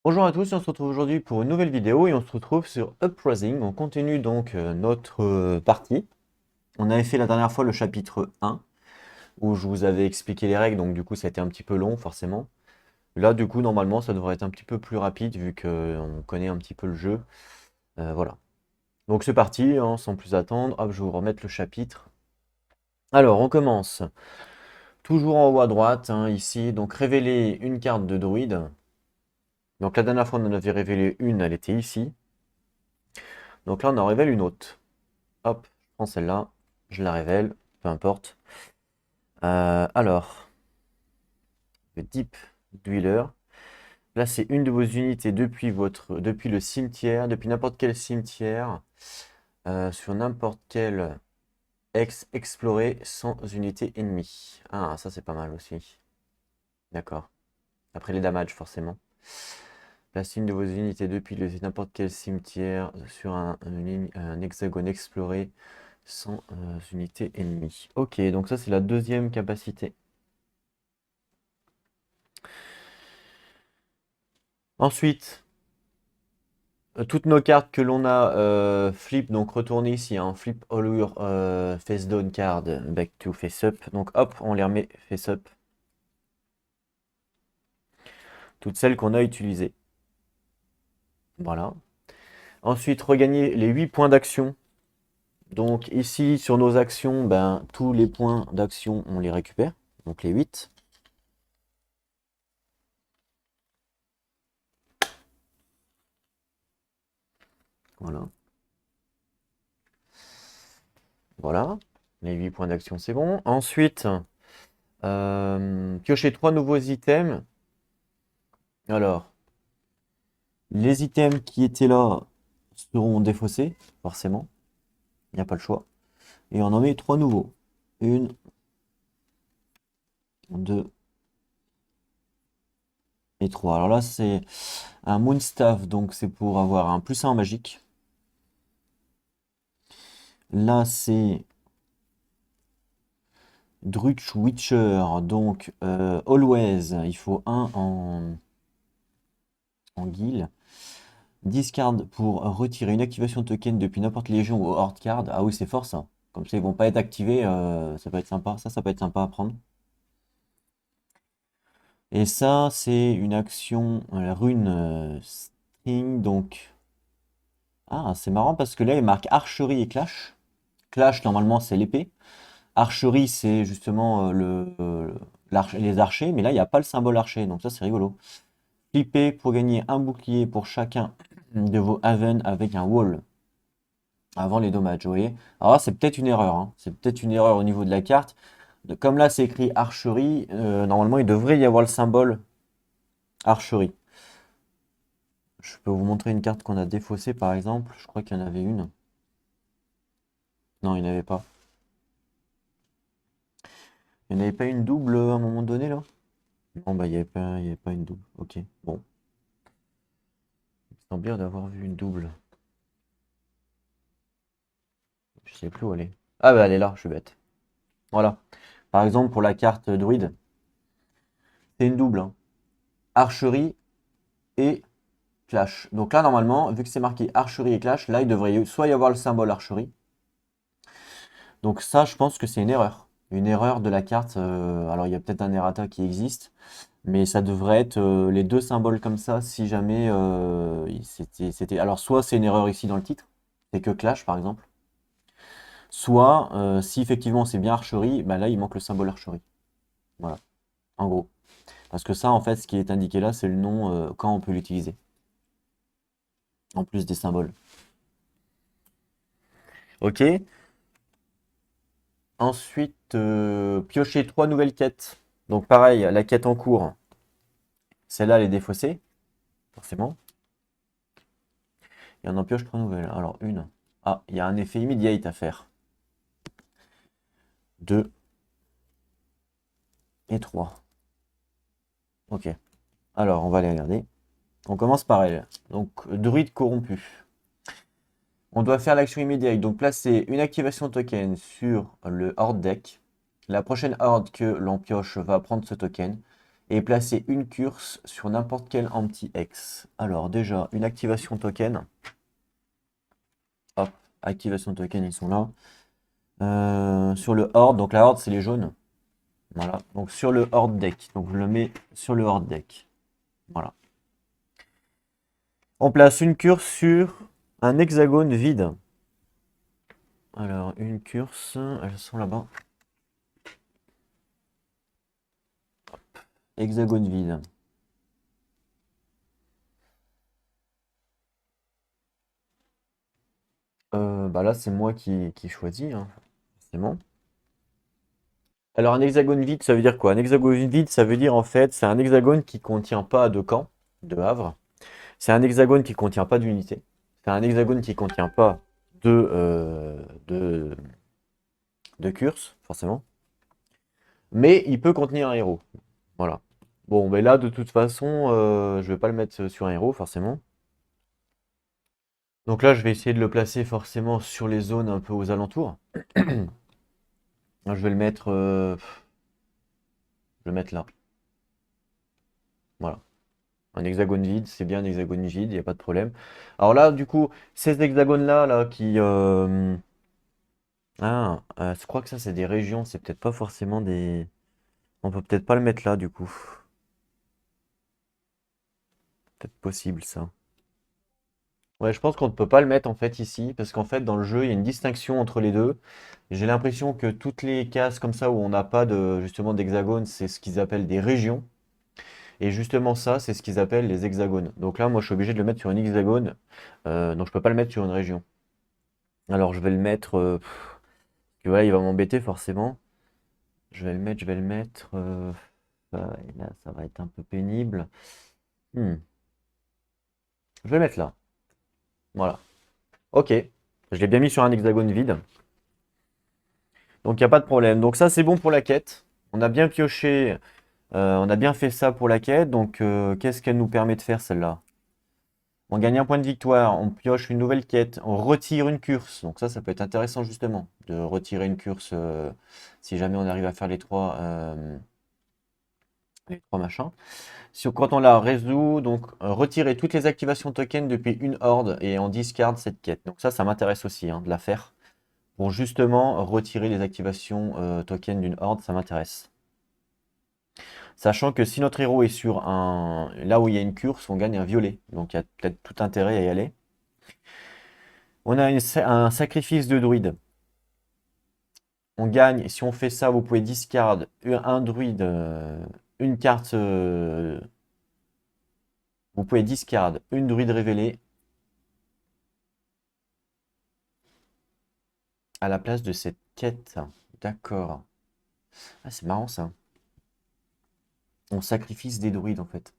Bonjour à tous, on se retrouve aujourd'hui pour une nouvelle vidéo et on se retrouve sur Uprising. On continue donc notre partie. On avait fait la dernière fois le chapitre 1 où je vous avais expliqué les règles, donc du coup ça a été un petit peu long forcément. Là du coup normalement ça devrait être un petit peu plus rapide vu qu'on connaît un petit peu le jeu. Voilà. Donc c'est parti, hein, sans plus attendre. Hop, je vais vous remettre le chapitre. Alors on commence. Toujours en haut à droite, hein, ici. Donc révéler une carte de druide. Donc la dernière fois on en avait révélé une, elle était ici. Donc là on en révèle une autre. Hop, je prends celle-là, je la révèle, peu importe. Alors, le Deep Dweller. Là, c'est une de vos unités depuis le cimetière, depuis n'importe quel cimetière, sur n'importe quel exploré sans unité ennemie. Ah, ça c'est pas mal aussi. D'accord. Après les damages, forcément. Placez une de vos unités depuis n'importe quel cimetière sur un hexagone exploré sans unité ennemie. Ok, donc ça c'est la deuxième capacité. Ensuite, toutes nos cartes que l'on a flip, donc retourner ici, hein, flip all your face down card back to face up. Donc hop, on les remet face up. Toutes celles qu'on a utilisées. Voilà. Ensuite, regagner les 8 points d'action. Donc ici, sur nos actions, ben, tous les points d'action, on les récupère. Donc les 8. Voilà. Voilà. Les 8 points d'action, c'est bon. Ensuite, piocher 3 nouveaux items. Alors, les items qui étaient là seront défaussés, forcément. Il n'y a pas le choix. Et on en met 3 nouveaux. Une, deux et trois. Alors là, c'est un Moonstaff, donc c'est pour avoir un plus 1 en magique. Là, c'est Drutch Witcher, donc Always, il faut un en guild. Discard pour retirer une activation token depuis n'importe légion ou horde card. Ah oui, c'est fort ça. Comme ça, ils vont pas être activés, ça peut être sympa. Ça peut être sympa à prendre. Et ça, c'est une action, la rune string, donc... Ah, c'est marrant parce que là, il marque archerie et clash. Clash, normalement, c'est l'épée. Archerie, c'est justement les archers, mais là, il n'y a pas le symbole archer, donc ça, c'est rigolo. Flipper pour gagner un bouclier pour chacun de vos haven avec un wall avant les dommages, vous voyez. Alors là, c'est peut-être une erreur, hein. C'est peut-être une erreur au niveau de la carte. Comme là, c'est écrit archerie, normalement, il devrait y avoir le symbole archerie. Je peux vous montrer une carte qu'on a défaussée, par exemple. Je crois qu'il y en avait une. Non, il n'y en avait pas. Il n'y en avait pas une double à un moment donné, là? Non, bah, il y avait pas une double. Ok, bon. Il me semble bien d'avoir vu une double. Je sais plus où elle est. Ah, bah, elle est là, je suis bête. Voilà. Par exemple, pour la carte druide, c'est une double, hein. Archerie et clash. Donc là, normalement, vu que c'est marqué archerie et clash, là, il devrait soit y avoir le symbole archerie. Donc ça, je pense que c'est une erreur. Une erreur de la carte. Alors, il y a peut-être un errata qui existe. Mais ça devrait être les deux symboles comme ça si jamais c'était. Alors soit c'est une erreur ici dans le titre, c'est que Clash par exemple. Soit si effectivement c'est bien archerie, bah là il manque le symbole archerie. Voilà, en gros. Parce que ça en fait ce qui est indiqué là c'est le nom quand on peut l'utiliser. En plus des symboles. Ok. Ensuite, piocher 3 nouvelles quêtes. Donc pareil, la quête en cours, celle-là elle est défaussée, forcément. Et on en pioche 3 nouvelles. Alors une. Ah, il y a un effet immediate à faire. 2 et 3. Ok. Alors, on va les regarder. On commence par elle. Donc, druide corrompu. On doit faire l'action immédiate. Donc, placer une activation token sur le horde deck. La prochaine horde que l'on pioche va prendre ce token. et placer une curse sur n'importe quel anti-X. Alors déjà, une activation token. Hop, activation token, ils sont là. Sur le horde, donc la horde c'est les jaunes. Voilà, donc sur le horde deck. Donc je le mets sur le horde deck. Voilà. On place une curse sur un hexagone vide. Alors, une curse, elles sont là-bas. Hexagone vide. Bah là, c'est moi qui choisis, hein, forcément. Alors, un hexagone vide, ça veut dire quoi? Un hexagone vide, ça veut dire en fait, c'est un hexagone qui contient pas de camp, de havre. C'est un hexagone qui contient pas d'unité. C'est un hexagone qui contient pas de, de curse, forcément. Mais il peut contenir un héros. Voilà. Bon, mais là, de toute façon, je vais pas le mettre sur un héros, forcément. Donc là, je vais essayer de le placer forcément sur les zones un peu aux alentours. Je vais le mettre, je vais le mettre là. Voilà. Un hexagone vide, c'est bien un hexagone vide, il n'y a pas de problème. Alors là, du coup, ces hexagones-là, là, qui... je crois que ça, c'est des régions, c'est peut-être pas forcément des... On peut peut-être pas le mettre là, du coup. Peut-être possible, ça. Ouais, je pense qu'on ne peut pas le mettre, en fait, ici, parce qu'en fait, dans le jeu, il y a une distinction entre les deux. J'ai l'impression que toutes les cases comme ça, où on n'a pas de, justement, d'hexagone, c'est ce qu'ils appellent des régions. Et justement, ça, c'est ce qu'ils appellent les hexagones. Donc là, moi, je suis obligé de le mettre sur un hexagone. Donc je peux pas le mettre sur une région. Alors, je vais le mettre... que voilà, il va m'embêter forcément. Je vais le mettre... et là, ça va être un peu pénible. Hmm. Je vais le mettre là. Voilà. Ok. Je l'ai bien mis sur un hexagone vide. Donc, il n'y a pas de problème. Donc ça, c'est bon pour la quête. On a bien pioché. On a bien fait ça pour la quête. Donc, qu'est-ce qu'elle nous permet de faire, celle-là? On gagne un point de victoire, on pioche une nouvelle quête, on retire une curse. Donc ça peut être intéressant justement, de retirer une curse si jamais on arrive à faire les trois machins. Quand on la résout, donc retirer toutes les activations token depuis une horde et on discard cette quête. Donc ça m'intéresse aussi de la faire. Pour justement retirer les activations token d'une horde, ça m'intéresse. Sachant que si notre héros est sur là où il y a une curse, on gagne un violet. Donc il y a peut-être tout intérêt à y aller. On a un sacrifice de druide. On gagne, si on fait ça, vous pouvez discard un druide, une carte. Vous pouvez discard une druide révélée à la place de cette quête. D'accord. Ah, c'est marrant ça. On sacrifice des druides en fait.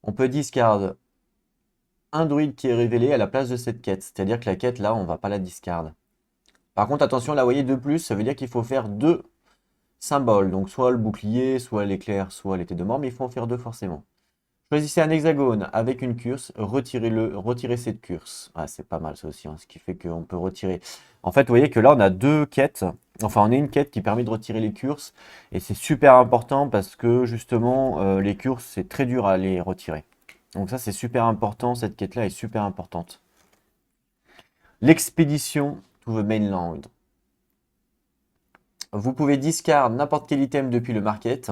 On peut discard un druide qui est révélé à la place de cette quête. C'est-à-dire que la quête là, on va pas la discard. Par contre, attention, là, vous voyez 2 plus, ça veut dire qu'il faut faire 2 symboles. Donc soit le bouclier, soit l'éclair, soit l'épée de mort, mais il faut en faire 2 forcément. Choisissez un hexagone avec une curse, retirez cette curse. Ah, c'est pas mal ça aussi, ce qui fait qu'on peut retirer. En fait, vous voyez que là, on a 2 quêtes. Enfin, on a une quête qui permet de retirer les curses. Et c'est super important parce que justement, les curses, c'est très dur à les retirer. Donc ça, c'est super important. Cette quête-là est super importante. L'expédition to the mainland. Vous pouvez discard n'importe quel item depuis le market.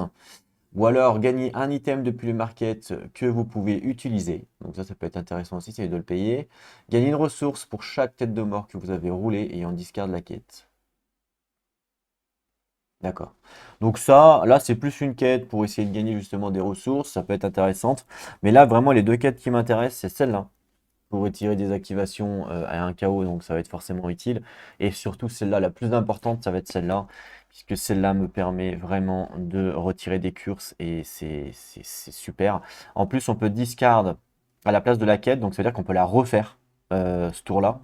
Ou alors gagner un item depuis le market que vous pouvez utiliser. Donc ça peut être intéressant aussi, c'est de le payer. Gagner une ressource pour chaque tête de mort que vous avez roulé et on discard la quête. D'accord. Donc ça, là c'est plus une quête pour essayer de gagner justement des ressources, ça peut être intéressante. Mais là vraiment les 2 quêtes qui m'intéressent, c'est celle-là. Pour retirer des activations à un chaos, donc ça va être forcément utile. Et surtout celle-là, la plus importante, ça va être celle-là, puisque celle-là me permet vraiment de retirer des curses et c'est super. En plus, on peut discard à la place de la quête, donc ça veut dire qu'on peut la refaire ce tour-là.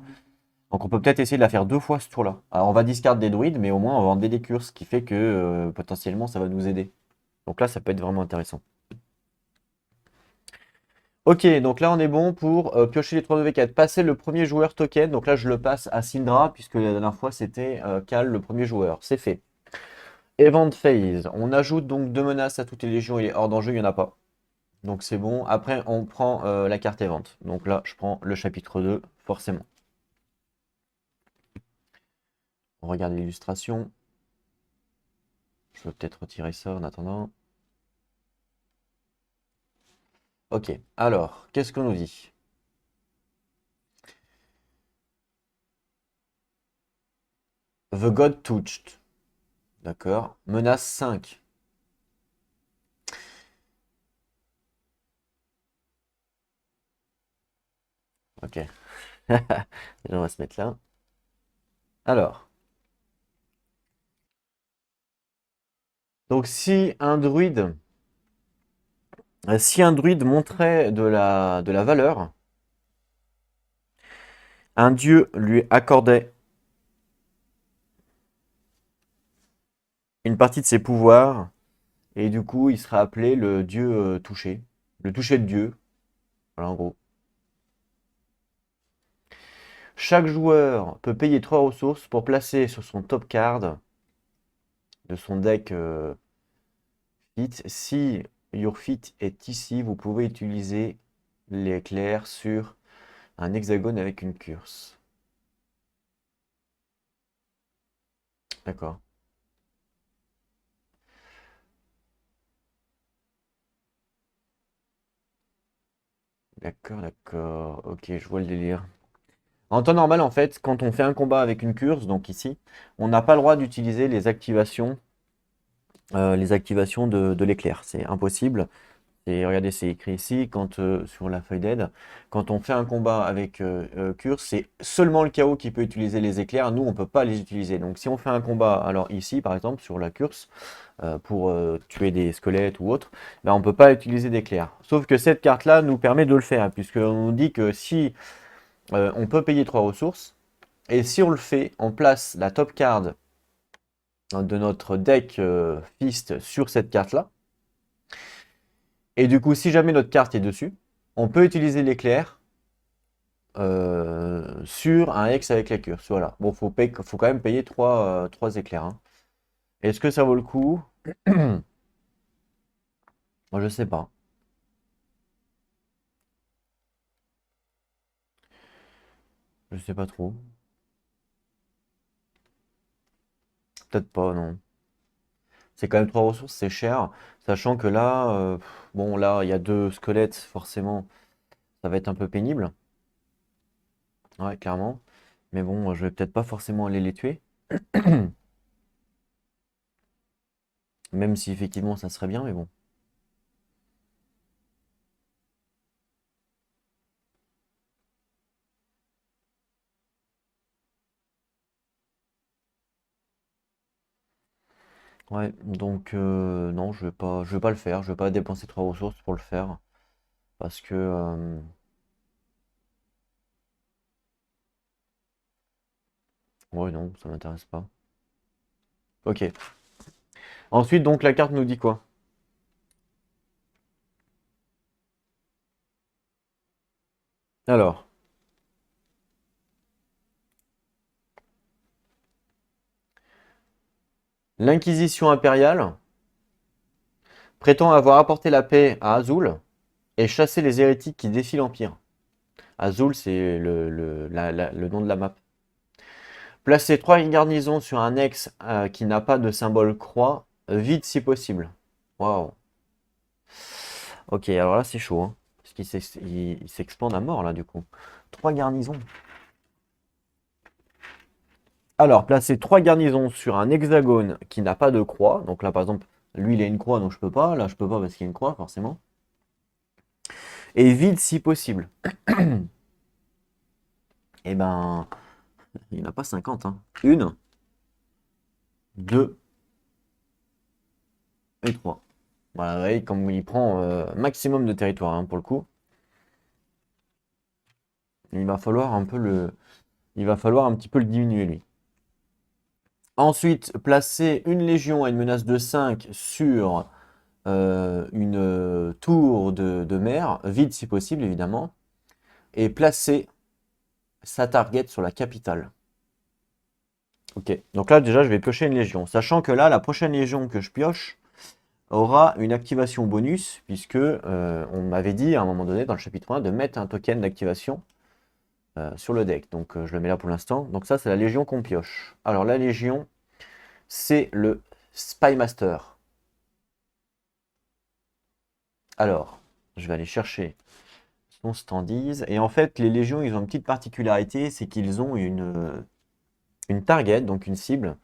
Donc on peut peut-être essayer de la faire 2 fois ce tour-là. Alors on va discard des druides, mais au moins on va enlever des curses, ce qui fait que potentiellement ça va nous aider. Donc là, ça peut être vraiment intéressant. Ok, donc là on est bon pour piocher les 3 V4. Passer le premier joueur token. Donc là je le passe à Syndra, puisque la dernière fois c'était Cal le premier joueur. C'est fait. Event Phase. On ajoute donc 2 menaces à toutes les légions et hors d'enjeu, il n'y en a pas. Donc c'est bon. Après, on prend la carte Event. Donc là, je prends le chapitre 2, forcément. On regarde l'illustration. Je peux peut-être retirer ça en attendant. Ok, alors, qu'est-ce qu'on nous dit? The God Touched. D'accord. Menace 5. Ok. Déjà, on va se mettre là. Alors. Donc, si un druide montrait de la valeur, un dieu lui accordait une partie de ses pouvoirs, et du coup, il serait appelé le dieu touché. Le touché de Dieu. Voilà, en gros. Chaque joueur peut payer 3 ressources pour placer sur son top card de son deck fit. Si your fit est ici, vous pouvez utiliser l'éclair sur un hexagone avec une curse. D'accord. D'accord, d'accord. Ok, je vois le délire. En temps normal, en fait, quand on fait un combat avec une curse, donc ici, on n'a pas le droit d'utiliser les activations de l'éclair. C'est impossible. Et regardez, c'est écrit ici, sur la feuille d'aide, quand on fait un combat avec Curse, c'est seulement le chaos qui peut utiliser les éclairs. Nous, on ne peut pas les utiliser. Donc, si on fait un combat, alors ici, par exemple, sur la Curse, pour tuer des squelettes ou autre, ben, on ne peut pas utiliser d'éclairs. Sauf que cette carte-là nous permet de le faire, puisqu'on nous dit que si on peut payer 3 ressources, et si on le fait, on place la top card de notre deck Fist sur cette carte-là. Et du coup, si jamais notre carte est dessus, on peut utiliser l'éclair sur un hex avec la curse. Voilà. Bon, faut quand même payer 3 éclairs, hein. Est-ce que ça vaut le coup? Moi, je sais pas. Je sais pas trop. Peut-être pas, non. C'est quand même 3 ressources, c'est cher. Sachant que là, bon, là, il y a 2 squelettes, forcément, ça va être un peu pénible. Ouais, clairement. Mais bon, je vais peut-être pas forcément aller les tuer. Même si effectivement ça serait bien, mais bon. Ouais, donc non, je vais pas le faire. Je vais pas dépenser 3 ressources pour le faire. Parce que ouais, non, ça m'intéresse pas. Ok. Ensuite, donc la carte nous dit quoi? Alors, l'Inquisition impériale prétend avoir apporté la paix à Azul et chassé les hérétiques qui défient l'Empire. Azul, c'est le nom de la map. Placer 3 garnisons sur un ex qui n'a pas de symbole croix, vide si possible. Waouh. Ok, alors là c'est chaud, hein. Parce qu'il s'expande à mort là du coup. 3 garnisons. Alors, placer 3 garnisons sur un hexagone qui n'a pas de croix. Donc là par exemple, lui il a une croix donc je peux pas. Là je peux pas parce qu'il y a une croix forcément. Et vide si possible. Eh ben, il n'y en a pas 50, hein. Une, deux et trois. Voilà, vous voyez, comme il prend maximum de territoire, hein, pour le coup. Il va falloir un petit peu le diminuer lui. Ensuite, placer une légion à une menace de 5 sur une tour de mer, vide si possible évidemment, et placer sa target sur la capitale. Ok, donc là déjà je vais piocher une légion, sachant que là la prochaine légion que je pioche aura une activation bonus, puisque on m'avait dit à un moment donné dans le chapitre 1 de mettre un token d'activation sur le deck. Donc je le mets là pour l'instant. Donc ça c'est la légion qu'on pioche. Alors la légion, c'est le Spymaster. Alors, je vais aller chercher son standees. Et en fait, les légions, ils ont une petite particularité, c'est qu'ils ont une target, donc une cible.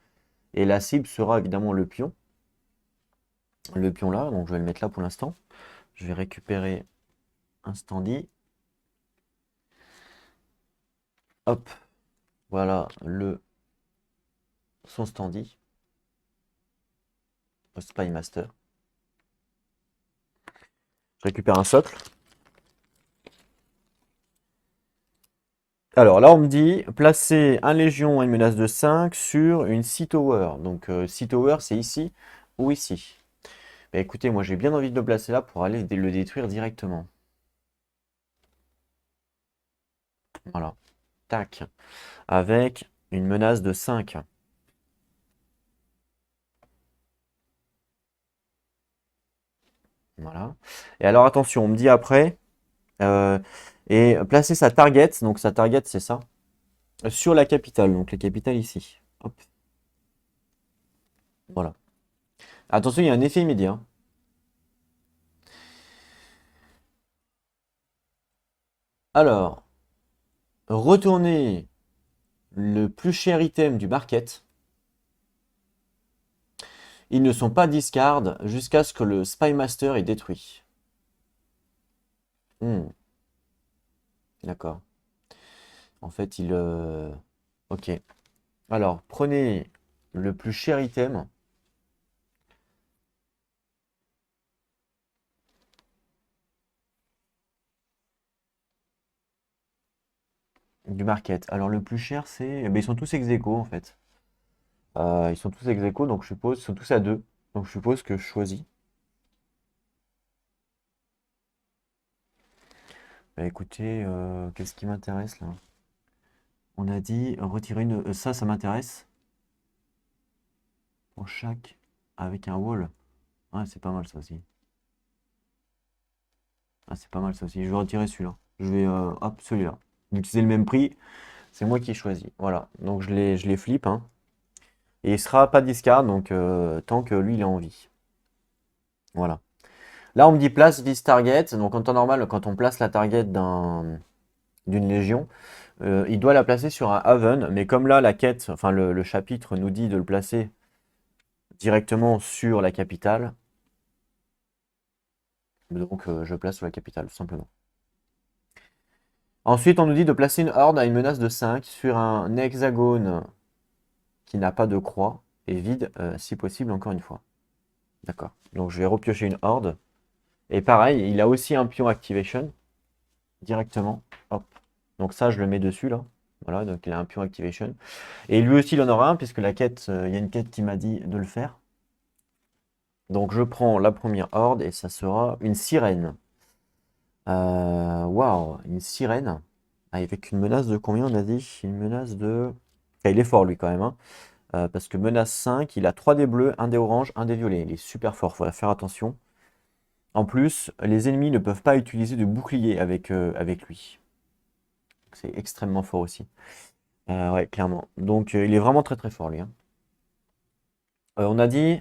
Et la cible sera évidemment le pion. Le pion là, donc je vais le mettre là pour l'instant. Je vais récupérer un standee. Hop, voilà son standee. Le Spymaster. Je récupère un socle. Alors là, on me dit placer un légion à une menace de 5 sur une Sea Tower. Donc Sea Tower, c'est ici ou ici. Bah, écoutez, moi j'ai bien envie de le placer là pour aller le détruire directement. Voilà. Tac. Avec une menace de 5. Voilà. Et alors attention, on me dit après, euh, et placer sa target, donc sa target c'est ça, sur la capitale, donc la capitale ici. Hop. Voilà. Attention, il y a un effet immédiat. Alors, retourner le plus cher item du market. Ils ne sont pas discard jusqu'à ce que le Spymaster est détruit. Hmm, d'accord. En fait, ok. Alors, prenez le plus cher item. Du market. Alors, le plus cher, c'est. Ben, ils sont tous ex aequo, en fait. Ils sont tous ex aequo, donc je suppose. Ils sont tous à 2. Donc, je suppose que je choisis. Bah, écoutez, qu'est-ce qui m'intéresse là? On a dit retirer une. Ça m'intéresse. Pour chaque. Avec un wall. Ouais, c'est pas mal ça aussi. Ah, c'est pas mal ça aussi. Je vais retirer celui-là. Je vais. Hop, celui-là. Vu que c'est le même prix, c'est moi qui ai choisi. Voilà. Donc je les flippe, hein. Et il sera pas discard, donc tant que lui il a envie. Voilà. Là on me dit place vis target. Donc en temps normal, quand on place la target d'une légion, il doit la placer sur un haven. Mais comme là la quête, enfin le chapitre nous dit de le placer directement sur la capitale. Donc je place sur la capitale, tout simplement. Ensuite, on nous dit de placer une horde à une menace de 5 sur un hexagone qui n'a pas de croix et vide, si possible, encore une fois. D'accord. Donc je vais repiocher une horde. Et pareil, il a aussi un pion activation directement. Hop. Donc ça, je le mets dessus là. Voilà, donc il a un pion activation. Et lui aussi, il en aura un, puisque la quête, il y a une quête qui m'a dit de le faire. Donc je prends la première horde et ça sera une sirène. Waouh, une sirène. Avec une menace de combien on a dit? Une menace de. Ah, il est fort lui quand même, hein. Parce que menace 5, il a 3 dés bleus, 1 dé orange, 1 dé violet. Il est super fort, faut faire attention. En plus, les ennemis ne peuvent pas utiliser de bouclier avec lui. C'est extrêmement fort aussi. Ouais, clairement. Donc il est vraiment très très fort lui, hein. On a dit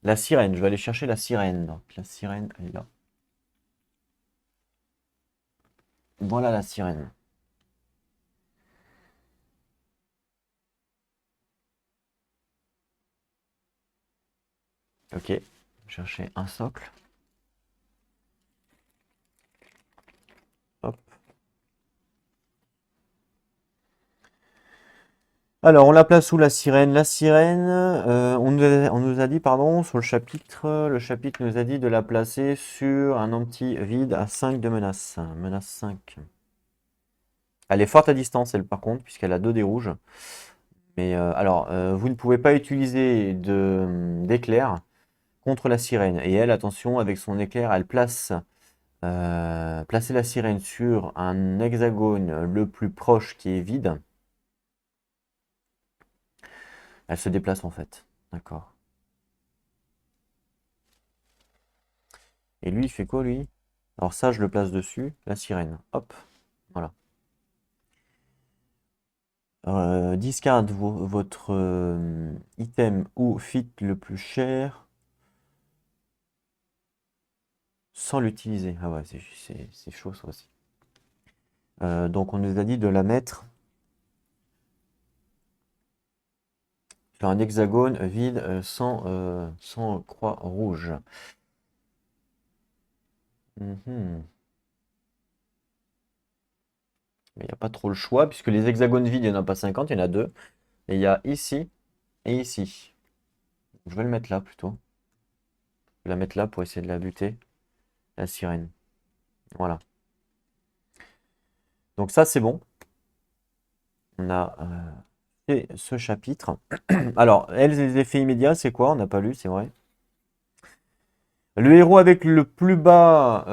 la sirène. Je vais aller chercher la sirène. Donc la sirène, elle est là. Voilà la sirène. Ok. Chercher un socle. Hop. Alors, on la place où la sirène? La sirène, on nous a dit, pardon, sur le chapitre nous a dit de la placer sur un empty vide à 5 de menace. Menace 5. Elle est forte à distance, elle, par contre, puisqu'elle a 2 dés rouges. Mais alors, vous ne pouvez pas utiliser d'éclair contre la sirène. Et elle, attention, avec son éclair, elle placer la sirène sur un hexagone le plus proche qui est vide. Elle se déplace en fait. D'accord. Et lui, il fait quoi lui? Alors ça, je le place dessus. La sirène. Hop. Voilà. Discard votre item ou fit le plus cher sans l'utiliser. Ah ouais, c'est chaud ça aussi. Donc on nous a dit de la mettre sur un hexagone vide sans croix rouge. Mhm. Mais il n'y a pas trop le choix puisque les hexagones vides, il n'y en a pas 50, il y en a deux. Et il y a ici et ici. Je vais le mettre là plutôt. Je vais la mettre là pour essayer de la buter. La sirène. Voilà. Donc ça, c'est bon. On a fait ce chapitre. Alors, les effets immédiats, c'est quoi? On n'a pas lu, c'est vrai. Le héros avec le plus bas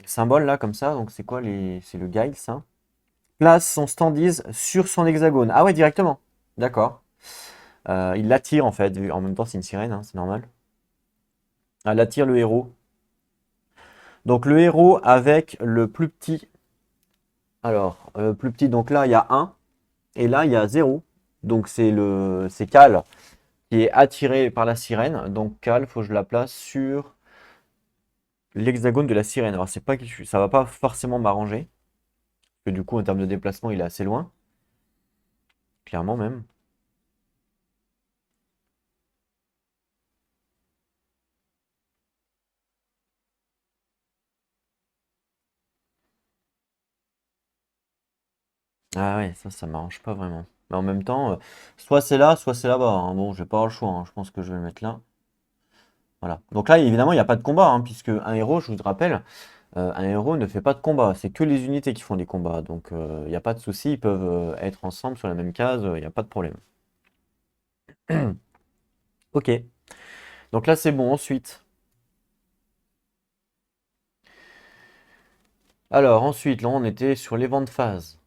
symbole, là, comme ça. Donc, c'est quoi les... C'est le guide, ça. Place son standees sur son hexagone. Ah ouais, directement. D'accord. Il l'attire, en fait. En même temps, c'est une sirène, hein, c'est normal. Elle attire le héros. Donc, le héros avec le plus petit. Alors, plus petit, donc là, il y a 1. Et là, il y a 0. Donc, c'est Cal qui est attiré par la sirène. Donc, Cal, il faut que je la place sur l'hexagone de la sirène. Alors, c'est pas, ça va pas forcément m'arranger. Parce que du coup, en termes de déplacement, il est assez loin. Clairement, même. Ah ouais, ça m'arrange pas vraiment. Mais en même temps, soit c'est là, soit c'est là-bas, hein. Bon, je vais pas avoir le choix, hein. Je pense que je vais le mettre là. Voilà. Donc là, évidemment, il n'y a pas de combat, hein, puisque un héros, je vous rappelle, un héros ne fait pas de combat. C'est que les unités qui font des combats. Donc, il n'y a pas de souci, ils peuvent être ensemble sur la même case, il n'y a pas de problème. Ok. Donc là, c'est bon. Ensuite. Alors, ensuite, là, on était sur les ventes phase.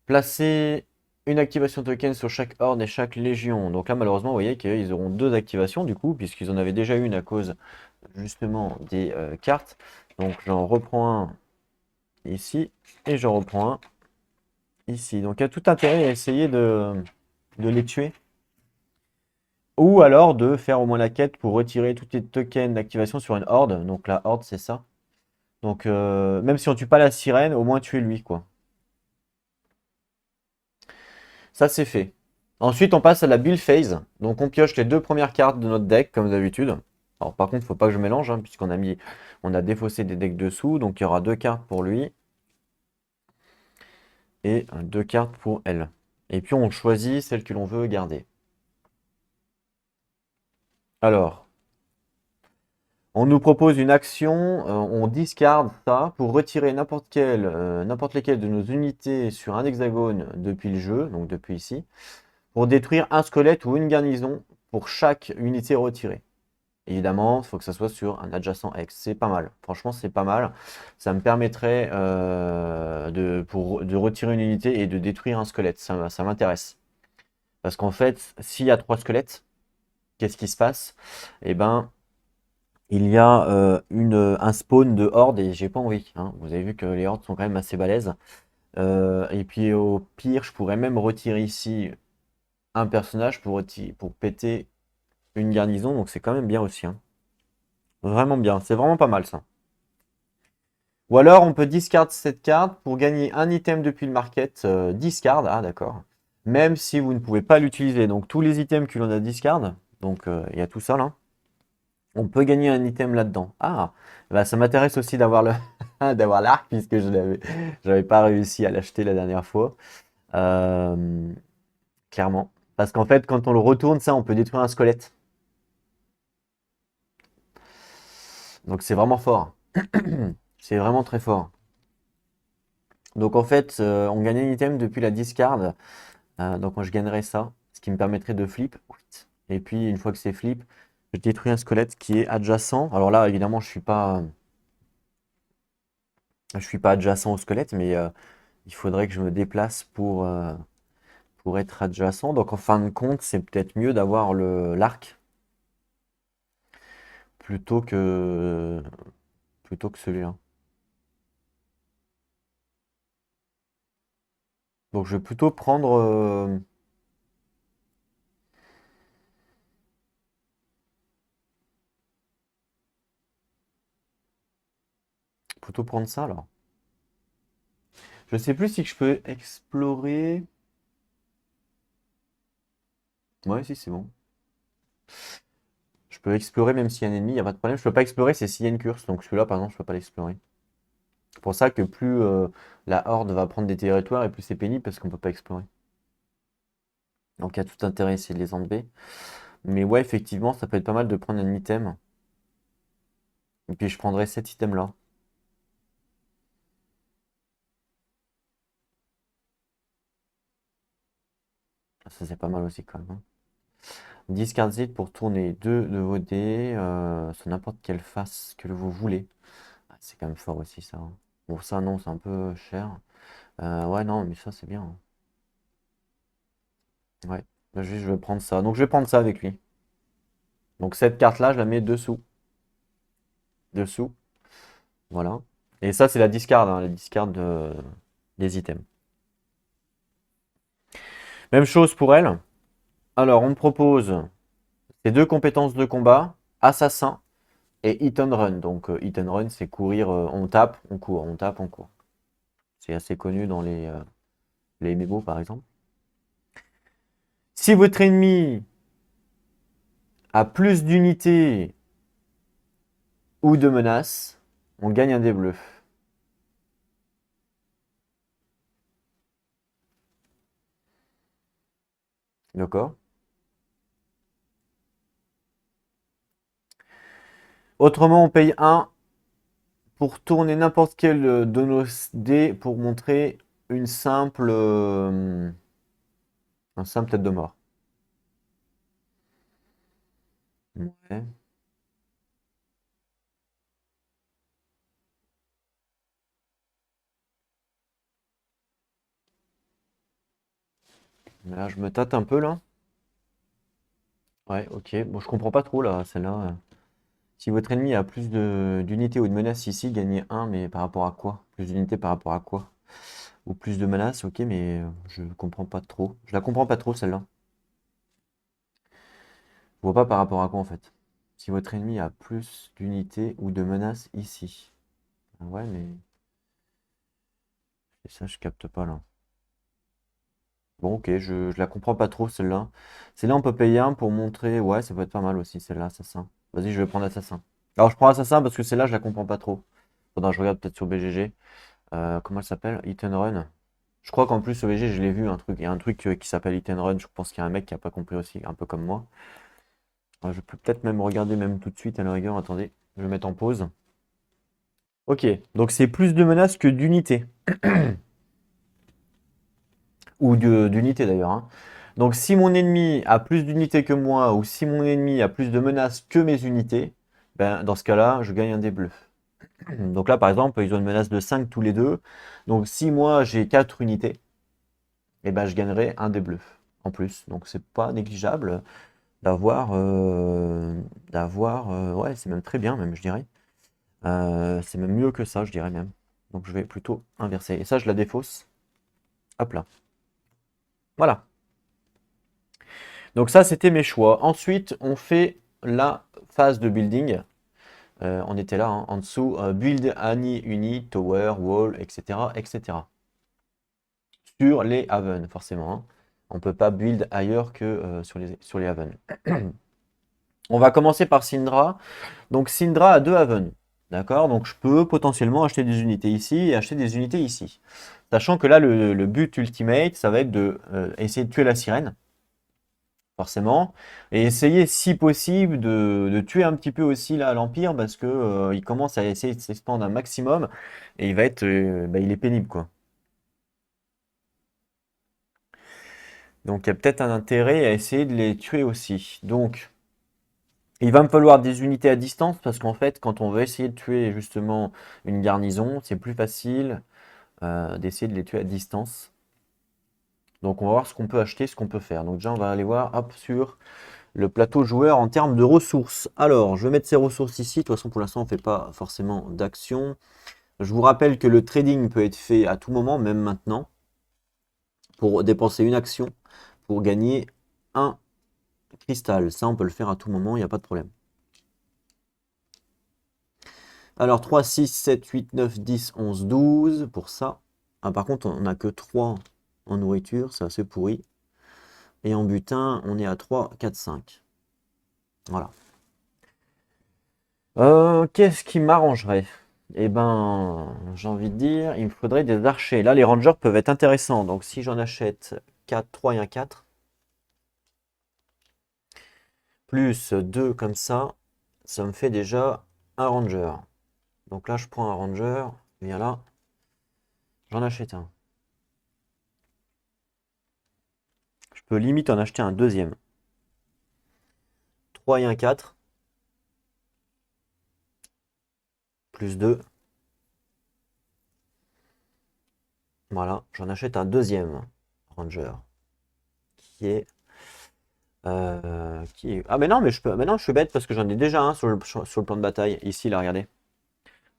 Placer une activation token sur chaque horde et chaque légion. Donc là, malheureusement, vous voyez qu'ils auront deux activations, du coup, puisqu'ils en avaient déjà une à cause, justement, des cartes. Donc, j'en reprends un ici, et j'en reprends un ici. Donc, il y a tout intérêt à essayer de les tuer. Ou alors de faire au moins la quête pour retirer tous les tokens d'activation sur une horde. Donc, la horde, c'est ça. Donc, même si on tue pas la sirène, au moins tuer lui, quoi. Ça, c'est fait. Ensuite, on passe à la build phase. Donc, on pioche les deux premières cartes de notre deck, comme d'habitude. Alors, par contre, il ne faut pas que je mélange, hein, puisqu'on a on a défaussé des decks dessous. Donc, il y aura deux cartes pour lui et deux cartes pour elle. Et puis, on choisit celle que l'on veut garder. Alors, on nous propose une action. On discarde ça pour retirer n'importe lesquelles de nos unités sur un hexagone depuis le jeu, donc depuis ici, pour détruire un squelette ou une garnison pour chaque unité retirée. Évidemment, il faut que ça soit sur un adjacent X. C'est pas mal. Franchement, c'est pas mal. Ça me permettrait de retirer une unité et de détruire un squelette. Ça m'intéresse. Parce qu'en fait, s'il y a trois squelettes, qu'est-ce qui se passe? Eh ben, il y a un spawn de hordes et j'ai pas envie, hein. Vous avez vu que les hordes sont quand même assez balèzes. Et puis au pire, je pourrais même retirer ici un personnage pour péter une garnison. Donc c'est quand même bien aussi, hein. Vraiment bien, c'est vraiment pas mal ça. Ou alors on peut discard cette carte pour gagner un item depuis le market. Discard, ah d'accord. Même si vous ne pouvez pas l'utiliser. Donc tous les items que l'on a discard, donc il y a tout ça là. On peut gagner un item là-dedans. Ah, bah, ça m'intéresse aussi d'avoir d'avoir l'arc puisque j'avais pas réussi à l'acheter la dernière fois. Euh, Clairement. Parce qu'en fait, quand on le retourne, ça, on peut détruire un squelette. Donc c'est vraiment fort. C'est vraiment très fort. Donc en fait, on gagne un item depuis la discard. Donc moi, je gagnerais ça, ce qui me permettrait de flip. Et puis une fois que c'est flip, je détruis un squelette qui est adjacent. Alors là, évidemment, je suis pas adjacent au squelette, mais il faudrait que je me déplace pour être adjacent. Donc en fin de compte, c'est peut-être mieux d'avoir l'arc plutôt que celui-là. Donc je vais plutôt prendre ça alors. Je sais plus si je peux explorer. Ouais, si c'est bon. Je peux explorer même s'il y a un ennemi, il n'y a pas de problème. Je peux pas explorer, c'est s'il y a une curse. Donc celui-là, par exemple, je peux pas l'explorer. C'est pour ça que plus la horde va prendre des territoires et plus c'est pénible parce qu'on peut pas explorer. Donc il y a tout intérêt à essayer de les enlever. Mais ouais, effectivement, ça peut être pas mal de prendre un item. Et puis je prendrai cet item-là. Ça c'est pas mal aussi quand même, hein. Discard it pour tourner 2 de vos dés sur n'importe quelle face que vous voulez. Ah, c'est quand même fort aussi ça, hein. Bon ça non, c'est un peu cher. Ouais non, mais ça c'est bien, hein. Ouais, là, je vais prendre ça. Donc je vais prendre ça avec lui. Donc cette carte-là, je la mets dessous. Dessous. Voilà. Et ça, c'est la discard, hein, la discard des items. Même chose pour elle. Alors, on me propose ces deux compétences de combat, assassin et hit and run. Donc, hit and run, c'est courir, on tape, on court, on tape, on court. C'est assez connu dans les MMO, par exemple. Si votre ennemi a plus d'unités ou de menaces, on gagne un dé bleu. D'accord? Autrement, on paye 1 pour tourner n'importe quel de nos dés pour montrer une simple, un simple tête de mort. Ouais. Là, je me tâte un peu là. Ouais, ok. Bon, je comprends pas trop là, celle-là. Si votre ennemi a plus d'unités ou de menaces ici, gagnez 1, mais par rapport à quoi? Plus d'unités par rapport à quoi? Ou plus de menaces, ok, mais je comprends pas trop. Je la comprends pas trop celle-là. Je vois pas par rapport à quoi en fait. Si votre ennemi a plus d'unités ou de menaces ici. Ah ouais, mais et ça, je capte pas là. Bon, ok, je la comprends pas trop celle-là. Celle-là, on peut payer 1 pour montrer. Ouais, ça peut être pas mal aussi, celle-là, assassin. Vas-y, je vais prendre assassin. Alors, je prends assassin parce que celle-là, je la comprends pas trop. Faudra que je regarde peut-être sur BGG. Comment elle s'appelle? Hit and Run. Je crois qu'en plus, sur BGG, je l'ai vu, un truc. Il y a un truc qui s'appelle Hit and Run. Je pense qu'il y a un mec qui a pas compris aussi, un peu comme moi. Je peux peut-être même regarder même tout de suite à la rigueur. Attendez, je vais mettre en pause. Ok, donc c'est plus de menaces que d'unités. Ou d'unités d'ailleurs, hein. Donc si mon ennemi a plus d'unités que moi, ou si mon ennemi a plus de menaces que mes unités, ben, dans ce cas-là, je gagne un dé bleu. Donc là, par exemple, ils ont une menace de 5 tous les deux. Donc si moi j'ai 4 unités, eh ben, je gagnerai un dé bleu en plus. Donc c'est pas négligeable ouais, c'est même très bien, même, je dirais. C'est même mieux que ça, je dirais même. Donc je vais plutôt inverser. Et ça, je la défausse. Hop là. Voilà. Donc ça, c'était mes choix. Ensuite, on fait la phase de building. On était là, hein, en dessous. Build any unit, tower, wall, etc., etc. Sur les haven, forcément, hein. On ne peut pas build ailleurs que sur les haven. On va commencer par Syndra. Donc Syndra a 2 haven. D'accord? Donc je peux potentiellement acheter des unités ici et acheter des unités ici. Sachant que là, le but ultimate, ça va être de essayer de tuer la sirène, forcément, et essayer, si possible, de tuer un petit peu aussi là l'Empire, parce que il commence à essayer de s'expandre un maximum, et il va être, bah, il est pénible, quoi. Donc il y a peut-être un intérêt à essayer de les tuer aussi. Donc il va me falloir des unités à distance, parce qu'en fait, quand on veut essayer de tuer justement une garnison, c'est plus facile d'essayer de les tuer à distance. Donc on va voir ce qu'on peut acheter, ce qu'on peut faire. Donc déjà on va aller voir hop, sur le plateau joueur en termes de ressources. Alors je vais mettre ces ressources ici. De toute façon pour l'instant on ne fait pas forcément d'action. Je vous rappelle que le trading peut être fait à tout moment, même maintenant, pour dépenser une action, pour gagner un cristal. Ça on peut le faire à tout moment, il n'y a pas de problème. Alors 3, 6, 7, 8, 9, 10, 11, 12 pour ça. Ah, par contre on n'a que 3 en nourriture, c'est assez pourri. Et en butin, on est à 3, 4, 5. Voilà. Qu'est-ce qui m'arrangerait? Eh ben, j'ai envie de dire, il me faudrait des archers. Là, les rangers peuvent être intéressants. Donc, si j'en achète 4, 3 et un 4, plus 2 comme ça me fait déjà un ranger. Donc là, je prends un ranger. Viens là, j'en achète un. Je peux limite en acheter un deuxième. 3 et un 4. Plus 2. Voilà, j'en achète un deuxième ranger. Ah mais non, mais je peux. Mais non, je suis bête parce que j'en ai déjà un sur le plan de bataille. Ici, là, regardez.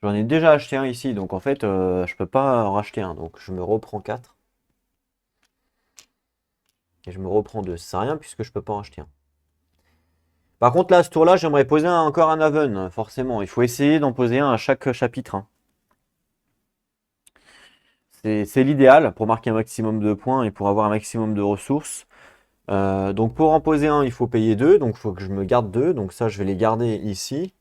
J'en ai déjà acheté un ici, donc en fait, je peux pas en racheter un. Donc je me reprends 4 et je me reprends 2. Ça sert à rien puisque je peux pas en acheter un. Par contre, là, à ce tour-là, j'aimerais poser encore un Haven, forcément. Il faut essayer d'en poser un à chaque chapitre, hein. C'est l'idéal pour marquer un maximum de points et pour avoir un maximum de ressources. Donc pour en poser un, il faut payer 2. Donc il faut que je me garde 2. Donc ça, je vais les garder ici.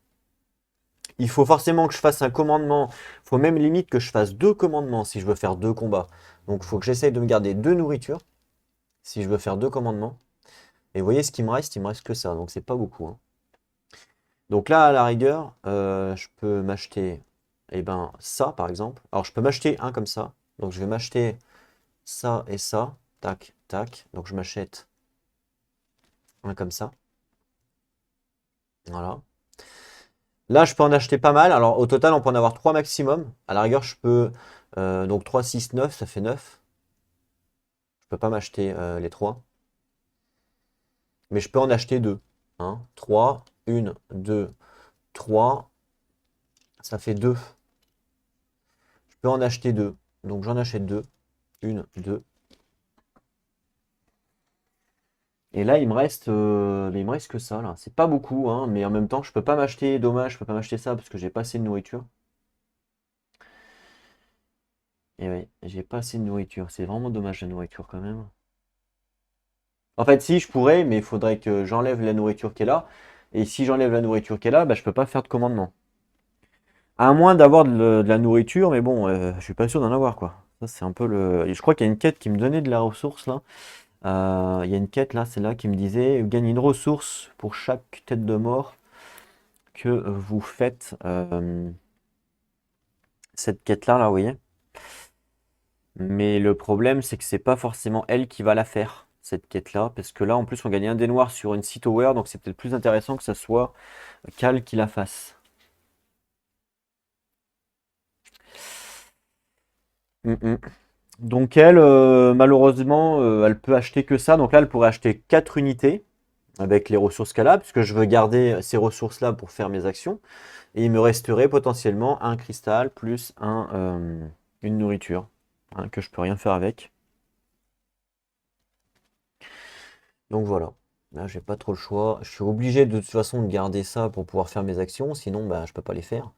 Il faut forcément que je fasse un commandement. Il faut même limite que je fasse 2 commandements si je veux faire 2 combats. Donc il faut que j'essaye de me garder 2 nourritures si je veux faire 2 commandements. Et vous voyez ce qu'il me reste, il me reste que ça. Donc c'est pas beaucoup, hein. Donc là, à la rigueur, je peux m'acheter eh ben, ça par exemple. Alors je peux m'acheter un comme ça. Donc je vais m'acheter ça et ça. Tac, tac. Donc je m'achète un comme ça. Voilà. Là, je peux en acheter pas mal. Alors, au total, on peut en avoir 3 maximum. À la rigueur, je peux. Donc, 3, 6, 9, ça fait 9. Je peux pas m'acheter les 3. Mais je peux en acheter 2. 3, 1, 2, 3. Ça fait 2. Je peux en acheter 2. Donc, j'en achète 2. 1, 2. Et là, il me reste que ça, là. C'est pas beaucoup, hein, mais en même temps, je peux pas m'acheter. Dommage, je peux pas m'acheter ça parce que j'ai pas assez de nourriture. Et oui, j'ai pas assez de nourriture. C'est vraiment dommage la nourriture quand même. En fait, si, je pourrais, mais il faudrait que j'enlève la nourriture qui est là. Et si j'enlève la nourriture qui est là, bah, je peux pas faire de commandement. À moins d'avoir de la nourriture, mais bon, je suis pas sûr d'en avoir, quoi. Ça, c'est un peu le. Et je crois qu'il y a une quête qui me donnait de la ressource, là. Il y a une quête, là, c'est là, qui me disait gagnez une ressource pour chaque tête de mort que vous faites. Cette quête-là, là, vous voyez. Mais le problème, c'est que c'est pas forcément elle qui va la faire, cette quête-là. Parce que là, en plus, on gagne un dé noir sur une Sea Tower, donc c'est peut-être plus intéressant que ça soit Cal qui la fasse. Mm, mm. Donc elle, malheureusement, elle peut acheter que ça. Donc là, elle pourrait acheter 4 unités avec les ressources qu'elle a, puisque je veux garder ces ressources-là pour faire mes actions. Et il me resterait potentiellement un cristal plus une nourriture, hein, que je peux rien faire avec. Donc voilà. Là, j'ai pas trop le choix. Je suis obligé de toute façon de garder ça pour pouvoir faire mes actions, sinon bah, je peux pas les faire.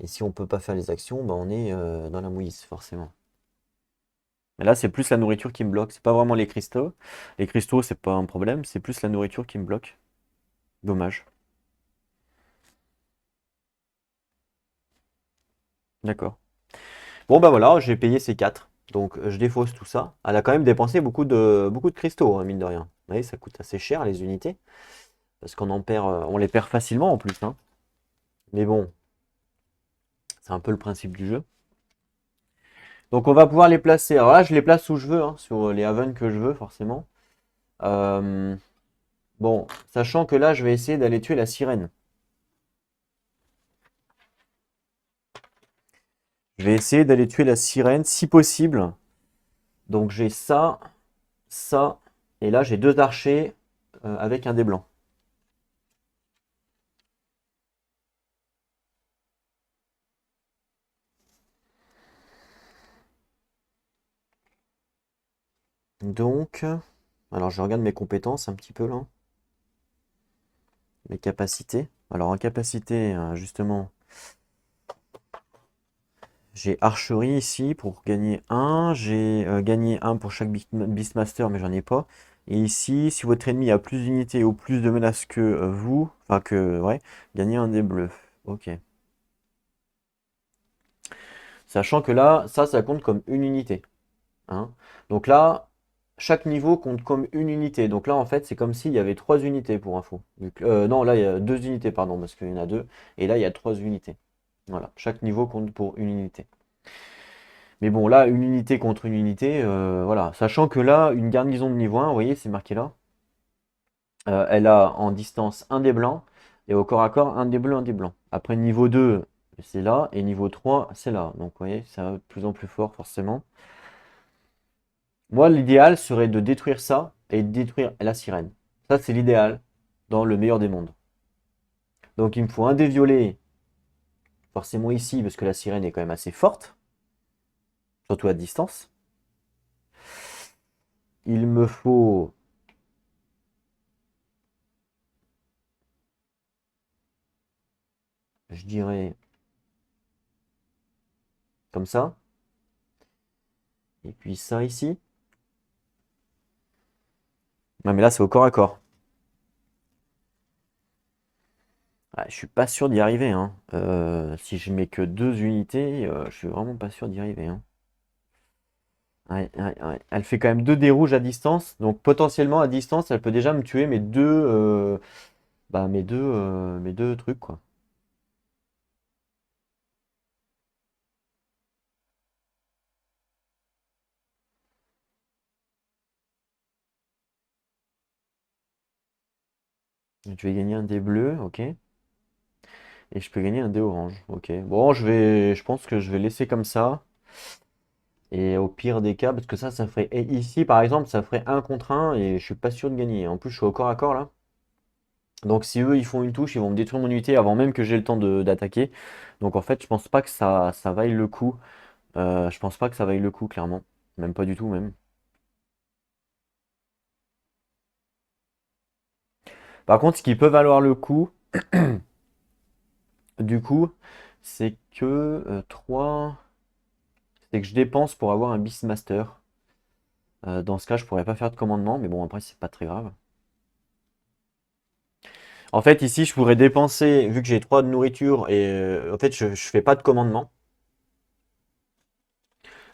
Et si on peut pas faire les actions, bah, on est dans la mouise, forcément. Mais là, c'est plus la nourriture qui me bloque. C'est pas vraiment les cristaux. Les cristaux, c'est pas un problème. C'est plus la nourriture qui me bloque. Dommage. D'accord. Bon, bah voilà, j'ai payé ces 4. Donc, je défausse tout ça. Elle a quand même dépensé beaucoup de cristaux, hein, mine de rien. Vous voyez, ça coûte assez cher, les unités. Parce qu'on en perd, on les perd facilement en plus, hein. Mais bon, c'est un peu le principe du jeu. Donc, on va pouvoir les placer. Alors là, je les place où je veux, hein, sur les havens que je veux, forcément. Euh, bon, sachant que là, je vais essayer d'aller tuer la sirène. Je vais essayer d'aller tuer la sirène si possible. Donc j'ai ça, ça, et là j'ai deux archers avec un dé blanc. Donc, alors je regarde mes compétences un petit peu là, mes capacités. Alors en capacité, justement, j'ai archerie ici pour gagner un. J'ai gagné un pour chaque Beastmaster, mais j'en ai pas. Et ici, si votre ennemi a plus d'unités ou plus de menaces que vous, enfin que, ouais, gagnez un dé bleu. Ok. Sachant que là, ça compte comme une unité, hein. Donc là, chaque niveau compte comme une unité. Donc là, en fait, c'est comme s'il y avait trois unités pour info. Non, là, il y a deux unités, pardon, parce qu'il y en a deux. Et là, il y a trois unités. Voilà, chaque niveau compte pour une unité. Mais bon, là, une unité contre une unité, voilà. Sachant que là, une garnison de niveau 1, vous voyez, c'est marqué là. Elle a en distance un dé blanc, et au corps à corps, un dé bleu, un dé blanc. Après, niveau 2, c'est là, et niveau 3, c'est là. Donc, vous voyez, ça va de plus en plus fort, forcément. Moi, l'idéal serait de détruire ça et de détruire la sirène. Ça, c'est l'idéal dans le meilleur des mondes. Donc, il me faut un dé violet, forcément ici, parce que la sirène est quand même assez forte, surtout à distance. Il me faut je dirais comme ça. Et puis ça ici. Non, mais là, c'est au corps à corps. Ah, je suis pas sûr d'y arriver, hein. Si je mets que deux unités, je suis vraiment pas sûr d'y arriver, hein. Ouais, ouais, ouais. Elle fait quand même deux dés rouges à distance. Donc potentiellement à distance, elle peut déjà me tuer mes deux trucs, quoi. Je vais gagner un dé bleu, ok. Et je peux gagner un dé orange, ok. Bon, je pense que je vais laisser comme ça. Et au pire des cas, parce que ça ferait. Et ici, par exemple, ça ferait un contre un et je suis pas sûr de gagner. En plus, je suis au corps à corps là. Donc si eux ils font une touche, ils vont me détruire mon unité avant même que j'ai le temps d'attaquer. Donc en fait, je pense pas que ça vaille le coup. Je pense pas que ça vaille le coup, clairement. Même pas du tout, même. Par contre, ce qui peut valoir le coup, du coup, c'est que 3, c'est que je dépense pour avoir un Beastmaster. Dans ce cas, je pourrais pas faire de commandement, mais bon, après, c'est pas très grave. En fait, ici, je pourrais dépenser, vu que j'ai 3 de nourriture, et en fait, je fais pas de commandement.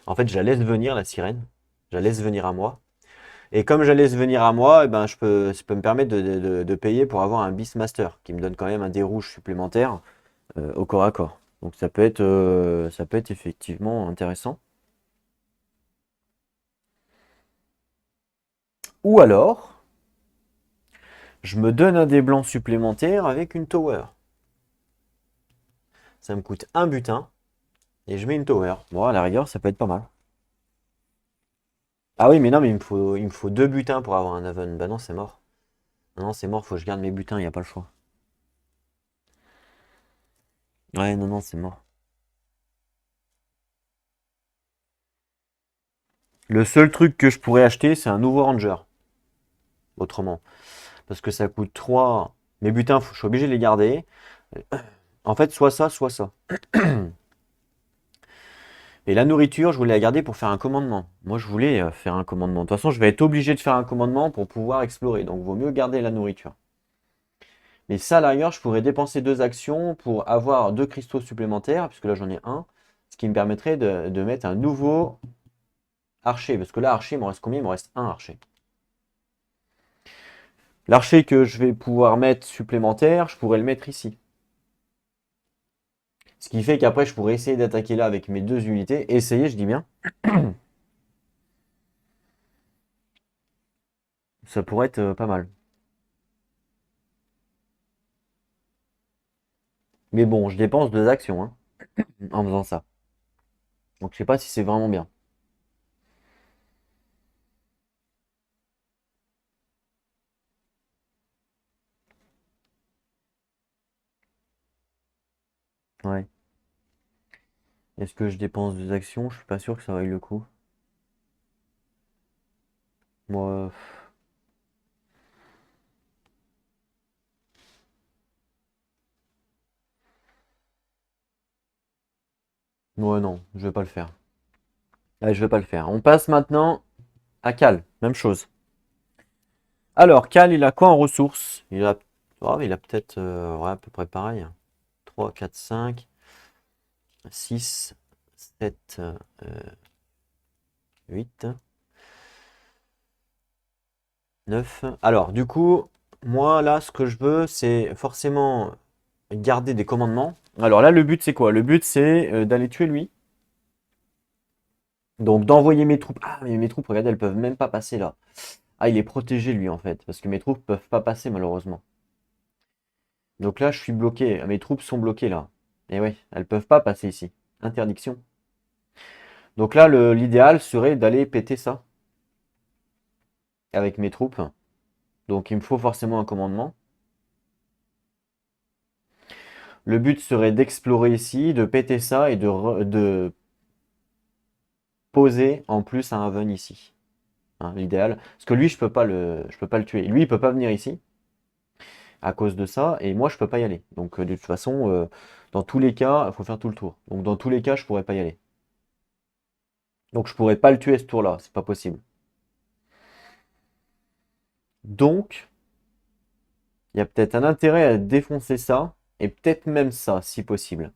En fait, je la laisse venir, la sirène. Je la laisse venir à moi. Et comme je la laisse venir à moi, eh ben, ça peut me permettre de payer pour avoir un Beastmaster, qui me donne quand même un dé rouge supplémentaire au corps à corps. Donc ça peut être effectivement intéressant. Ou alors, je me donne un dé blanc supplémentaire avec une tower. Ça me coûte un butin, et je mets une tower. Bon, à la rigueur, ça peut être pas mal. Ah oui, mais non, mais il me faut deux butins pour avoir un Haven. Bah non, c'est mort. Non, c'est mort, faut que je garde mes butins, il n'y a pas le choix. Ouais, non, non, c'est mort. Le seul truc que je pourrais acheter, c'est un nouveau Ranger. Autrement. Parce que ça coûte 3. Mes butins, je suis obligé de les garder. En fait, soit ça, soit ça. Et la nourriture, je voulais la garder pour faire un commandement. Moi, je voulais faire un commandement. De toute façon, je vais être obligé de faire un commandement pour pouvoir explorer. Donc, vaut mieux garder la nourriture. Mais ça, à l'arrière, je pourrais dépenser deux actions pour avoir deux cristaux supplémentaires, puisque là, j'en ai un. Ce qui me permettrait de mettre un nouveau archer. Parce que là, archer, il me reste combien? Il me reste un archer. L'archer que je vais pouvoir mettre supplémentaire, je pourrais le mettre ici. Ce qui fait qu'après, je pourrais essayer d'attaquer là avec mes deux unités. Essayer, je dis bien. Ça pourrait être pas mal. Mais bon, je dépense deux actions hein, en faisant ça. Donc je sais pas si c'est vraiment bien. Ouais. Est-ce que je dépense 2 actions? Je suis pas sûr que ça vaille le coup. Moi, ouais, non, je vais pas le faire. Ouais, je vais pas le faire. On passe maintenant à Cal. Même chose. Alors, Cal, il a quoi en ressources? Il a peut-être ouais, à peu près pareil. 3, 4, 5, 6, 7, 8, 9. Alors, du coup, moi, là, ce que je veux, c'est forcément garder des commandements. Alors là, le but, c'est quoi? Le but, c'est d'aller tuer lui. Donc, d'envoyer mes troupes. Ah, mais mes troupes, regardez, elles peuvent même pas passer là. Ah, il est protégé, lui, en fait. Parce que mes troupes peuvent pas passer, malheureusement. Donc là, je suis bloqué. Mes troupes sont bloquées, là. Et oui, elles peuvent pas passer ici. Interdiction. Donc là, l'idéal serait d'aller péter ça avec mes troupes. Donc, il me faut forcément un commandement. Le but serait d'explorer ici, de péter ça et de poser en plus un haven ici. Hein, l'idéal. Parce que lui, je peux pas le tuer. Lui, il peut pas venir ici à cause de ça, et moi, je peux pas y aller. Donc, de toute façon, dans tous les cas, il faut faire tout le tour. Donc, dans tous les cas, je pourrais pas y aller. Donc, je pourrais pas le tuer ce tour-là. C'est pas possible. Donc, il y a peut-être un intérêt à défoncer ça, et peut-être même ça, si possible.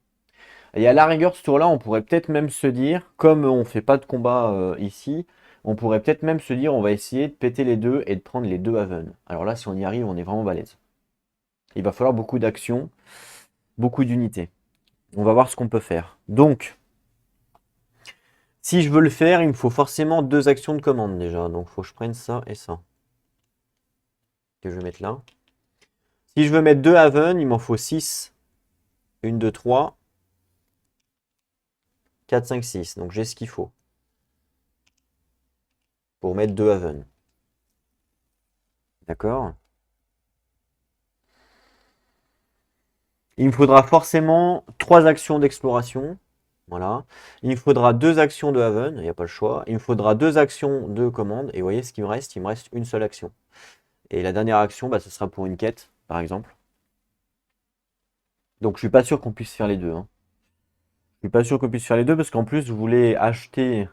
Et à la rigueur, ce tour-là, on pourrait peut-être même se dire, comme on fait pas de combat ici, on pourrait peut-être même se dire, on va essayer de péter les deux et de prendre les deux Haven. Alors là, si on y arrive, on est vraiment balèze. Il va falloir beaucoup d'actions, beaucoup d'unités. On va voir ce qu'on peut faire. Donc, si je veux le faire, il me faut forcément 2 actions de commande déjà. Donc, il faut que je prenne ça et ça. Que je vais mettre là. Si je veux mettre 2 Haven, il m'en faut 6. 1, 2, 3. 4, 5, 6. Donc, j'ai ce qu'il faut pour mettre 2 Haven. D'accord? Il me faudra forcément 3 actions d'exploration. Voilà. Il me faudra 2 actions de Haven, il n'y a pas le choix. Il me faudra 2 actions de commande. Et vous voyez ce qu'il me reste? Il me reste une seule action. Et la dernière action, bah, ce sera pour une quête, par exemple. Donc je suis pas sûr qu'on puisse faire les deux, hein. Je suis pas sûr qu'on puisse faire les deux parce qu'en plus, je voulais acheter.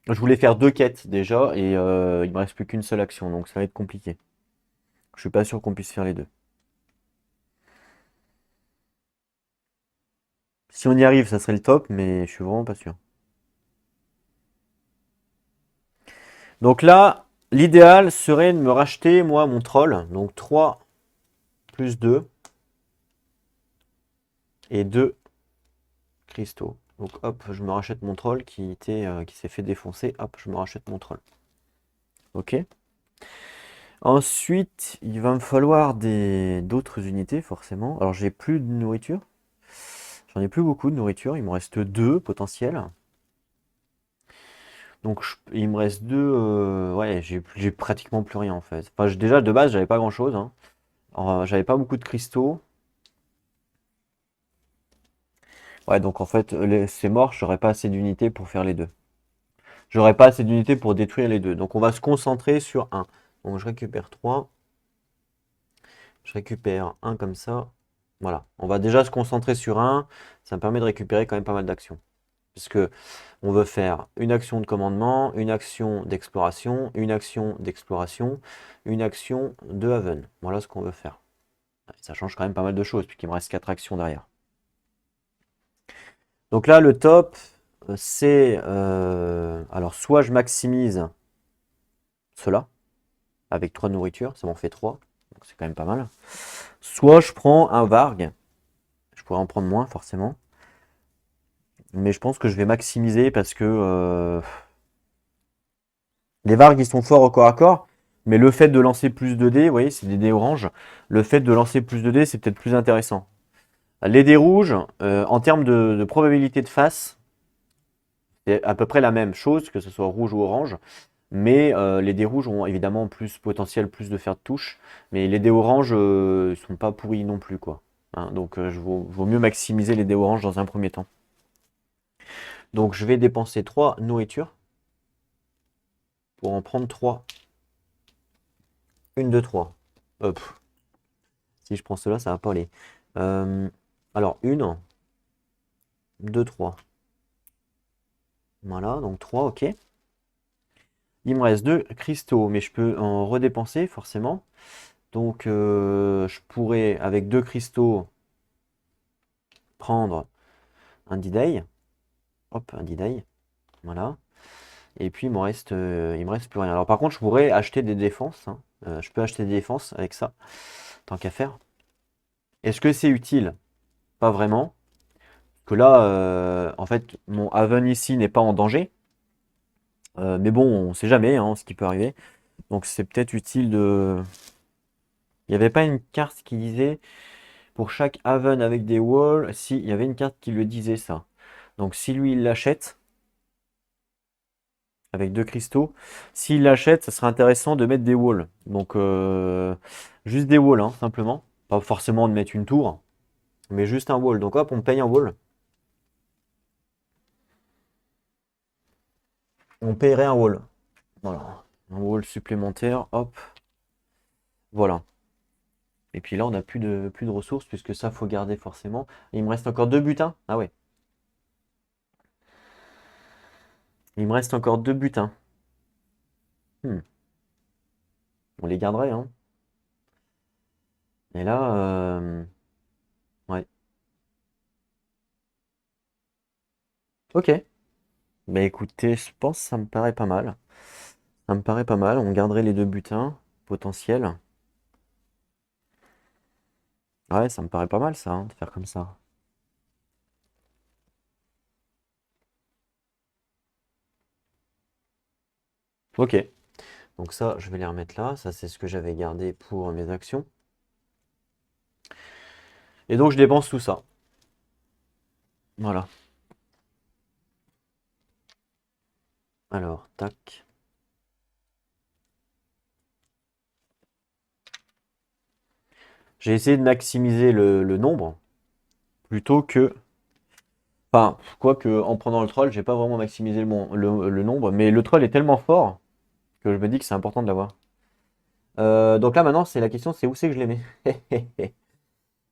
Je voulais faire 2 quêtes déjà et il me reste plus qu'une seule action. Donc ça va être compliqué. Je suis pas sûr qu'on puisse faire les deux. Si on y arrive, ça serait le top, mais je suis vraiment pas sûr. Donc là, l'idéal serait de me racheter, moi, mon troll. Donc 3 plus 2 et 2 cristaux. Donc hop, je me rachète mon troll qui s'est fait défoncer. Hop, je me rachète mon troll. Ok. Ensuite, il va me falloir d'autres unités, forcément. Alors, j'ai plus de nourriture. J'en ai plus beaucoup de nourriture. Il me reste 2 potentiels. Donc, il me reste 2. Ouais, j'ai pratiquement plus rien en fait. Enfin, déjà, de base, j'avais pas grand-chose, hein. J'avais pas beaucoup de cristaux. Ouais, donc en fait, c'est mort. J'aurais pas assez d'unités pour faire les deux. J'aurais pas assez d'unités pour détruire les deux. Donc, on va se concentrer sur un. Donc, je récupère 3. Je récupère un comme ça. Voilà. On va déjà se concentrer sur un. Ça me permet de récupérer quand même pas mal d'actions. Puisque on veut faire une action de commandement, une action d'exploration, une action d'exploration, une action de haven. Voilà ce qu'on veut faire. Ça change quand même pas mal de choses, puisqu'il me reste 4 actions derrière. Donc là, le top, c'est... alors, soit je maximise cela, avec 3 nourritures, ça m'en fait 3. Donc c'est quand même pas mal. Soit je prends un Varg. Je pourrais en prendre moins, forcément. Mais je pense que je vais maximiser parce que les Vargs, ils sont forts au corps à corps. Mais le fait de lancer plus de dés, vous voyez, c'est des dés oranges. Le fait de lancer plus de dés, c'est peut-être plus intéressant. Les dés rouges, en termes de probabilité de face, c'est à peu près la même chose, que ce soit rouge ou orange. Mais les dés rouges ont évidemment plus potentiel, plus de faire de touche. Mais les dés oranges sont pas pourris non plus, quoi. hein, donc vaut mieux maximiser les dés orange dans un premier temps. Donc je vais dépenser 3 nourritures pour en prendre 3. Une, 2, 3. Hop. Si je prends cela, ça va pas aller. Alors, 1, 2, 3. Voilà, donc 3, ok. Il me reste 2 cristaux, mais je peux en redépenser forcément. Donc, je pourrais, avec 2 cristaux, prendre un D-Day. Hop, un D-Day. Voilà. Et puis, il me reste plus rien. Alors, par contre, je pourrais acheter des défenses, hein. Je peux acheter des défenses avec ça, tant qu'à faire. Est-ce que c'est utile? Pas vraiment. Que là, en fait, mon Haven ici n'est pas en danger. Mais bon, on sait jamais hein, ce qui peut arriver. Donc c'est peut-être utile de... Il n'y avait pas une carte qui disait pour chaque Haven avec des walls, si, il y avait une carte qui le disait ça. Donc si lui il l'achète, avec 2 cristaux, s'il l'achète, ça serait intéressant de mettre des walls. Donc juste des walls, hein, simplement. Pas forcément de mettre une tour, mais juste un wall. Donc hop, on paye un wall. On paierait un wall. Voilà. Un wall supplémentaire, hop. Voilà. Et puis là, on n'a plus de ressources, puisque ça, faut garder forcément. Et il me reste encore 2 butins. Ah ouais. Il me reste encore 2 butins. Hmm. On les garderait, hein. Et là, ouais. Ok. Bah écoutez, je pense que ça me paraît pas mal. Ça me paraît pas mal. On garderait les 2 butins potentiels. Ouais, ça me paraît pas mal, ça, hein, de faire comme ça. Ok. Donc ça, je vais les remettre là. Ça, c'est ce que j'avais gardé pour mes actions. Et donc, je dépense tout ça. Voilà. Alors, tac. J'ai essayé de maximiser le nombre plutôt que... Enfin, quoique en prenant le troll, j'ai pas vraiment maximisé le nombre, mais le troll est tellement fort que je me dis que c'est important de l'avoir. Donc là maintenant, c'est la question, c'est où c'est que je les mets?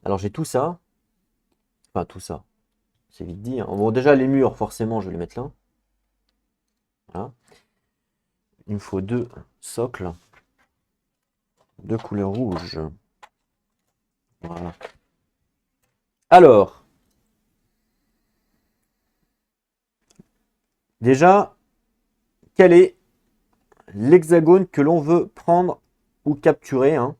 Alors j'ai tout ça. Enfin tout ça. C'est vite dit, hein. Bon déjà les murs, forcément, je vais les mettre là. Voilà. Il me faut 2 socles de couleur rouge. Voilà. Alors, déjà, quel est l'hexagone que l'on veut prendre ou capturer, hein?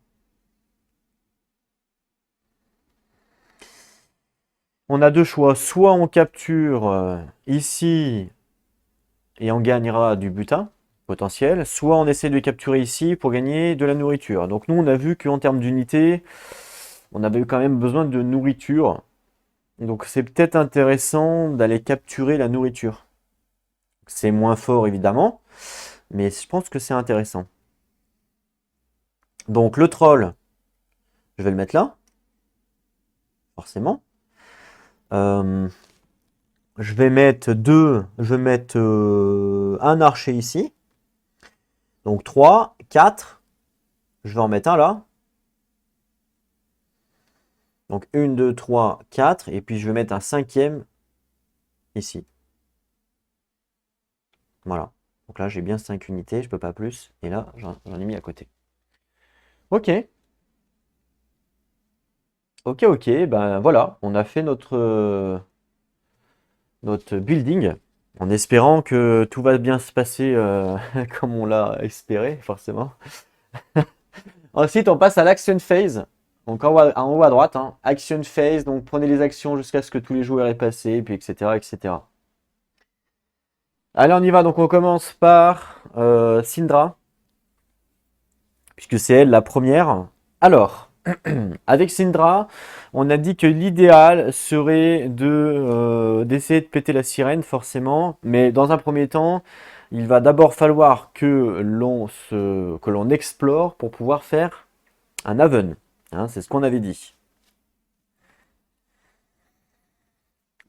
On a deux choix. Soit on capture ici et on gagnera du butin potentiel, soit on essaie de capturer ici pour gagner de la nourriture. Donc nous, on a vu qu'en termes d'unité, on avait quand même besoin de nourriture. Donc c'est peut-être intéressant d'aller capturer la nourriture. C'est moins fort évidemment, mais je pense que c'est intéressant. Donc le troll, je vais le mettre là, forcément. Je vais mettre un archer ici. Donc 3, 4. Je vais en mettre un là. Donc 1, 2, 3, 4. Et puis je vais mettre un cinquième ici. Voilà. Donc là j'ai bien 5 unités, je peux pas plus. Et là j'en ai mis à côté. Ok. Ok, ok. Ben voilà. On a fait notre building. En espérant que tout va bien se passer comme on l'a espéré, forcément. Ensuite, on passe à l'action phase. Donc en haut à droite, hein, action phase. Donc prenez les actions jusqu'à ce que tous les joueurs aient passé, puis etc. etc. Allez, on y va. Donc on commence par Syndra, puisque c'est elle la première. Alors, avec Syndra, on a dit que l'idéal serait d'essayer de péter la sirène, forcément. Mais dans un premier temps, il va d'abord falloir que l'on explore pour pouvoir faire un Haven. Hein, c'est ce qu'on avait dit.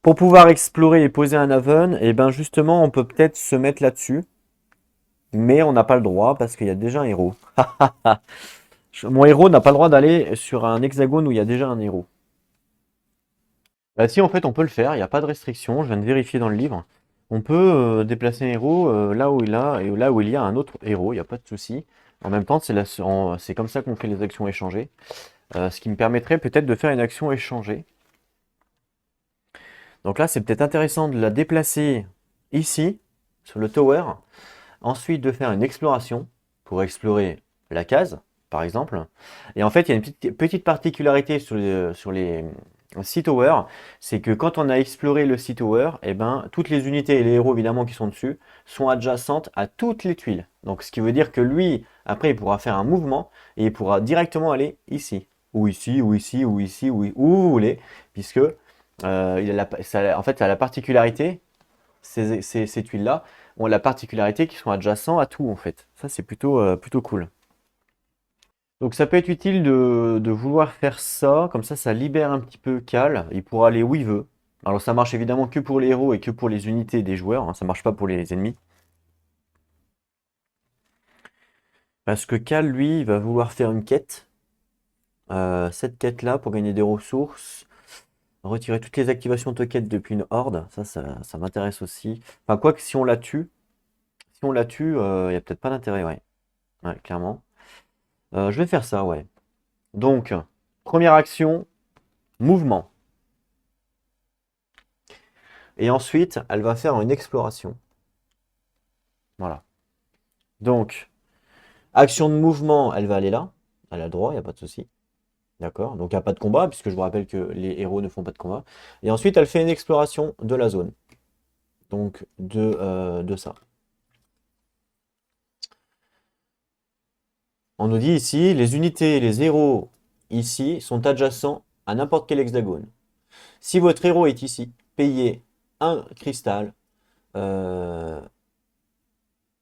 Pour pouvoir explorer et poser un Haven, et ben justement, on peut peut-être se mettre là-dessus. Mais on n'a pas le droit parce qu'il y a déjà un héros. Mon héros n'a pas le droit d'aller sur un hexagone où il y a déjà un héros. Bah si, en fait, on peut le faire, il n'y a pas de restriction, je viens de vérifier dans le livre. On peut déplacer un héros là où il a et là où il y a un autre héros, il n'y a pas de souci. En même temps, c'est comme ça qu'on fait les actions échangées. Ce qui me permettrait peut-être de faire une action échangée. Donc là, c'est peut-être intéressant de la déplacer ici, sur le tower. Ensuite, de faire une exploration pour explorer la case, par exemple. Et en fait, il y a une petite particularité sur les Sea Tower, c'est que quand on a exploré le Sea Tower, eh ben, toutes les unités et les héros évidemment qui sont dessus sont adjacentes à toutes les tuiles. Donc ce qui veut dire que lui, après, il pourra faire un mouvement et il pourra directement aller ici, ou ici, ou ici, ou ici, où vous voulez, puisque en fait, ça a la particularité, ces tuiles-là, ont la particularité qu'ils sont adjacents à tout en fait. Ça c'est plutôt cool. Donc ça peut être utile de vouloir faire ça, comme ça libère un petit peu Cal, il pourra aller où il veut. Alors ça marche évidemment que pour les héros et que pour les unités des joueurs, hein, ça marche pas pour les ennemis. Parce que Cal, lui, il va vouloir faire une quête. Cette quête-là, pour gagner des ressources, retirer toutes les activations token depuis une horde, ça m'intéresse aussi. Enfin, quoi que si on la tue, il n'y a peut-être pas d'intérêt, ouais. Ouais, clairement. Je vais faire ça, ouais. Donc, première action, mouvement. Et ensuite, elle va faire une exploration. Voilà. Donc, action de mouvement, elle va aller là. Elle a le droit, il n'y a pas de souci. D'accord? Donc, il n'y a pas de combat, puisque je vous rappelle que les héros ne font pas de combat. Et ensuite, elle fait une exploration de la zone. Donc, de ça. On nous dit ici, les unités et les héros ici sont adjacents à n'importe quel hexagone. Si votre héros est ici, payez un cristal de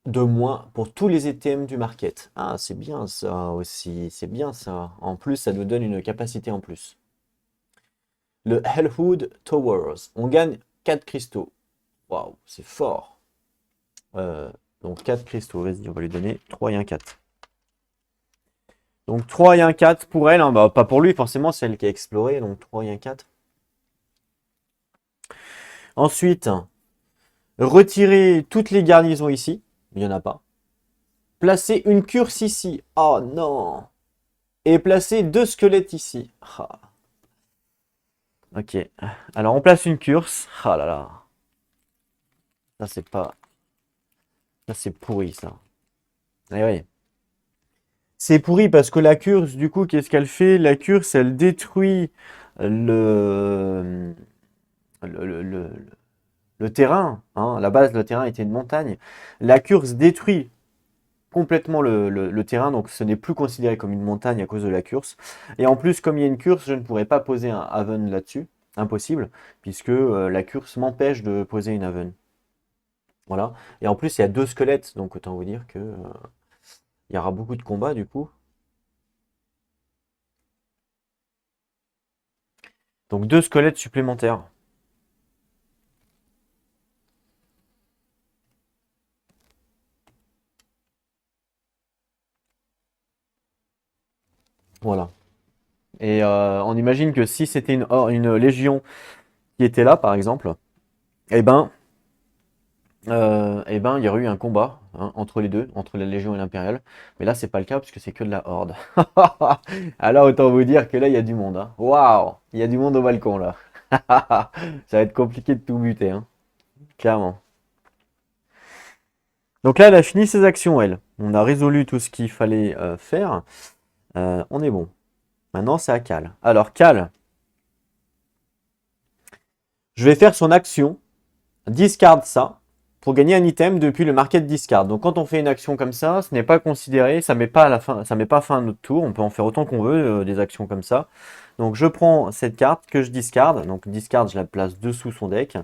moins pour tous les items du market. Ah, c'est bien ça aussi, c'est bien ça. En plus, ça nous donne une capacité en plus. Le Hellwood Towers, on gagne 4 cristaux. Waouh, c'est fort. Donc 4 cristaux, vas-y, on va lui donner 3 et un 4. Donc 3 et un 4 pour elle, hein. Bah, pas pour lui, forcément, c'est elle qui a exploré, donc 3 et un 4. Ensuite, retirer toutes les garnisons ici, il n'y en a pas. Placer une curse ici, oh non. Et placer 2 squelettes ici. Ah. Ok, alors on place une curse. Ah là là. Ça c'est pas... Ça c'est pourri ça. Eh oui. C'est pourri parce que la curse, du coup, qu'est-ce qu'elle fait? La curse, elle détruit le, le, le, le terrain. Hein. À la base, le terrain était une montagne. La curse détruit complètement le terrain, donc ce n'est plus considéré comme une montagne à cause de la curse. Et en plus, comme il y a une curse, je ne pourrais pas poser un haven là-dessus. Impossible, puisque la curse m'empêche de poser une haven. Voilà. Et en plus, il y a 2 squelettes, donc autant vous dire que il y aura beaucoup de combats du coup. Donc 2 squelettes supplémentaires. Voilà. Et on imagine que si c'était une légion qui était là, par exemple, eh ben, il y aurait eu un combat hein, entre les deux, entre la Légion et l'Impériale. Mais là, c'est pas le cas puisque c'est que de la Horde. Alors, autant vous dire que là, il y a du monde. Hein. Waouh! Il y a du monde au balcon là. Ça va être compliqué de tout buter, hein, clairement. Donc là, elle a fini ses actions, elle. On a résolu tout ce qu'il fallait faire. On est bon. Maintenant, c'est à Cal. Alors, Cal, je vais faire son action. Discard ça pour gagner un item depuis le market discard. Donc quand on fait une action comme ça, ce n'est pas considéré, ça met pas à la fin, ça met pas fin à notre tour. On peut en faire autant qu'on veut des actions comme ça. Donc je prends cette carte que je discard. Donc discard, je la place dessous son deck.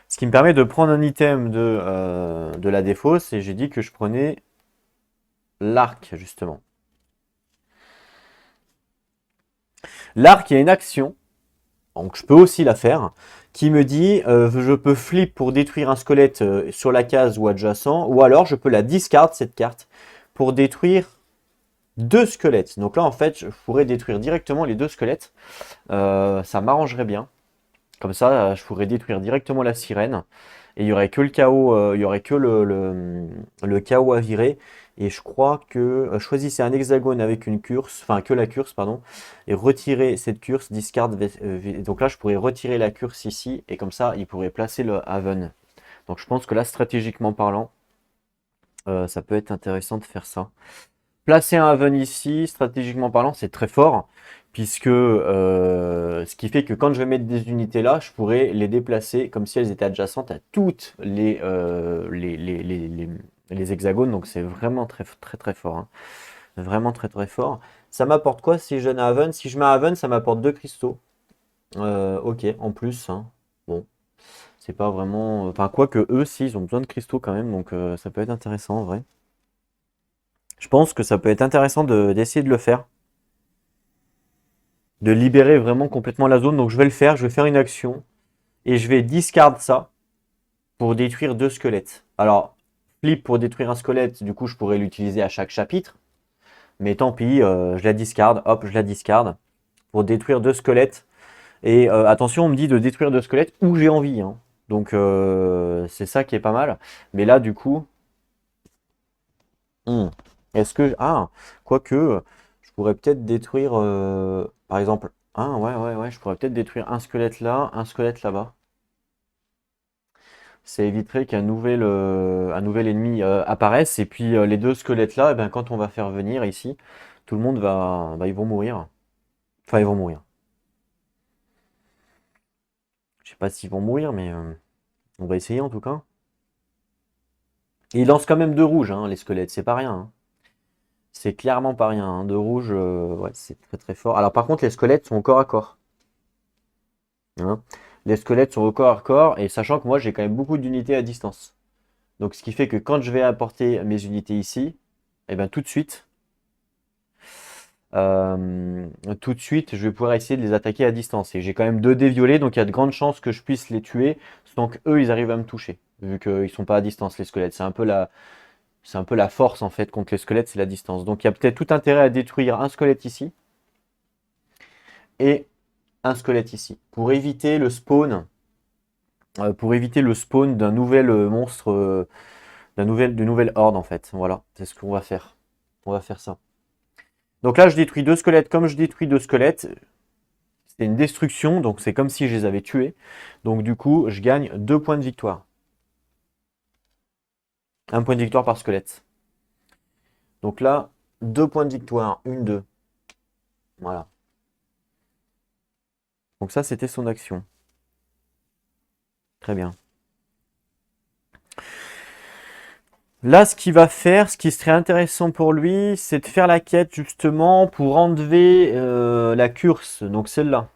Ce qui me permet de prendre un item de la défausse. Et j'ai dit que je prenais l'arc justement. L'arc, il y a une action. donc je peux aussi la faire, qui me dit je peux flip pour détruire un squelette sur la case ou adjacent, ou alors je peux la discard cette carte pour détruire deux squelettes. Donc là en fait je pourrais détruire directement les deux squelettes, ça m'arrangerait bien. Comme ça je pourrais détruire directement la sirène et il y aurait que le chaos, il y aurait que le chaos à virer. Et je crois que choisissez un hexagone avec une curse, enfin que la curse, pardon, et retirer cette curse, discard. Donc là, je pourrais retirer la curse ici, et comme ça, il pourrait placer le Haven. Donc je pense que là, stratégiquement parlant, ça peut être intéressant de faire ça. Placer un Haven ici, stratégiquement parlant, c'est très fort, puisque ce qui fait que quand je vais mettre des unités là, je pourrais les déplacer comme si elles étaient adjacentes à toutes les hexagones, donc c'est vraiment très très très fort, hein. Vraiment très très fort. Ça m'apporte quoi si je donne un Haven? Si je mets un Haven, ça m'apporte deux cristaux. Ok, en plus, hein. Bon, c'est pas vraiment... Enfin, quoique eux, si, ils ont besoin de cristaux quand même, donc ça peut être intéressant en vrai. Je pense que ça peut être intéressant d'essayer de le faire. De libérer vraiment complètement la zone. Donc je vais le faire, je vais faire une action. Et je vais discard ça pour détruire deux squelettes. Alors, flip pour détruire un squelette, du coup je pourrais l'utiliser à chaque chapitre. Mais tant pis, je la discard, hop, je la discard. Pour détruire deux squelettes. Et attention, on me dit de détruire deux squelettes où j'ai envie, hein. Donc c'est ça qui est pas mal. Mais là du coup... Est-ce que... Ah, quoique, je pourrais peut-être détruire, par exemple... Ah, ouais, je pourrais peut-être détruire un squelette là, un squelette là-bas. Ça éviterait un nouvel ennemi apparaisse. Et puis les deux squelettes là, eh ben, quand on va faire venir ici, tout le monde va... Bah, ils vont mourir. Enfin, ils vont mourir. Je sais pas s'ils vont mourir, mais on va essayer en tout cas. Et ils lancent quand même deux rouges, hein, les squelettes, c'est pas rien, hein. C'est clairement pas rien, hein. Deux rouges, ouais, c'est très très fort. Alors par contre, les squelettes sont au corps à corps, hein. Les squelettes sont au corps à corps, et sachant que moi j'ai quand même beaucoup d'unités à distance. Donc ce qui fait que quand je vais apporter mes unités ici, et ben tout de suite, je vais pouvoir essayer de les attaquer à distance. Et j'ai quand même deux dés violets, donc il y a de grandes chances que je puisse les tuer sans qu'eux ils arrivent à me toucher, vu qu'ils sont pas à distance les squelettes. C'est un peu la force en fait contre les squelettes, c'est la distance. Donc il y a peut-être tout intérêt à détruire un squelette ici et un squelette ici pour éviter le spawn, d'un nouvel monstre, d'une nouvelle horde en fait. Voilà, c'est ce qu'on va faire. On va faire ça. Donc là, je détruis deux squelettes. Comme je détruis deux squelettes, c'est une destruction, donc c'est comme si je les avais tués. Donc du coup, je gagne 2 points de victoire. Un point de victoire par squelette. Donc là, 2 points de victoire. 1, 2. Voilà. Donc ça, c'était son action. Très bien. Là, ce qu'il va faire, ce qui serait intéressant pour lui, c'est de faire la quête justement pour enlever la curse, donc celle-là.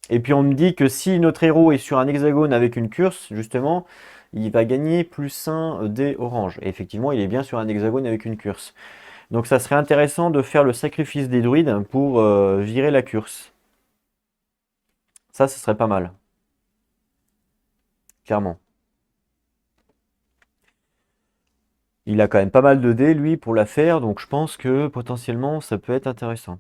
Et puis on me dit que si notre héros est sur un hexagone avec une curse, justement, il va gagner plus 1 dés orange. Et effectivement, il est bien sur un hexagone avec une curse. Donc ça serait intéressant de faire le sacrifice des druides pour virer la curse. Ça, ce serait pas mal. Clairement. Il a quand même pas mal de dés, lui, pour la faire, donc je pense que potentiellement, ça peut être intéressant.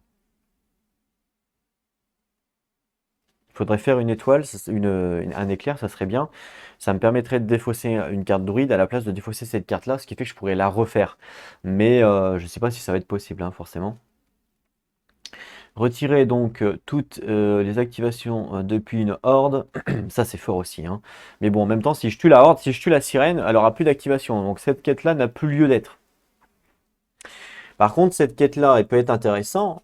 Il faudrait faire une étoile, un éclair, ça serait bien. Ça me permettrait de défausser une carte druide à la place de défausser cette carte-là, ce qui fait que je pourrais la refaire. Mais je ne sais pas si ça va être possible, hein, forcément. Retirer donc toutes les activations depuis une horde, ça c'est fort aussi, hein. Mais bon, en même temps, si je tue la horde, si je tue la sirène, elle aura plus d'activation. Donc cette quête-là n'a plus lieu d'être. Par contre, cette quête-là, elle peut être intéressante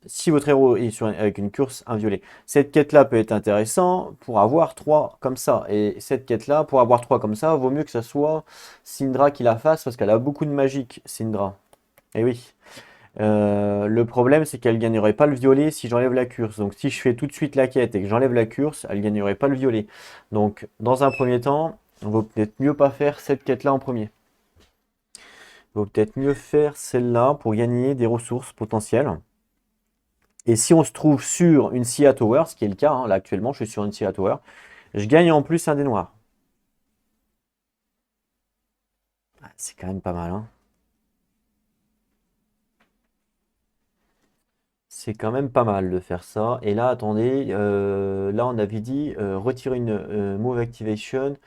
si votre héros est avec une curse inviolée. Cette quête-là peut être intéressante pour avoir 3 comme ça. Et cette quête-là, pour avoir 3 comme ça, vaut mieux que ça soit Syndra qui la fasse parce qu'elle a beaucoup de magique, Syndra. Et oui. Le problème, c'est qu'elle ne gagnerait pas le violet si j'enlève la curse. Donc si je fais tout de suite la quête et que j'enlève la curse, elle ne gagnerait pas le violet. Donc dans un premier temps, il vaut peut-être mieux pas faire cette quête-là en premier. Il vaut peut-être mieux faire celle-là pour gagner des ressources potentielles. Et si on se trouve sur une Sia Tower, ce qui est le cas, hein, là actuellement je suis sur une Sia Tower, je gagne en plus un dé noir. Ah, c'est quand même pas mal, hein. C'est quand même pas mal de faire ça. Et là, attendez, là on avait dit retirer une move activation.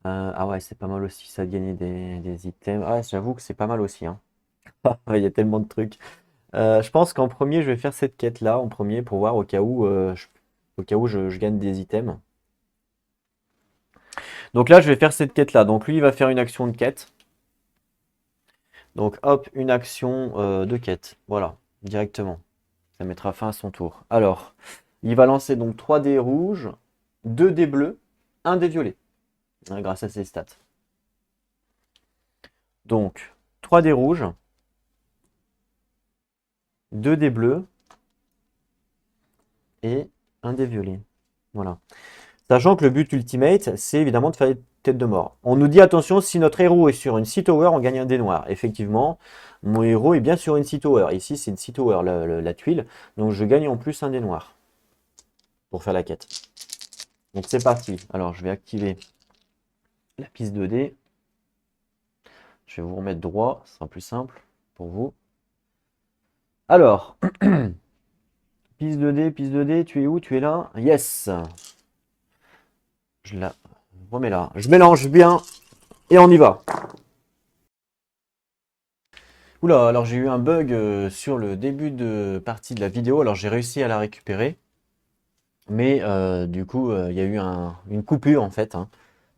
Ah ouais, c'est pas mal aussi ça de gagner des items. Ah, j'avoue que c'est pas mal aussi, hein. Il y a tellement de trucs. Je pense qu'en premier, je vais faire cette quête-là en premier pour voir au cas où, je gagne des items. Donc là, je vais faire cette quête-là. Donc lui, il va faire une action de quête. Donc hop, une action de quête. Voilà, directement. Ça mettra fin à son tour. Alors, il va lancer donc 3 dés rouges, 2 dés bleus, 1 dé violet, hein, grâce à ses stats. Donc, 3 dés rouges, 2 dés bleus et 1 dé violet. Voilà. Sachant que le but ultimate, c'est évidemment de faire des têtes de mort. On nous dit attention, si notre héros est sur une Sea Tower, on gagne un dé noir. Effectivement, mon héros est bien sur une Sea Tower. Ici, c'est une Sea Tower, la tuile. Donc, je gagne en plus un dé noir pour faire la quête. Donc, c'est parti. Alors, je vais activer la piste 2D. Je vais vous remettre droit, ce sera plus simple pour vous. Alors, piste 2D, tu es où? Tu es là? Yes! Je la remets là. Je mélange bien et on y va. Oula, alors j'ai eu un bug sur le début de partie de la vidéo, alors j'ai réussi à la récupérer. Mais du coup, il y a eu une coupure en fait, hein.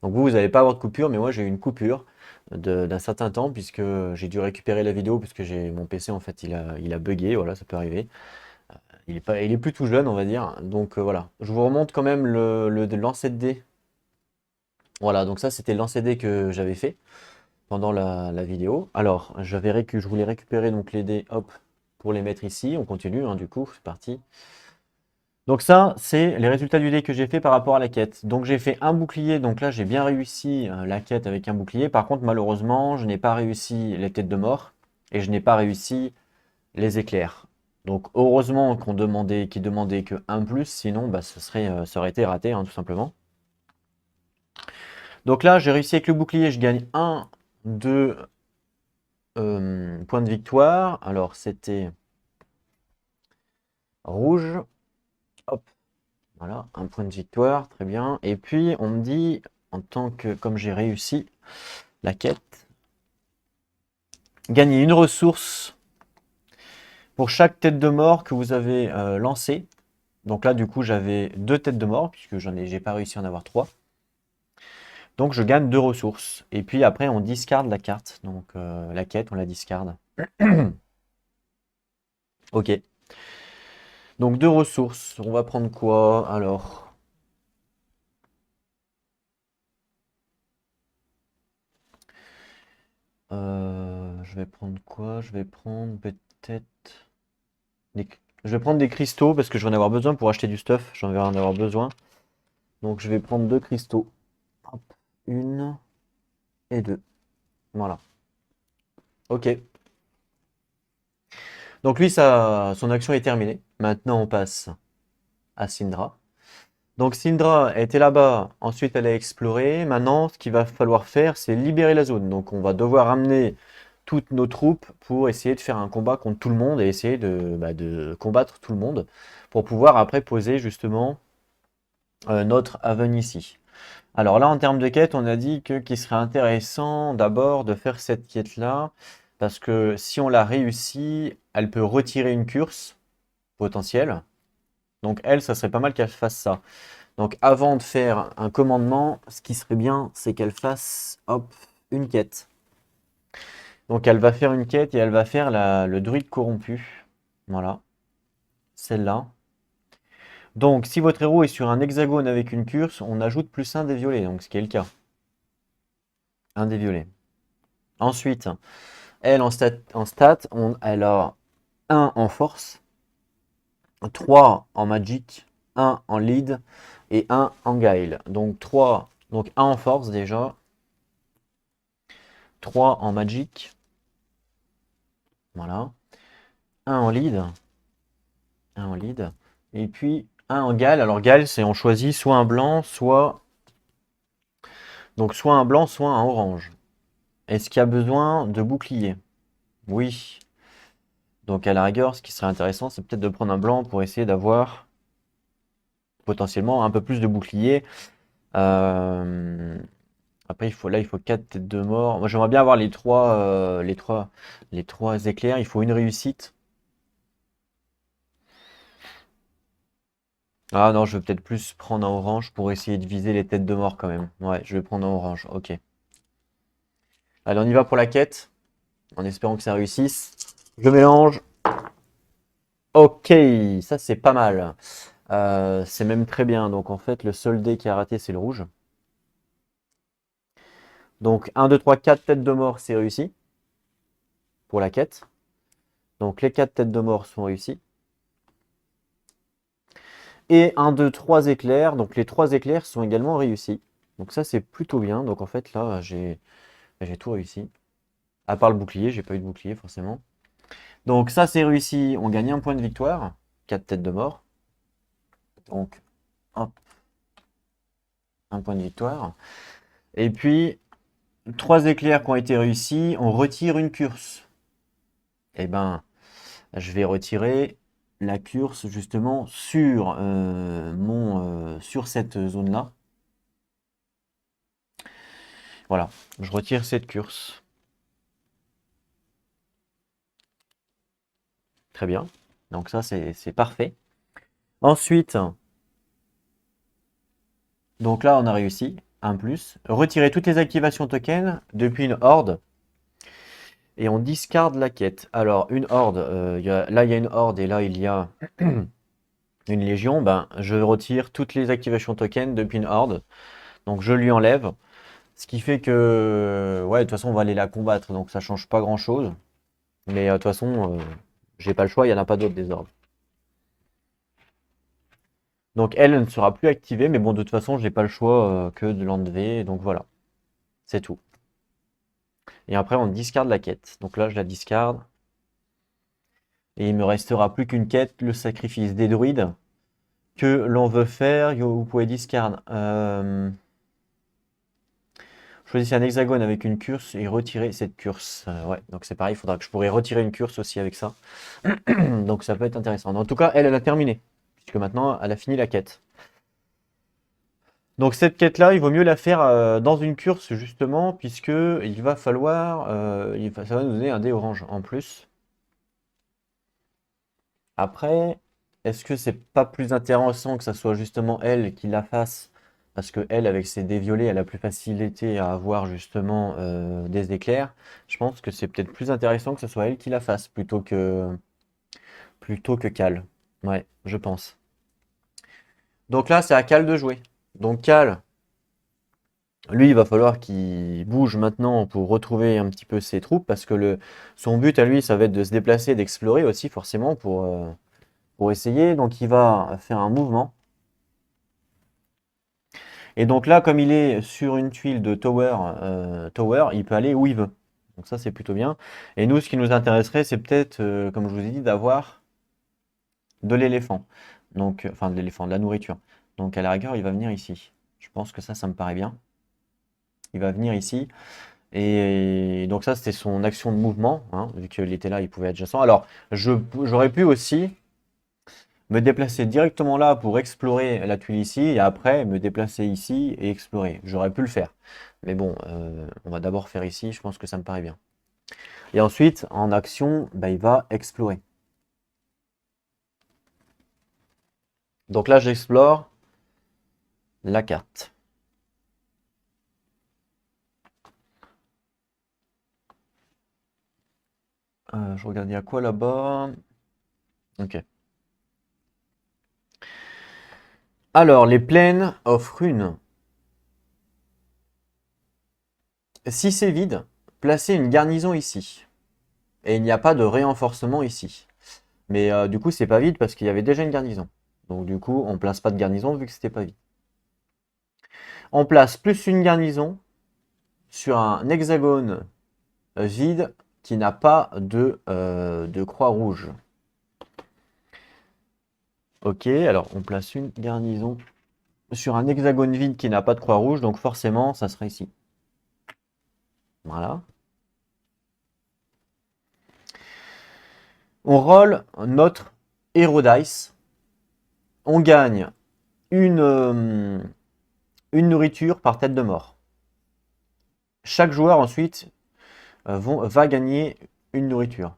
Donc vous n'allez pas avoir de coupure, mais moi j'ai eu une coupure d'un certain temps puisque j'ai dû récupérer la vidéo puisque mon PC en fait il a bugué, voilà, ça peut arriver. Il est plus tout jeune, on va dire. Donc voilà, je vous remonte quand même le lancer de dés. Voilà, donc ça c'était le lancer de dés que j'avais fait pendant la vidéo. Alors, je voulais récupérer donc les dés, hop, pour les mettre ici. On continue, hein, du coup, c'est parti. Donc ça, c'est les résultats du dé que j'ai fait par rapport à la quête. Donc j'ai fait un bouclier, donc là j'ai bien réussi la quête avec un bouclier. Par contre, malheureusement, je n'ai pas réussi les têtes de mort et je n'ai pas réussi les éclairs. Donc heureusement qu'ils demandaient que 1 plus, sinon bah, ça aurait été raté, hein, tout simplement. Donc là, j'ai réussi avec le bouclier, je gagne 1, 2 points de victoire. Alors c'était rouge, hop, voilà, un point de victoire, très bien. Et puis on me dit, comme j'ai réussi la quête, gagner une ressource pour chaque tête de mort que vous avez lancée. Donc là, du coup, j'avais 2 têtes de mort, puisque j'ai pas réussi à en avoir 3. Donc je gagne 2 ressources. Et puis après, on discarde la carte. Donc la quête, on la discarde. Ok. Donc 2 ressources. On va prendre quoi alors? Je vais prendre quoi? Je vais prendre peut-être je vais prendre des cristaux parce que je vais en avoir besoin pour acheter du stuff. J'en vais en avoir besoin. Donc je vais prendre 2 cristaux. Hop, 1 et 2. Voilà. Ok. Donc lui, son action est terminée. Maintenant, on passe à Syndra. Donc Syndra était là-bas, ensuite elle a exploré. Maintenant, ce qu'il va falloir faire, c'est libérer la zone. Donc on va devoir amener toutes nos troupes pour essayer de faire un combat contre tout le monde et essayer de combattre tout le monde pour pouvoir après poser justement notre haven ici. Alors là, en termes de quête, on a dit qu'il serait intéressant d'abord de faire cette quête-là parce que si on la réussit, elle peut retirer une curse potentielle. Donc elle, ça serait pas mal qu'elle fasse ça. Donc avant de faire un commandement, ce qui serait bien, c'est qu'elle fasse, hop, une quête. Donc elle va faire une quête et elle va faire le druide corrompu. Voilà, celle-là. Donc si votre héros est sur un hexagone avec une curse, on ajoute plus un des violets, donc ce qui est le cas. Un des violets. Ensuite, elle en stat elle a 1 en force, 3 en magic, 1 en lead et 1 en guile. Donc 1 en force déjà, 3 en magic, voilà, 1 en lead Un en lead. Et puis un en Galles. Alors Galles, c'est on choisit soit un blanc, soit. Donc soit un blanc, soit un orange. Est-ce qu'il y a besoin de bouclier? Oui. Donc à la rigueur, ce qui serait intéressant, c'est peut-être de prendre un blanc pour essayer d'avoir potentiellement un peu plus de bouclier. Euh, Après, il faut 4 têtes de mort. Moi, j'aimerais bien avoir les trois éclairs. Il faut une réussite. Ah non, je vais peut-être plus prendre un orange pour essayer de viser les têtes de mort quand même. Ouais, je vais prendre un orange. Ok. Allez, on y va pour la quête. En espérant que ça réussisse. Je mélange. Ok, ça c'est pas mal. C'est même très bien. Donc en fait, le seul dé qui a raté, c'est le rouge. Donc 1, 2, 3, 4 têtes de mort, c'est réussi. Pour la quête. Donc les 4 têtes de mort sont réussies. Et 1, 2, 3 éclairs. Donc les 3 éclairs sont également réussis. Donc ça c'est plutôt bien. Donc en fait là j'ai tout réussi. À part le bouclier, j'ai pas eu de bouclier forcément. Donc ça c'est réussi. On gagne un point de victoire. 4 têtes de mort. Donc hop, un point de victoire. Et puis 3 éclairs qui ont été réussis. On retire une curse. Et ben je vais retirer la curse justement sur cette zone-là. Voilà, je retire cette curse. Très bien. Donc ça, c'est parfait. Ensuite, donc là, on a réussi. Un plus. Retirer toutes les activations tokens depuis une horde. Et on discarde la quête. Alors, une horde, là, il y a une horde et là, il y a une légion. Ben, je retire toutes les activations tokens depuis une horde. Donc, je lui enlève. Ce qui fait que, ouais, de toute façon, on va aller la combattre. Donc, ça change pas grand-chose. Mais de toute façon, j'ai pas le choix. Il n'y en a pas d'autres des hordes. Donc elle ne sera plus activée, mais bon, de toute façon, j'ai pas le choix que de l'enlever, donc voilà, c'est tout. Et après, on discarde la quête. Donc là, je la discarde. Et il me restera plus qu'une quête, le sacrifice des druides, que l'on veut faire. Vous pouvez discard. Choisissez un hexagone avec une curse et retirer cette curse. Ouais, donc c'est pareil, il faudra que je pourrais retirer une curse aussi avec ça. Donc ça peut être intéressant. En tout cas, elle a terminé, puisque maintenant, elle a fini la quête. Donc cette quête-là, il vaut mieux la faire dans une curse justement, puisque il va falloir, ça va nous donner un dé orange en plus. Après, est-ce que c'est pas plus intéressant que ça soit justement elle qui la fasse, parce que elle, avec ses dés violets, elle a plus facilité à avoir justement des éclairs. Je pense que c'est peut-être plus intéressant que ce soit elle qui la fasse plutôt que Cal. Ouais, je pense. Donc là, c'est à Cal de jouer. Donc Cal. Lui, il va falloir qu'il bouge maintenant pour retrouver un petit peu ses troupes parce que son but à lui, ça va être de se déplacer, d'explorer aussi forcément pour essayer. Donc il va faire un mouvement. Et donc là, comme il est sur une tuile de tower, il peut aller où il veut. Donc ça, c'est plutôt bien. Et nous, ce qui nous intéresserait, c'est peut-être, comme je vous ai dit, d'avoir de l'éléphant. Donc, enfin de l'éléphant, de la nourriture. Donc à la rigueur, il va venir ici. Je pense que ça me paraît bien. Il va venir ici. Et donc ça, c'était son action de mouvement, hein, vu qu'il était là, il pouvait être adjacent. Alors, j'aurais pu aussi me déplacer directement là pour explorer la tuile ici, et après me déplacer ici et explorer. J'aurais pu le faire. Mais bon, on va d'abord faire ici, je pense que ça me paraît bien. Et ensuite, en action, bah, il va explorer. Donc là, j'explore la carte. Je regarde, il y a quoi là-bas? Ok. Alors, les plaines offrent une. Si c'est vide, placez une garnison ici. Et il n'y a pas de renforcement ici. Mais du coup, c'est pas vide parce qu'il y avait déjà une garnison. Donc du coup, on place pas de garnison vu que c'était pas vide. On place plus une garnison sur un hexagone vide qui n'a pas de croix rouge. Ok, alors on place une garnison sur un hexagone vide qui n'a pas de croix rouge, donc forcément, ça sera ici. Voilà. On roll notre Hero Dice. On gagne une nourriture par tête de mort. Chaque joueur ensuite va gagner une nourriture.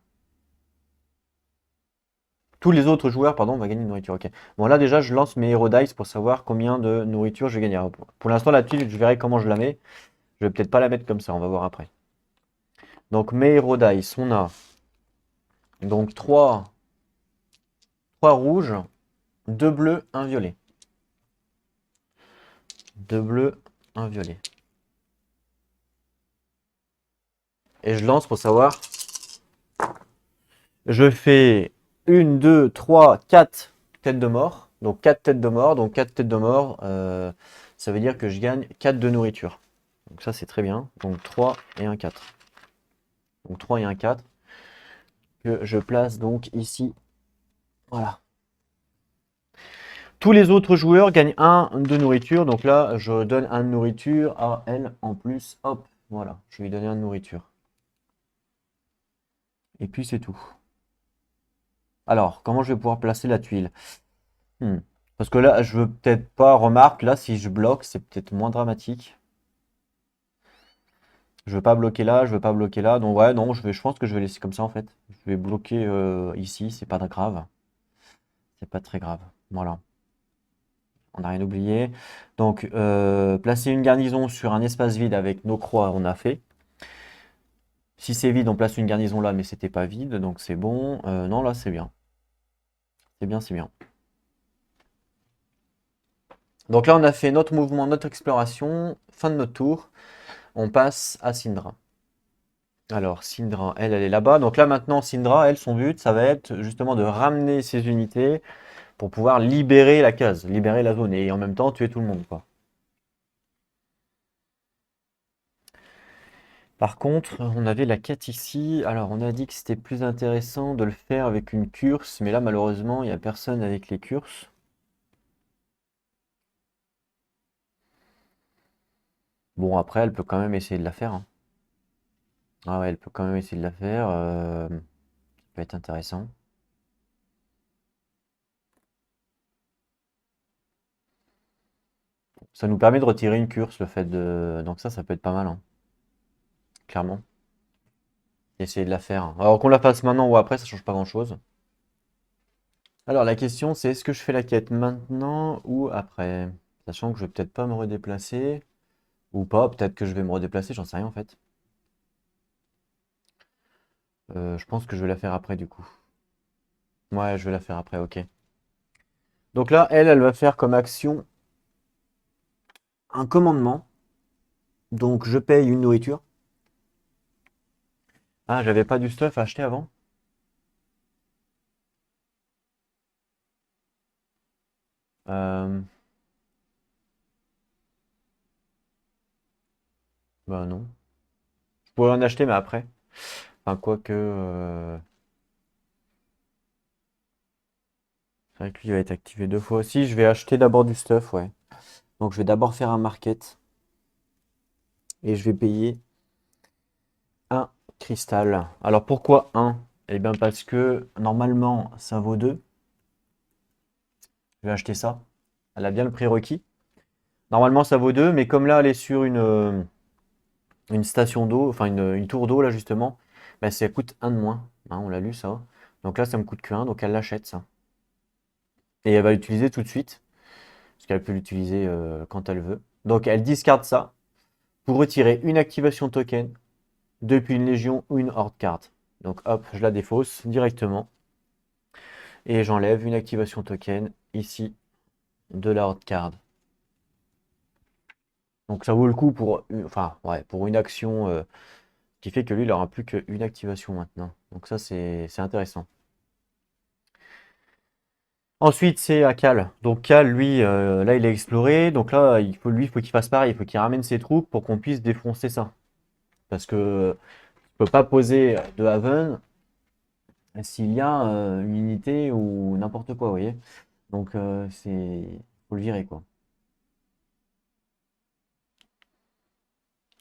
Tous les autres joueurs, pardon, vont gagner une nourriture. Ok. Bon, là déjà, je lance mes Hero Dice pour savoir combien de nourriture je vais gagner. Alors, pour l'instant, la tuile, je verrai comment je la mets. Je vais peut-être pas la mettre comme ça, on va voir après. Donc, mes Hero Dice, on a donc 3 rouges, 2 bleus, 1 violet. 2 bleus, 1 violet. Et je lance pour savoir. Je fais 1, 2, 3, 4 têtes de mort. Donc 4 têtes de mort. Donc 4 têtes de mort, ça veut dire que je gagne 4 de nourriture. Donc ça c'est très bien. Donc 3 et un 4. Donc 3 et un 4. Que je place donc ici. Voilà. Tous les autres joueurs gagnent 1 de nourriture. Donc là, je donne 1 de nourriture à elle en plus. Hop, voilà. Je vais lui donner 1 de nourriture. Et puis c'est tout. Alors, comment je vais pouvoir placer la tuile? Parce que là, je veux peut-être pas, remarque, là, si je bloque, c'est peut-être moins dramatique. Je veux pas bloquer là, je veux pas bloquer là. Donc ouais, non, je pense que je vais laisser comme ça en fait. Je vais bloquer ici, c'est pas grave. C'est pas très grave. Voilà. On n'a rien oublié. Donc, placer une garnison sur un espace vide avec nos croix, on a fait. Si c'est vide, on place une garnison là, mais c'était pas vide, donc c'est bon. Non, là, c'est bien. C'est bien, c'est bien. Donc là, on a fait notre mouvement, notre exploration. Fin de notre tour. On passe à Syndra. Alors, Syndra, elle est là-bas. Donc là, maintenant, Syndra, elle, son but, ça va être justement de ramener ses unités pour pouvoir libérer la case, libérer la zone et en même temps tuer tout le monde, quoi. Par contre, on avait la quête ici. Alors, on a dit que c'était plus intéressant de le faire avec une curse, mais là, malheureusement, il n'y a personne avec les curses. Bon, après, elle peut quand même essayer de la faire, hein. Ah ouais, elle peut quand même essayer de la faire. Ça peut être intéressant. Ça nous permet de retirer une curse, le fait de. Donc ça peut être pas mal, hein, clairement. Essayer de la faire. Alors qu'on la fasse maintenant ou après, ça change pas grand-chose. Alors la question c'est est-ce que je fais la quête maintenant ou après? Sachant que je vais peut-être pas me redéplacer. Ou pas, peut-être que je vais me redéplacer, j'en sais rien en fait. Je pense que je vais la faire après du coup. Ouais, je vais la faire après, ok. Donc là, elle va faire comme action un commandement. Donc je paye une nourriture. Ah, j'avais pas du stuff à acheter avant? Euh, Bah non. Je pourrais en acheter mais après. Enfin, quoique. C'est vrai que lui il va être activé 2 fois aussi. Je vais acheter d'abord du stuff, ouais. Donc je vais d'abord faire un market. Et je vais payer un cristal. Alors pourquoi un? Eh bien parce que normalement ça vaut 2. Je vais acheter ça. Elle a bien le prérequis. Normalement ça vaut 2, mais comme là elle est sur une station d'eau, enfin une tour d'eau là justement, bah, ça coûte un de moins. Hein, on l'a lu ça. Donc là ça me coûte que 1, donc elle l'achète ça. Et elle va l'utiliser tout de suite, parce qu'elle peut l'utiliser quand elle veut. Donc elle discarde ça pour retirer une activation token depuis une légion ou une horde card. Donc hop, je la défausse directement. Et j'enlève une activation token ici de la horde card. Donc ça vaut le coup pour, enfin, ouais, pour une action qui fait que lui, il n'aura plus qu'une activation maintenant. Donc ça, c'est intéressant. Ensuite, c'est à Cal. Donc Cal, lui, là, il a exploré. Donc là, il faut qu'il fasse pareil. Il faut qu'il ramène ses troupes pour qu'on puisse défoncer ça. Parce que ne peut pas poser de Haven s'il y a une unité ou n'importe quoi, vous voyez. Donc c'est... faut le virer quoi.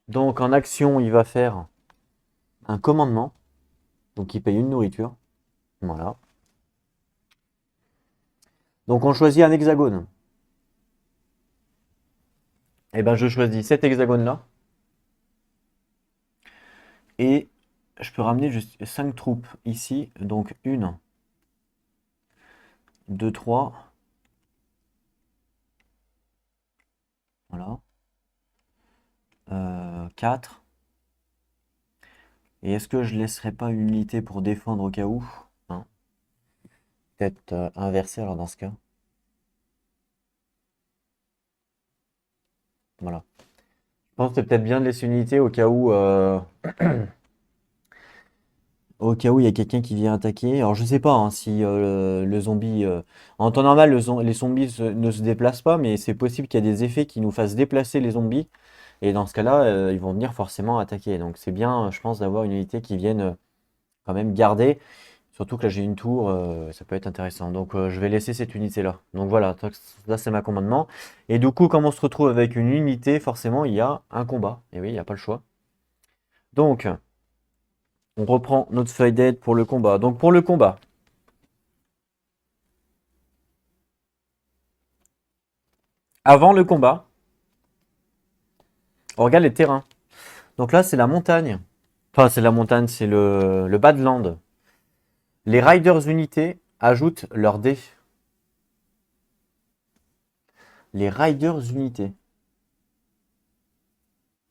Donc en action, il va faire un commandement. Donc il paye une nourriture. Voilà. Donc on choisit un hexagone. Et ben je choisis cet hexagone-là. Et je peux ramener juste 5 troupes ici. Donc 1, 2, 3. Voilà. 4. Et est-ce que je laisserai pas une unité pour défendre au cas où? Hein. Peut-être inverser alors dans ce cas. Voilà. Je pense que c'est peut-être bien de laisser une unité au cas où il y a quelqu'un qui vient attaquer. Alors je sais pas hein, si le zombie... En temps normal, les zombies ne se déplacent pas, mais c'est possible qu'il y ait des effets qui nous fassent déplacer les zombies. Et dans ce cas-là, ils vont venir forcément attaquer. Donc c'est bien, je pense, d'avoir une unité qui vienne quand même garder. Surtout que là j'ai une tour, ça peut être intéressant. Donc je vais laisser cette unité-là. Donc voilà, là c'est ma commandement. Et du coup, comme on se retrouve avec une unité, forcément il y a un combat. Et oui, il n'y a pas le choix. Donc, on reprend notre feuille d'aide pour le combat. Donc pour le combat, avant le combat, on regarde les terrains. Donc là c'est la montagne. Enfin c'est la montagne, c'est le Badland. Les Riders unités ajoutent leur dé. Les Riders unités.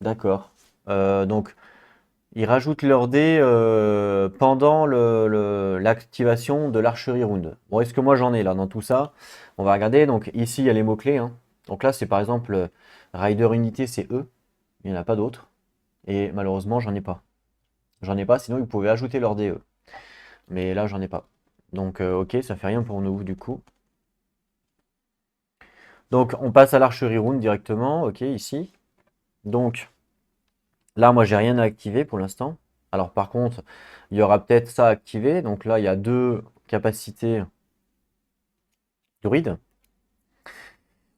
D'accord. Donc ils rajoutent leur dé pendant l'activation de l'archerie round. Bon, est-ce que moi j'en ai là dans tout ça? On va regarder. Donc ici il y a les mots-clés. Hein. Donc là c'est par exemple Rider unité, c'est eux. Il n'y en a pas d'autres. Et malheureusement j'en ai pas. J'en ai pas, sinon ils pouvaient ajouter leur dé eux. Mais là j'en ai pas. Donc ok, ça fait rien pour nous du coup. Donc on passe à l'archerie round directement. Ok, ici. Donc là moi j'ai rien à activer pour l'instant. Alors par contre, il y aura peut-être ça activé. Donc là il y a deux capacités druides.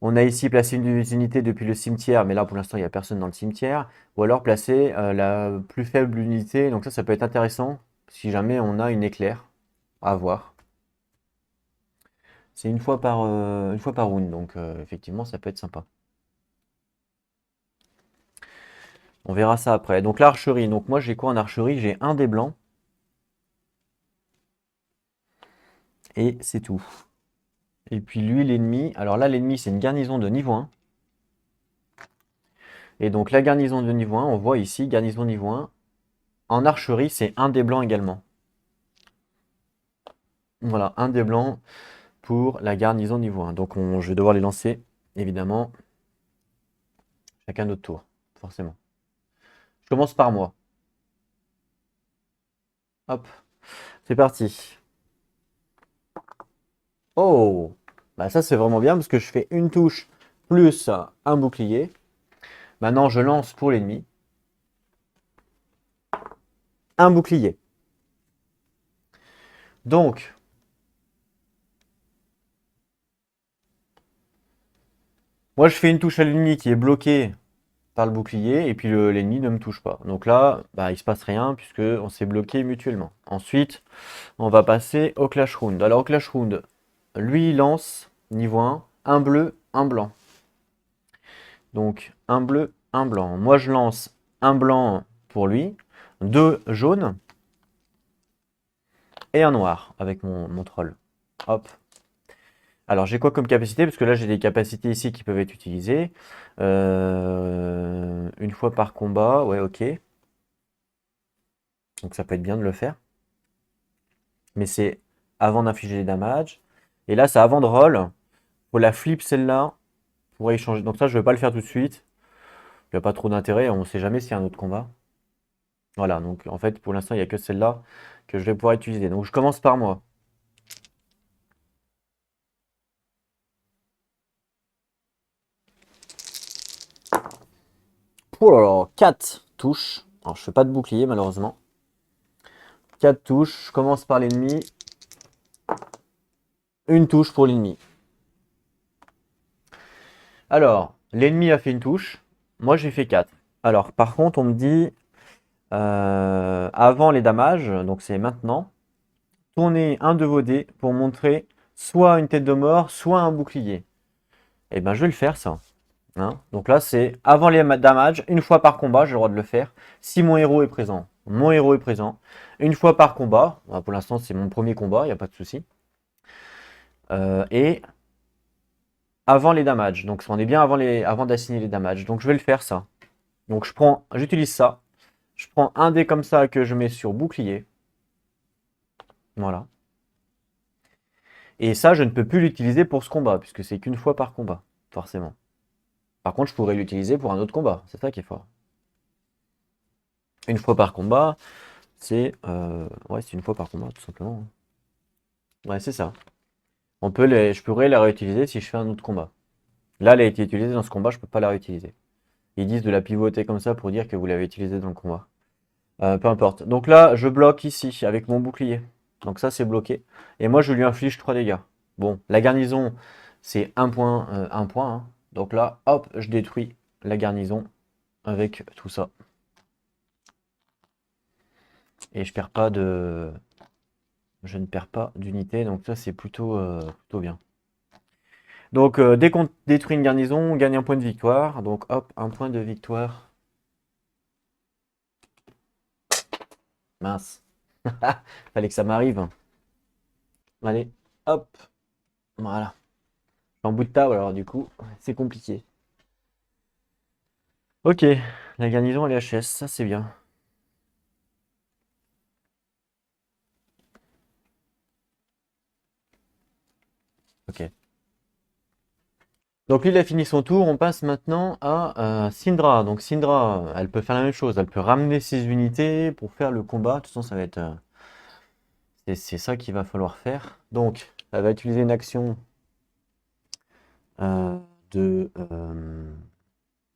On a ici placé une unité depuis le cimetière, mais là pour l'instant il n'y a personne dans le cimetière. Ou alors placer la plus faible unité. Donc ça peut être intéressant si jamais on a une éclair à voir. C'est une fois par round, donc effectivement ça peut être sympa. On verra ça après. Donc l'archerie, donc moi j'ai quoi en archerie? J'ai un des blancs. Et c'est tout. Et puis lui l'ennemi, alors là l'ennemi c'est une garnison de niveau 1. Et donc la garnison de niveau 1, on voit ici, garnison niveau 1. En archerie, c'est un des blancs également. Voilà, un des blancs pour la garnison niveau 1. Donc je vais devoir les lancer, évidemment, chacun notre tour, forcément. Je commence par moi. Hop, c'est parti. Oh, bah ça c'est vraiment bien parce que je fais une touche plus un bouclier. Maintenant, je lance pour l'ennemi un bouclier. Donc, moi je fais une touche à l'ennemi qui est bloquée par le bouclier et puis l'ennemi ne me touche pas. Donc là, bah, il se passe rien puisque on s'est bloqué mutuellement. Ensuite, on va passer au Clash Round. Alors au Clash Round, lui il lance niveau un bleu, un blanc. Donc un bleu, un blanc. Moi je lance un blanc pour lui, deux jaunes et un noir avec mon troll. Hop. Alors j'ai quoi comme capacité? Parce que là j'ai des capacités ici qui peuvent être utilisées. Une fois par combat, ouais ok. Donc ça peut être bien de le faire. Mais c'est avant d'infliger les damages. Et là c'est avant de roll. Faut la flip celle-là pour échanger. Donc ça je vais pas le faire tout de suite. Il n'y a pas trop d'intérêt, on ne sait jamais s'il y a un autre combat. Voilà, donc en fait pour l'instant il n'y a que celle-là que je vais pouvoir utiliser. Donc je commence par moi. Oh là là, 4 touches. Alors je fais pas de bouclier malheureusement. 4 touches, je commence par l'ennemi. Une touche pour l'ennemi. Alors, l'ennemi a fait une touche. Moi, j'ai fait 4. Alors, par contre, on me dit, avant les damages, donc c'est maintenant, tournez un de vos dés pour montrer soit une tête de mort, soit un bouclier. Eh ben, je vais le faire, ça. Hein. Donc là, c'est avant les damages, une fois par combat, j'ai le droit de le faire, si mon héros est présent. Mon héros est présent. Une fois par combat, pour l'instant, c'est mon premier combat, il n'y a pas de souci. Et avant les damages. Donc on est bien avant d'assigner les damages. Donc je vais le faire ça. Donc j'utilise ça. Je prends un dé comme ça que je mets sur bouclier. Voilà. Et ça, je ne peux plus l'utiliser pour ce combat, puisque c'est qu'une fois par combat, forcément. Par contre, je pourrais l'utiliser pour un autre combat. C'est ça qui est fort. Une fois par combat, ouais, c'est une fois par combat, tout simplement. Ouais, c'est ça. Je pourrais la réutiliser si je fais un autre combat. Là, elle a été utilisée dans ce combat, je peux pas la réutiliser. Ils disent de la pivoter comme ça pour dire que vous l'avez utilisée dans le combat. Peu importe. Donc là, je bloque ici avec mon bouclier. Donc ça, c'est bloqué. Et moi, je lui inflige 3 dégâts. Bon, la garnison, c'est un point. Hein. Donc là, hop, je détruis la garnison avec tout ça. Et je ne perds pas d'unité. Donc ça, c'est plutôt bien. Donc, dès qu'on détruit une garnison, on gagne un point de victoire. Donc hop, un point de victoire. Mince. Fallait que ça m'arrive. Allez, hop. Voilà. En bout de table, alors du coup, c'est compliqué. Ok, la garnison elle est HS, ça c'est bien. Ok. Donc lui, il a fini son tour. On passe maintenant à Syndra. Donc Syndra, elle peut faire la même chose. Elle peut ramener ses unités pour faire le combat. De toute façon, ça va être... c'est ça qu'il va falloir faire. Donc, elle va utiliser une action euh, de...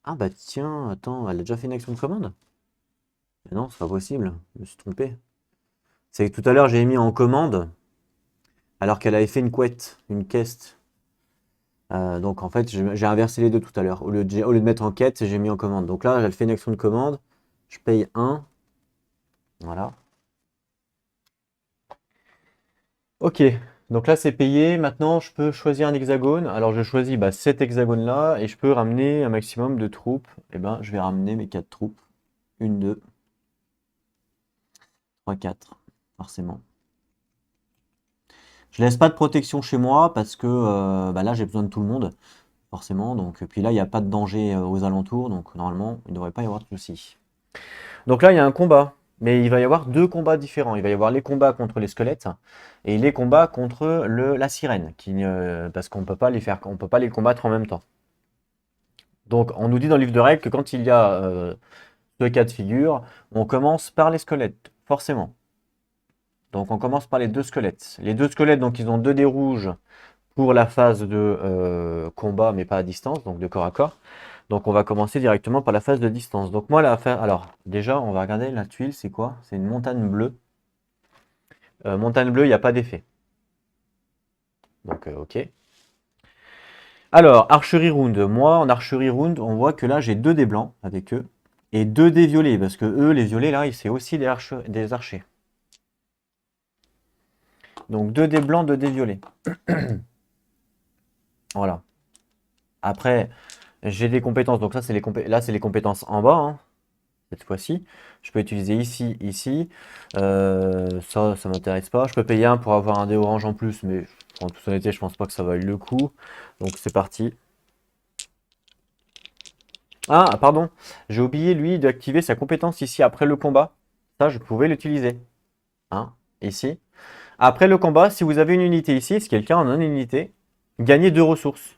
Ah bah tiens, attends, elle a déjà fait une action de commande? Mais non, c'est pas possible. Je me suis trompé. C'est que tout à l'heure, j'ai mis en commande, alors qu'elle avait fait une couette, une quest. Donc en fait, j'ai inversé les deux tout à l'heure. Au lieu de mettre en quête, j'ai mis en commande. Donc là, elle fait une action de commande. Je paye 1. Voilà. Ok. Donc là, c'est payé. Maintenant, je peux choisir un hexagone. Alors, je choisis cet hexagone-là et je peux ramener un maximum de troupes. Et ben, je vais ramener mes 4 troupes. 1, 2, 3, 4. Forcément. Je laisse pas de protection chez moi parce que là, j'ai besoin de tout le monde. Forcément. Donc, puis là, il n'y a pas de danger aux alentours. Donc, normalement, il ne devrait pas y avoir de soucis. Donc là, il y a un combat. Mais il va y avoir deux combats différents. Il va y avoir les combats contre les squelettes et les combats contre la sirène. Parce qu'on peut pas on peut pas les combattre en même temps. Donc on nous dit dans le livre de règles que quand il y a ce cas de figure, on commence par les squelettes, forcément. Donc on commence par les deux squelettes. Les deux squelettes, donc ils ont 2 dés rouges pour la phase de combat, mais pas à distance, donc de corps à corps. Donc on va commencer directement par la phase de distance. Donc moi, alors déjà, on va regarder la tuile, c'est quoi? C'est une montagne bleue. Montagne bleue, il n'y a pas d'effet. Donc ok. Alors, archerie round. Moi, en archerie round, on voit que là, j'ai 2 dés blancs avec eux. Et 2 dés violets, parce que eux, les violets, là, c'est aussi des archers. Donc 2 dés blancs, 2 dés violets. Voilà. Après, j'ai des compétences. Donc ça, là, c'est les compétences en bas, hein, cette fois-ci. Je peux utiliser ici, ici. Ça m'intéresse pas. Je peux payer un pour avoir un dé orange en plus, mais en toute honnêteté, je pense pas que ça vaille le coup. Donc c'est parti. Ah, pardon. J'ai oublié, lui, d'activer sa compétence ici après le combat. Ça, je pouvais l'utiliser. Hein, ici. Après le combat, si vous avez une unité ici, si quelqu'un en a une unité, gagnez 2 ressources.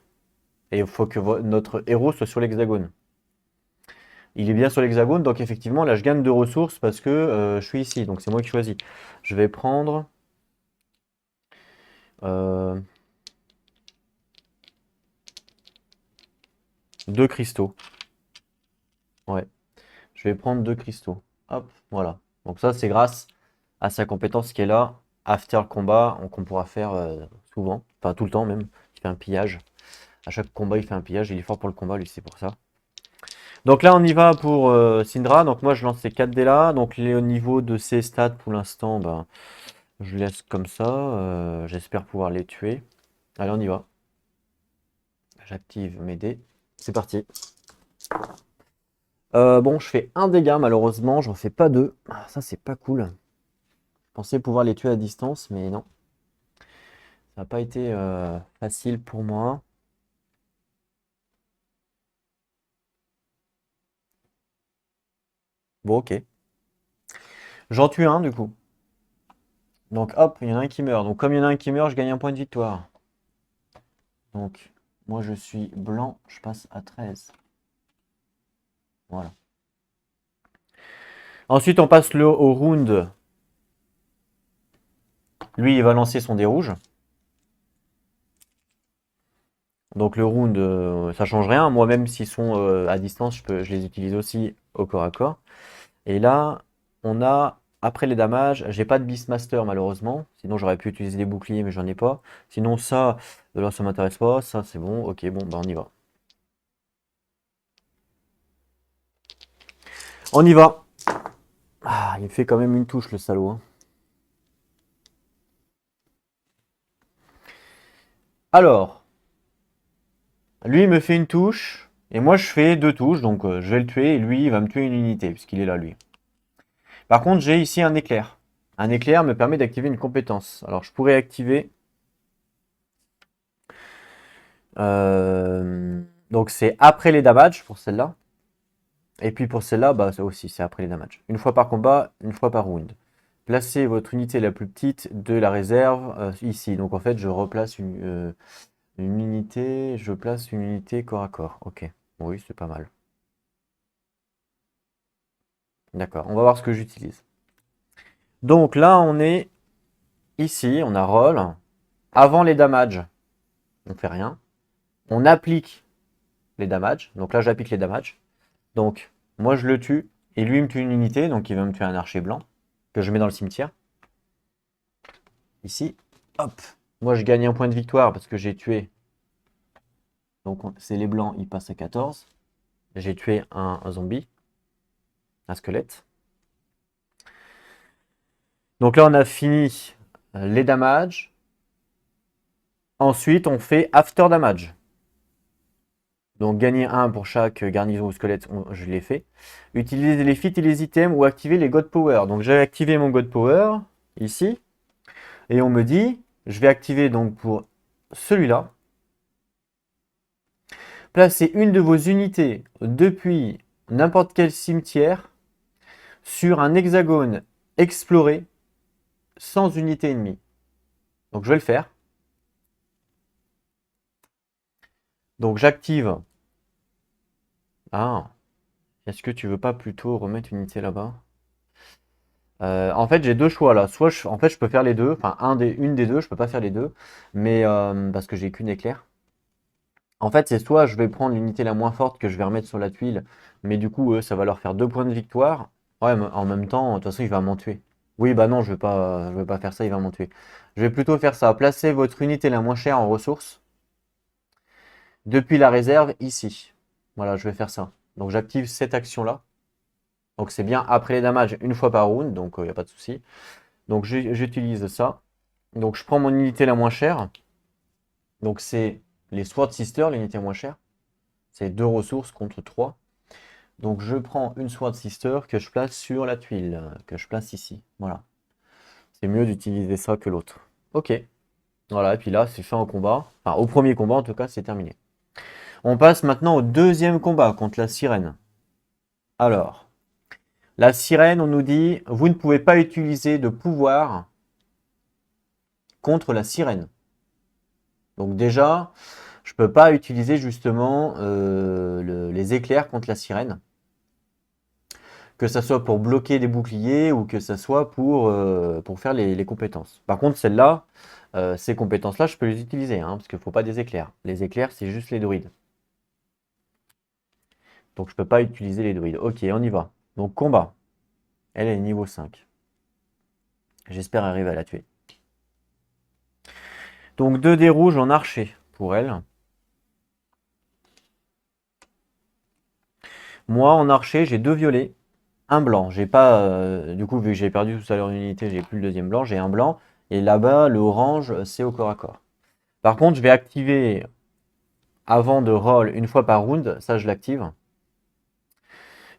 Et il faut que notre héros soit sur l'hexagone. Il est bien sur l'hexagone, donc effectivement, là, je gagne 2 ressources parce que je suis ici. Donc c'est moi qui choisis. Je vais prendre... 2 cristaux. Ouais. Je vais prendre 2 cristaux. Hop, voilà. Donc ça, c'est grâce à sa compétence qui est là, after le combat, qu'on pourra faire souvent, enfin tout le temps même, qui fait un pillage. À chaque combat, il fait un pillage. Il est fort pour le combat, lui, c'est pour ça. Donc là, on y va pour Syndra. Donc moi, je lance ces 4 dés là. Donc au niveau de ses stats, pour l'instant, ben, je laisse comme ça. J'espère pouvoir les tuer. Allez, on y va. J'active mes dés. C'est parti. Bon, je fais un dégât, malheureusement. J'en fais pas deux. Ah, ça, c'est pas cool. Je pensais pouvoir les tuer à distance, mais non. Ça n'a pas été facile pour moi. Bon, ok. J'en tue un, du coup. Donc, hop, il y en a un qui meurt. Donc, comme il y en a un qui meurt, je gagne un point de victoire. Donc, moi, je suis blanc. Je passe à 13. Voilà. Ensuite, on passe au round. Lui, il va lancer son dé rouge. Donc, le round, ça change rien. Moi, même s'ils sont à distance, je les utilise aussi au corps à corps. Et là, on a, après les damages, j'ai pas de Beastmaster malheureusement. Sinon, j'aurais pu utiliser des boucliers, mais j'en ai pas. Sinon, ça, là, ça m'intéresse pas. Ça, c'est bon. Ok, bon, bah, on y va. On y va. Ah, il me fait quand même une touche, le salaud, hein. Alors, lui, il me fait une touche. Et moi, je fais deux touches. Donc, je vais le tuer. Et lui, il va me tuer une unité, puisqu'il est là, lui. Par contre, j'ai ici un éclair. Un éclair me permet d'activer une compétence. Alors, je pourrais activer. Donc, c'est après les damages pour celle-là. Et puis pour celle-là, bah, ça aussi, c'est après les damages. Une fois par combat, une fois par round. Placez votre unité la plus petite de la réserve ici. Donc en fait, je replace une unité. Je place une unité corps à corps. Ok. Oui, c'est pas mal. D'accord. On va voir ce que j'utilise. Donc là, on est ici. On a roll. Avant les damages, on fait rien. On applique les damages. Donc là, j'applique les damages. Donc, moi, je le tue. Et lui, il me tue une unité. Donc, il va me tuer un archer blanc que je mets dans le cimetière. Ici. Hop. Moi, je gagne un point de victoire parce que j'ai tué. Donc, c'est les blancs, ils passent à 14. J'ai tué un zombie, un squelette. Donc là, on a fini les damages. Ensuite, on fait after damage. Donc, gagner un pour chaque garnison ou squelette, je l'ai fait. Utiliser les feats et les items ou activer les God Power. Donc, j'ai activé mon God Power ici. Et on me dit, je vais activer donc pour celui-là. Placez une de vos unités depuis n'importe quel cimetière sur un hexagone exploré sans unité ennemie. Donc je vais le faire. Donc j'active. Ah, est-ce que tu veux pas plutôt remettre une unité là-bas? En fait, j'ai deux choix là. Soit en fait, je peux faire les deux. Enfin, une des deux, je peux pas faire les deux. Mais parce que j'ai qu'une éclair. En fait, c'est soit je vais prendre l'unité la moins forte que je vais remettre sur la tuile. Mais du coup, ça va leur faire 2 points de victoire. Ouais, mais en même temps, de toute façon, il va m'en tuer. Oui, bah non, je vais pas faire ça, il va m'en tuer. Je vais plutôt faire ça. Placer votre unité la moins chère en ressources depuis la réserve ici. Voilà, je vais faire ça. Donc j'active cette action-là. Donc c'est bien après les damages, une fois par round, donc il n'y a pas de souci. Donc j'utilise ça. Donc je prends mon unité la moins chère. Donc c'est les Sword Sisters, l'unité moins chère. C'est 2 ressources contre 3. Donc je prends une Sword Sister que je place sur la tuile, que je place ici. Voilà. C'est mieux d'utiliser ça que l'autre. Ok. Voilà, et puis là, c'est fin au combat. Enfin, au premier combat, en tout cas, c'est terminé. On passe maintenant au deuxième combat contre la sirène. Alors, la sirène, on nous dit, vous ne pouvez pas utiliser de pouvoir contre la sirène. Donc déjà, je ne peux pas utiliser justement les éclairs contre la sirène. Que ça soit pour bloquer des boucliers ou que ça soit pour faire les compétences. Par contre, celle-là, ces compétences-là, je peux les utiliser, hein, parce qu'il ne faut pas des éclairs. Les éclairs, c'est juste les druides. Donc je ne peux pas utiliser les druides. Ok, on y va. Donc combat. Elle est niveau 5. J'espère arriver à la tuer. Donc 2 dés rouges en archer pour elle. Moi, en archer, j'ai 2 violets, un blanc. J'ai pas, du coup, vu que j'ai perdu tout à l'heure une unité, j'ai plus le deuxième blanc, j'ai un blanc. Et là-bas, le orange, c'est au corps à corps. Par contre, je vais activer avant de roll une fois par round, ça je l'active.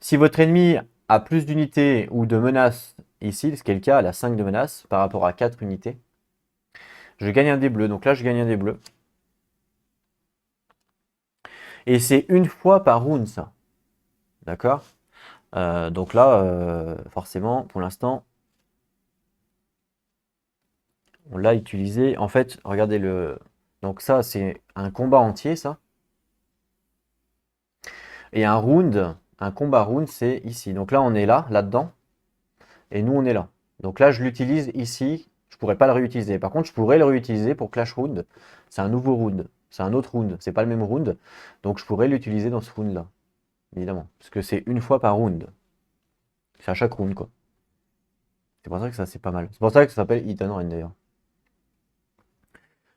Si votre ennemi a plus d'unités ou de menaces ici, ce qui est le cas, elle a 5 de menaces par rapport à 4 unités, je gagne un dé bleu. Donc là, je gagne un dé bleu. Et c'est une fois par round, ça. D'accord. Donc là, forcément, pour l'instant, on l'a utilisé. En fait, regardez le... Donc ça, c'est un combat entier, ça. Et un combat round, c'est ici. Donc là, on est là, là-dedans. Et nous, on est là. Donc là, je l'utilise ici. Je pourrais pas le réutiliser. Par contre, je pourrais le réutiliser pour Clash Round. C'est un nouveau round. C'est un autre round. C'est pas le même round. Donc je pourrais l'utiliser dans ce round-là. Évidemment. Parce que c'est une fois par round. C'est à chaque round, quoi. C'est pour ça que ça, c'est pas mal. C'est pour ça que ça s'appelle Hit and Run, d'ailleurs.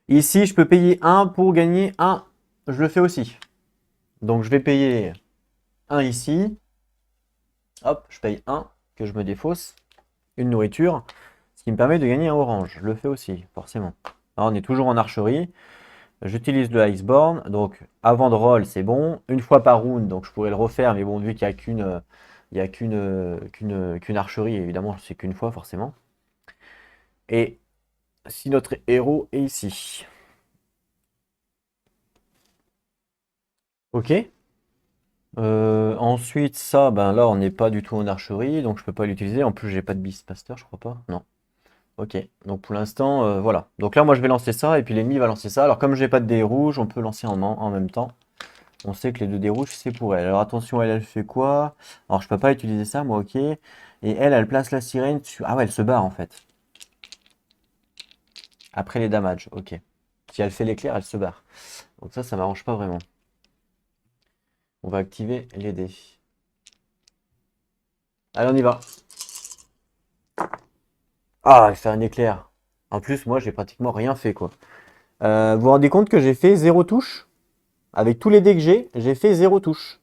Ici, je peux payer 1 pour gagner 1. Je le fais aussi. Donc je vais payer 1 ici. Hop, je paye 1 que je me défausse. Une nourriture. Ce qui me permet de gagner un orange. Je le fais aussi, forcément. Là, on est toujours en archerie. J'utilise le Iceborne. Donc avant de roll, c'est bon. Une fois par round, donc je pourrais le refaire. Mais bon, vu qu'il n'y a qu'une archerie, évidemment, c'est qu'une fois, forcément. Et si notre héros est ici. Ok. Ensuite, ça, ben là, on n'est pas du tout en archerie, donc je peux pas l'utiliser. En plus, j'ai pas de Beastmaster, je crois pas. Non. Ok. Donc pour l'instant, voilà. Donc là, moi, je vais lancer ça, et puis l'ennemi va lancer ça. Alors comme j'ai pas de dés rouges, on peut lancer en même temps. On sait que les 2 dés rouges, c'est pour elle. Alors attention, elle fait quoi? Alors je peux pas utiliser ça, moi, ok. Et elle place la sirène sur... Ah ouais, elle se barre, en fait. Après les damages, ok. Si elle fait l'éclair, elle se barre. Donc ça m'arrange pas vraiment. On va activer les dés. Allez, on y va. Ah, elle fait un éclair. En plus, moi, j'ai pratiquement rien fait, quoi. Vous vous rendez compte que j'ai fait 0 touche? Avec tous les dés que j'ai fait 0 touche.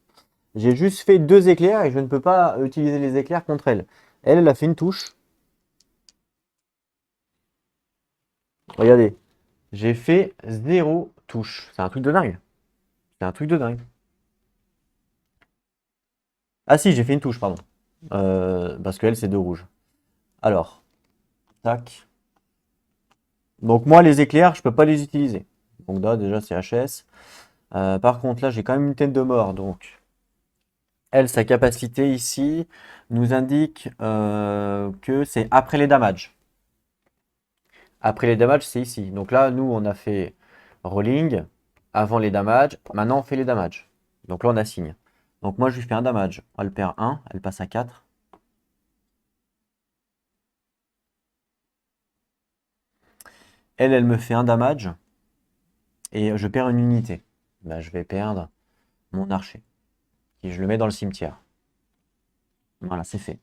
J'ai juste fait 2 éclairs et je ne peux pas utiliser les éclairs contre elle. Elle a fait une touche. Regardez, j'ai fait 0 touche. C'est un truc de dingue. C'est un truc de dingue. Ah si, j'ai fait une touche, pardon. Parce qu'elle, c'est 2 rouges. Alors, tac. Donc moi, les éclairs, je peux pas les utiliser. Donc là, déjà, c'est HS. Par contre, là, j'ai quand même une tête de mort. Donc, elle, sa capacité ici nous indique que c'est après les damages. Après les damages, c'est ici. Donc là, nous, on a fait rolling avant les damages. Maintenant, on fait les damages. Donc là, on assigne. Donc moi, je lui fais un damage. Elle perd 1, elle passe à 4. Elle me fait un damage. Et je perds une unité. Ben, je vais perdre mon archer. Et je le mets dans le cimetière. Voilà, c'est fait.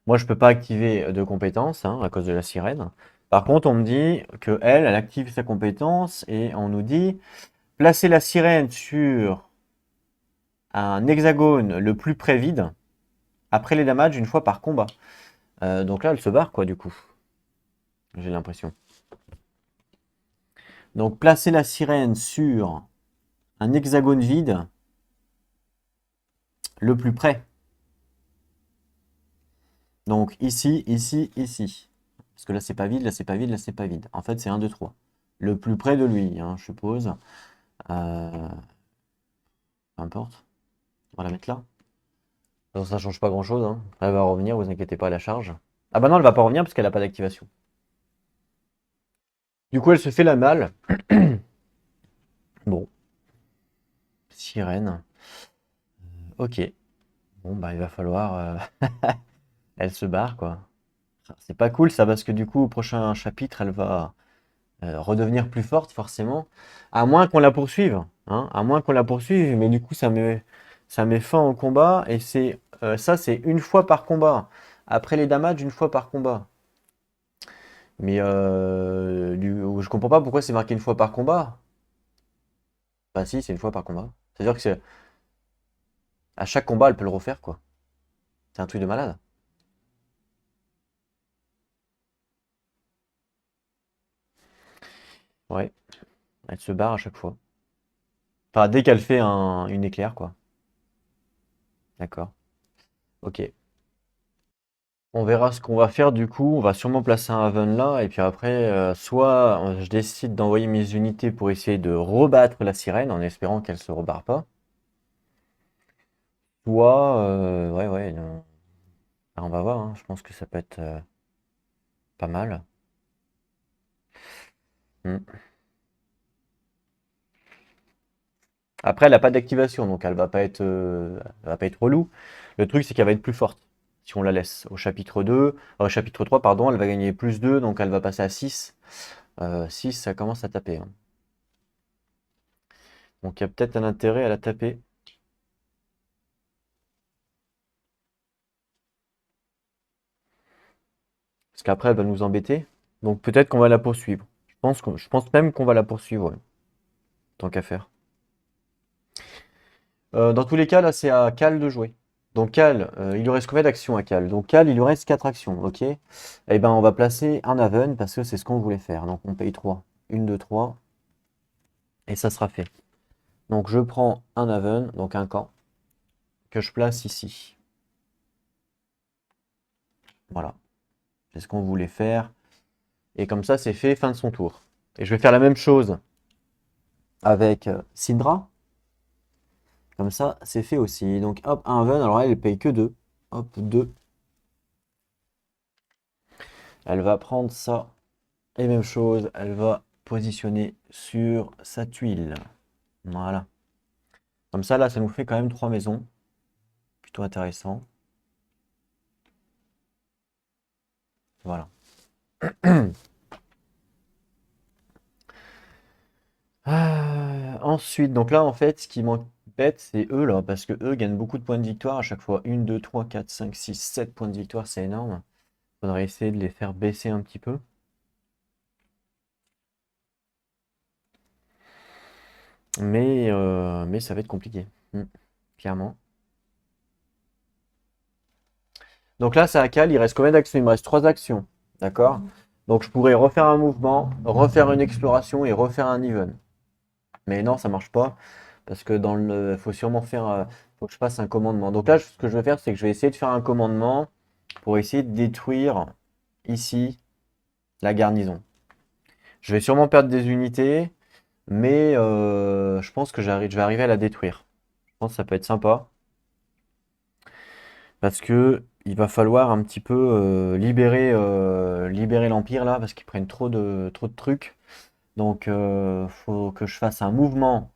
Moi, je peux pas activer de compétence à cause de la sirène. Par contre, on me dit que elle active sa compétence et on nous dit placer la sirène sur un hexagone le plus près vide après les damages une fois par combat. Donc là, elle se barre quoi du coup. J'ai l'impression. Donc placer la sirène sur un hexagone vide le plus près. Donc ici, ici, ici. Parce que là, c'est pas vide, là, c'est pas vide, là, c'est pas vide. En fait, c'est 1, 2, 3. Le plus près de lui, je suppose. Peu importe. On va la mettre là. Alors, ça change pas grand-chose. Elle va revenir, vous inquiétez pas, à la charge. Ah bah non, elle va pas revenir parce qu'elle a pas d'activation. Du coup, elle se fait la malle. Bon. Sirène. Ok. Bon, bah, il va falloir... Elle se barre, quoi. C'est pas cool, ça, parce que du coup, au prochain chapitre, elle va redevenir plus forte, forcément. À moins qu'on la poursuive. À moins qu'on la poursuive, mais du coup, ça met fin au combat. Et ça, c'est une fois par combat. Après les damages, une fois par combat. Mais je comprends pas pourquoi c'est marqué une fois par combat. Bah si, c'est une fois par combat. C'est-à-dire que c'est... À chaque combat, elle peut le refaire, quoi. C'est un truc de malade. Ouais, elle se barre à chaque fois. Enfin, dès qu'elle fait une éclair, quoi. D'accord. Ok. On verra ce qu'on va faire du coup. On va sûrement placer un Haven là. Et puis après, soit je décide d'envoyer mes unités pour essayer de rebattre la sirène en espérant qu'elle se rebarre pas. Soit, ouais, ouais, on va voir, hein. Je pense que ça peut être pas mal. Hmm. Après, elle n'a pas d'activation, donc elle va pas être relou. Le truc, c'est qu'elle va être plus forte si on la laisse. Au chapitre 3, pardon, elle va gagner plus 2, donc elle va passer à 6. 6, ça commence à taper, hein. Donc il y a peut-être un intérêt à la taper. Parce qu'après, elle va nous embêter. Donc peut-être qu'on va la poursuivre. Je pense même qu'on va la poursuivre, ouais, tant qu'à faire. Dans tous les cas, là, c'est à Cal de jouer. Donc Cal, il lui reste combien d'actions à Cal? Donc Cal, il lui reste 4 actions, ok? Eh ben, on va placer un Haven parce que c'est ce qu'on voulait faire. Donc on paye 3. Une, 2, 3. Et ça sera fait. Donc je prends un Haven, donc un camp, que je place ici. Voilà. C'est ce qu'on voulait faire. Et comme ça, c'est fait, fin de son tour. Et je vais faire la même chose avec Syndra. Comme ça, c'est fait aussi. Donc hop, un Haven, alors elle paye que 2. Hop, 2. Elle va prendre ça. Et même chose, elle va positionner sur sa tuile. Voilà. Comme ça, là, ça nous fait quand même 3 maisons. Plutôt intéressant. Voilà. Ensuite, donc là, en fait, ce qui m'embête, c'est eux, là, parce que eux gagnent beaucoup de points de victoire à chaque fois. 1, 2, 3, 4, 5, 6, 7 points de victoire, c'est énorme. Faudrait essayer de les faire baisser un petit peu. Mais ça va être compliqué. Clairement. Donc là, c'est à Cal, il reste combien d'actions? Il me reste 3 actions. D'accord? Donc je pourrais refaire un mouvement, refaire une exploration et refaire un even. Mais non, ça marche pas. Parce que dans le. Faut sûrement faire. Faut que je fasse un commandement. Donc là, ce que je vais faire, c'est que je vais essayer de faire un commandement pour essayer de détruire ici la garnison. Je vais sûrement perdre des unités, mais je pense que je vais arriver à la détruire. Je pense que ça peut être sympa. Parce que il va falloir un petit peu libérer l'Empire là, parce qu'ils prennent trop de trucs. Donc faut que je fasse un mouvement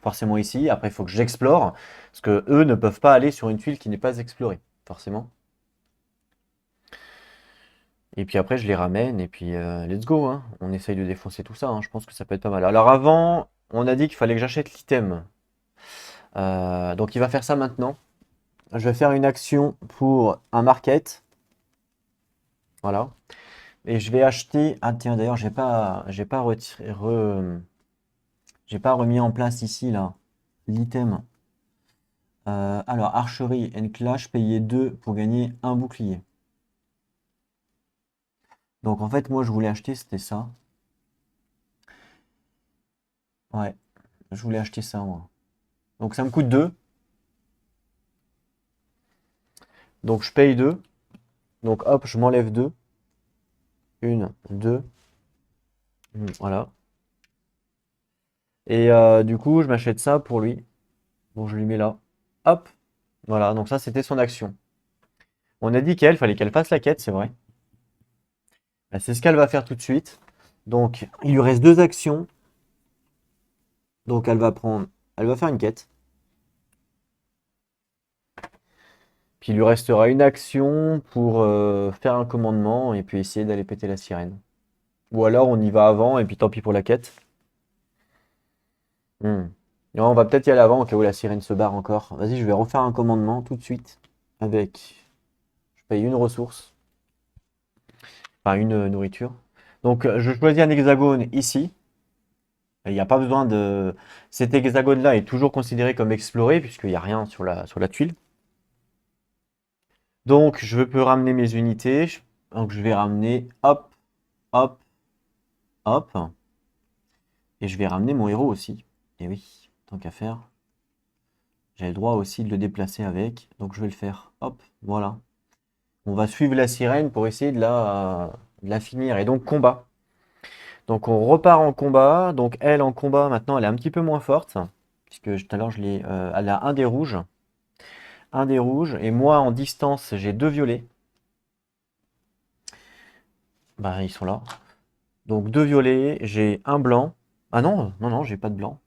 forcément ici. Après, il faut que j'explore, parce que eux ne peuvent pas aller sur une tuile qui n'est pas explorée, forcément. Et puis après, je les ramène, et puis let's go, hein. On essaye de défoncer tout ça, hein. Je pense que ça peut être pas mal. Alors avant, on a dit qu'il fallait que j'achète l'item. Donc il va faire ça maintenant. Je vais faire une action pour un market. Voilà. Et je vais acheter. Ah tiens, d'ailleurs, j'ai pas remis en place ici là l'item. Alors, archerie and clash, payer 2 pour gagner un bouclier. Donc en fait, moi je voulais acheter, c'était ça. Ouais, je voulais acheter ça moi. Donc ça me coûte 2. Donc je paye 2. Donc hop, je m'enlève 2. Une, 2. Voilà. Et du coup, je m'achète ça pour lui. Donc je lui mets là. Hop. Voilà, donc ça c'était son action. On a dit qu'elle, fallait qu'elle fasse la quête, c'est vrai. Bah, c'est ce qu'elle va faire tout de suite. Donc il lui reste 2 actions. Donc elle va faire une quête. Puis il lui restera une action pour faire un commandement et puis essayer d'aller péter la sirène. Ou alors on y va avant et puis tant pis pour la quête. Hmm. Non, on va peut-être y aller avant au cas où la sirène se barre encore. Vas-y, je vais refaire un commandement tout de suite avec. Je paye une ressource, enfin une nourriture. Donc je choisis un hexagone ici. Il n'y a pas besoin de... Cet hexagone-là est toujours considéré comme exploré, puisqu'il n'y a rien sur la tuile. Donc, je peux ramener mes unités. Donc, je vais ramener, hop, hop, hop. Et je vais ramener mon héros aussi. Et oui, tant qu'à faire. J'ai le droit aussi de le déplacer avec. Donc, je vais le faire. Hop, voilà. On va suivre la sirène pour essayer de la finir. Et donc, combat. Donc, on repart en combat. Donc, elle, en combat, maintenant, elle est un petit peu moins forte. Puisque tout à l'heure, elle a un des rouges. Un des rouges. Et moi, en distance, j'ai 2 violets. Bah, ils sont là. Donc, 2 violets. J'ai un blanc. Ah non, non, non, j'ai pas de blanc.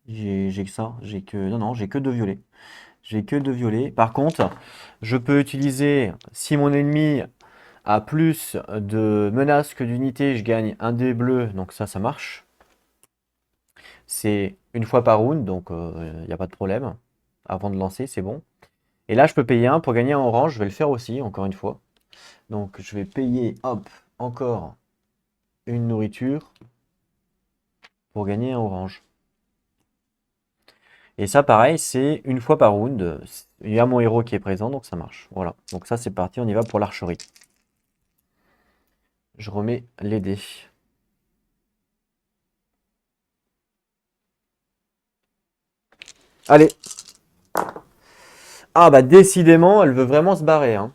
J'ai que ça. Non, non, j'ai que 2 violets. J'ai que 2 violets. Par contre, je peux utiliser, si mon ennemi a plus de menaces que d'unités, je gagne un dé bleu. Donc ça marche. C'est une fois par round, donc il n'y a pas de problème. Avant de lancer, c'est bon. Et là, je peux payer un pour gagner un orange. Je vais le faire aussi, encore une fois. Donc, je vais payer, hop, encore une nourriture pour gagner un orange. Et ça, pareil, c'est une fois par round. Il y a mon héros qui est présent, donc ça marche. Voilà. Donc ça, c'est parti. On y va pour l'archerie. Je remets les dés. Allez. Ah bah décidément, elle veut vraiment se barrer, hein.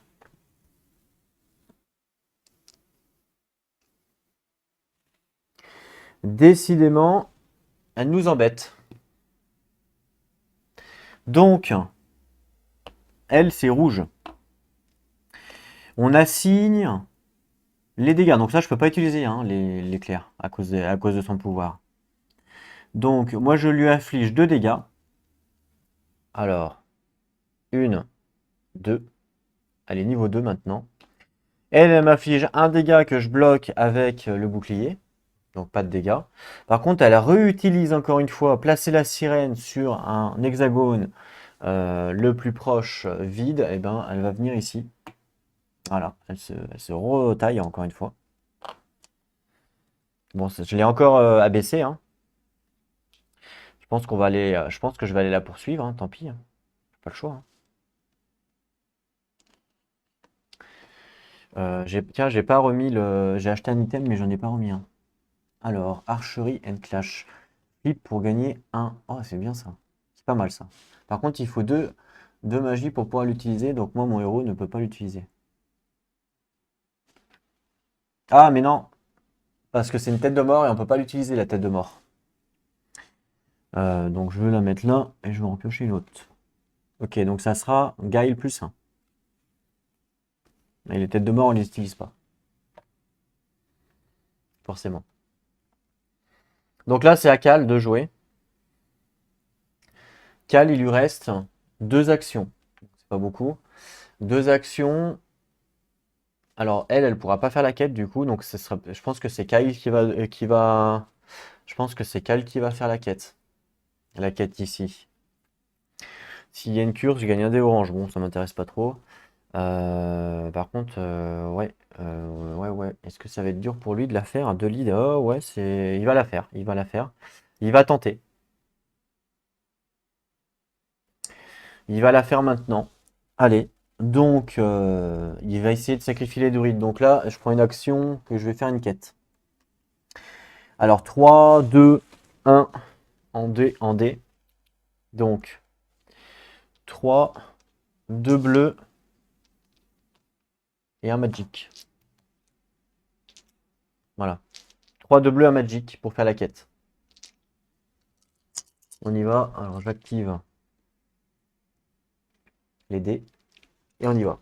Décidément, elle nous embête. Donc, elle, c'est rouge. On assigne les dégâts. Donc ça, je peux pas utiliser hein, l'éclair à cause de son pouvoir. Donc, moi, je lui inflige 2 dégâts. Alors, 1, 2. Elle est niveau 2 maintenant. Elle m'inflige un dégât que je bloque avec le bouclier. Donc pas de dégâts. Par contre, elle réutilise encore une fois, placer la sirène sur un hexagone le plus proche vide, et ben elle va venir ici. Voilà, elle se retaille encore une fois. Bon, je l'ai encore abaissé, hein. Je pense qu'on va aller, je pense que je vais aller la poursuivre, hein, tant pis, hein. Pas le choix, hein. Tiens, j'ai pas remis le. J'ai acheté un item, mais j'en ai pas remis un. Alors, archerie and clash. Flip pour gagner un. Oh, c'est bien ça. C'est pas mal ça. Par contre, il faut deux magies pour pouvoir l'utiliser. Donc, moi, mon héros ne peut pas l'utiliser. Ah, mais non. Parce que c'est une tête de mort et on peut pas l'utiliser, la tête de mort. Donc, je vais la mettre là et je vais en piocher une autre. Ok, donc ça sera Gaël plus 1. Et les têtes de mort, on les utilise pas. Forcément. Donc là, c'est à Cal de jouer. Cal, il lui reste 2 actions. C'est pas beaucoup. 2 actions. Alors, elle pourra pas faire la quête du coup. Donc, je pense que c'est Kyle je pense que c'est Cal qui va faire la quête. La quête ici. S'il y a une cure, je gagne un dé orange. Bon, ça m'intéresse pas trop. Par contre, ouais, ouais. Est-ce que ça va être dur pour lui de la faire? 2 leads. Oh, ouais, il va la faire. Il va la faire. Il va tenter. Il va la faire maintenant. Allez. Donc, il va essayer de sacrifier les druides. Donc là, je prends une action que je vais faire une quête. Alors, 3, 2, 1, en D. Donc, 3, 2 bleus et un magic. Voilà. 3 de bleus, un magic pour faire la quête. On y va. Alors, j'active les dés. Et on y va.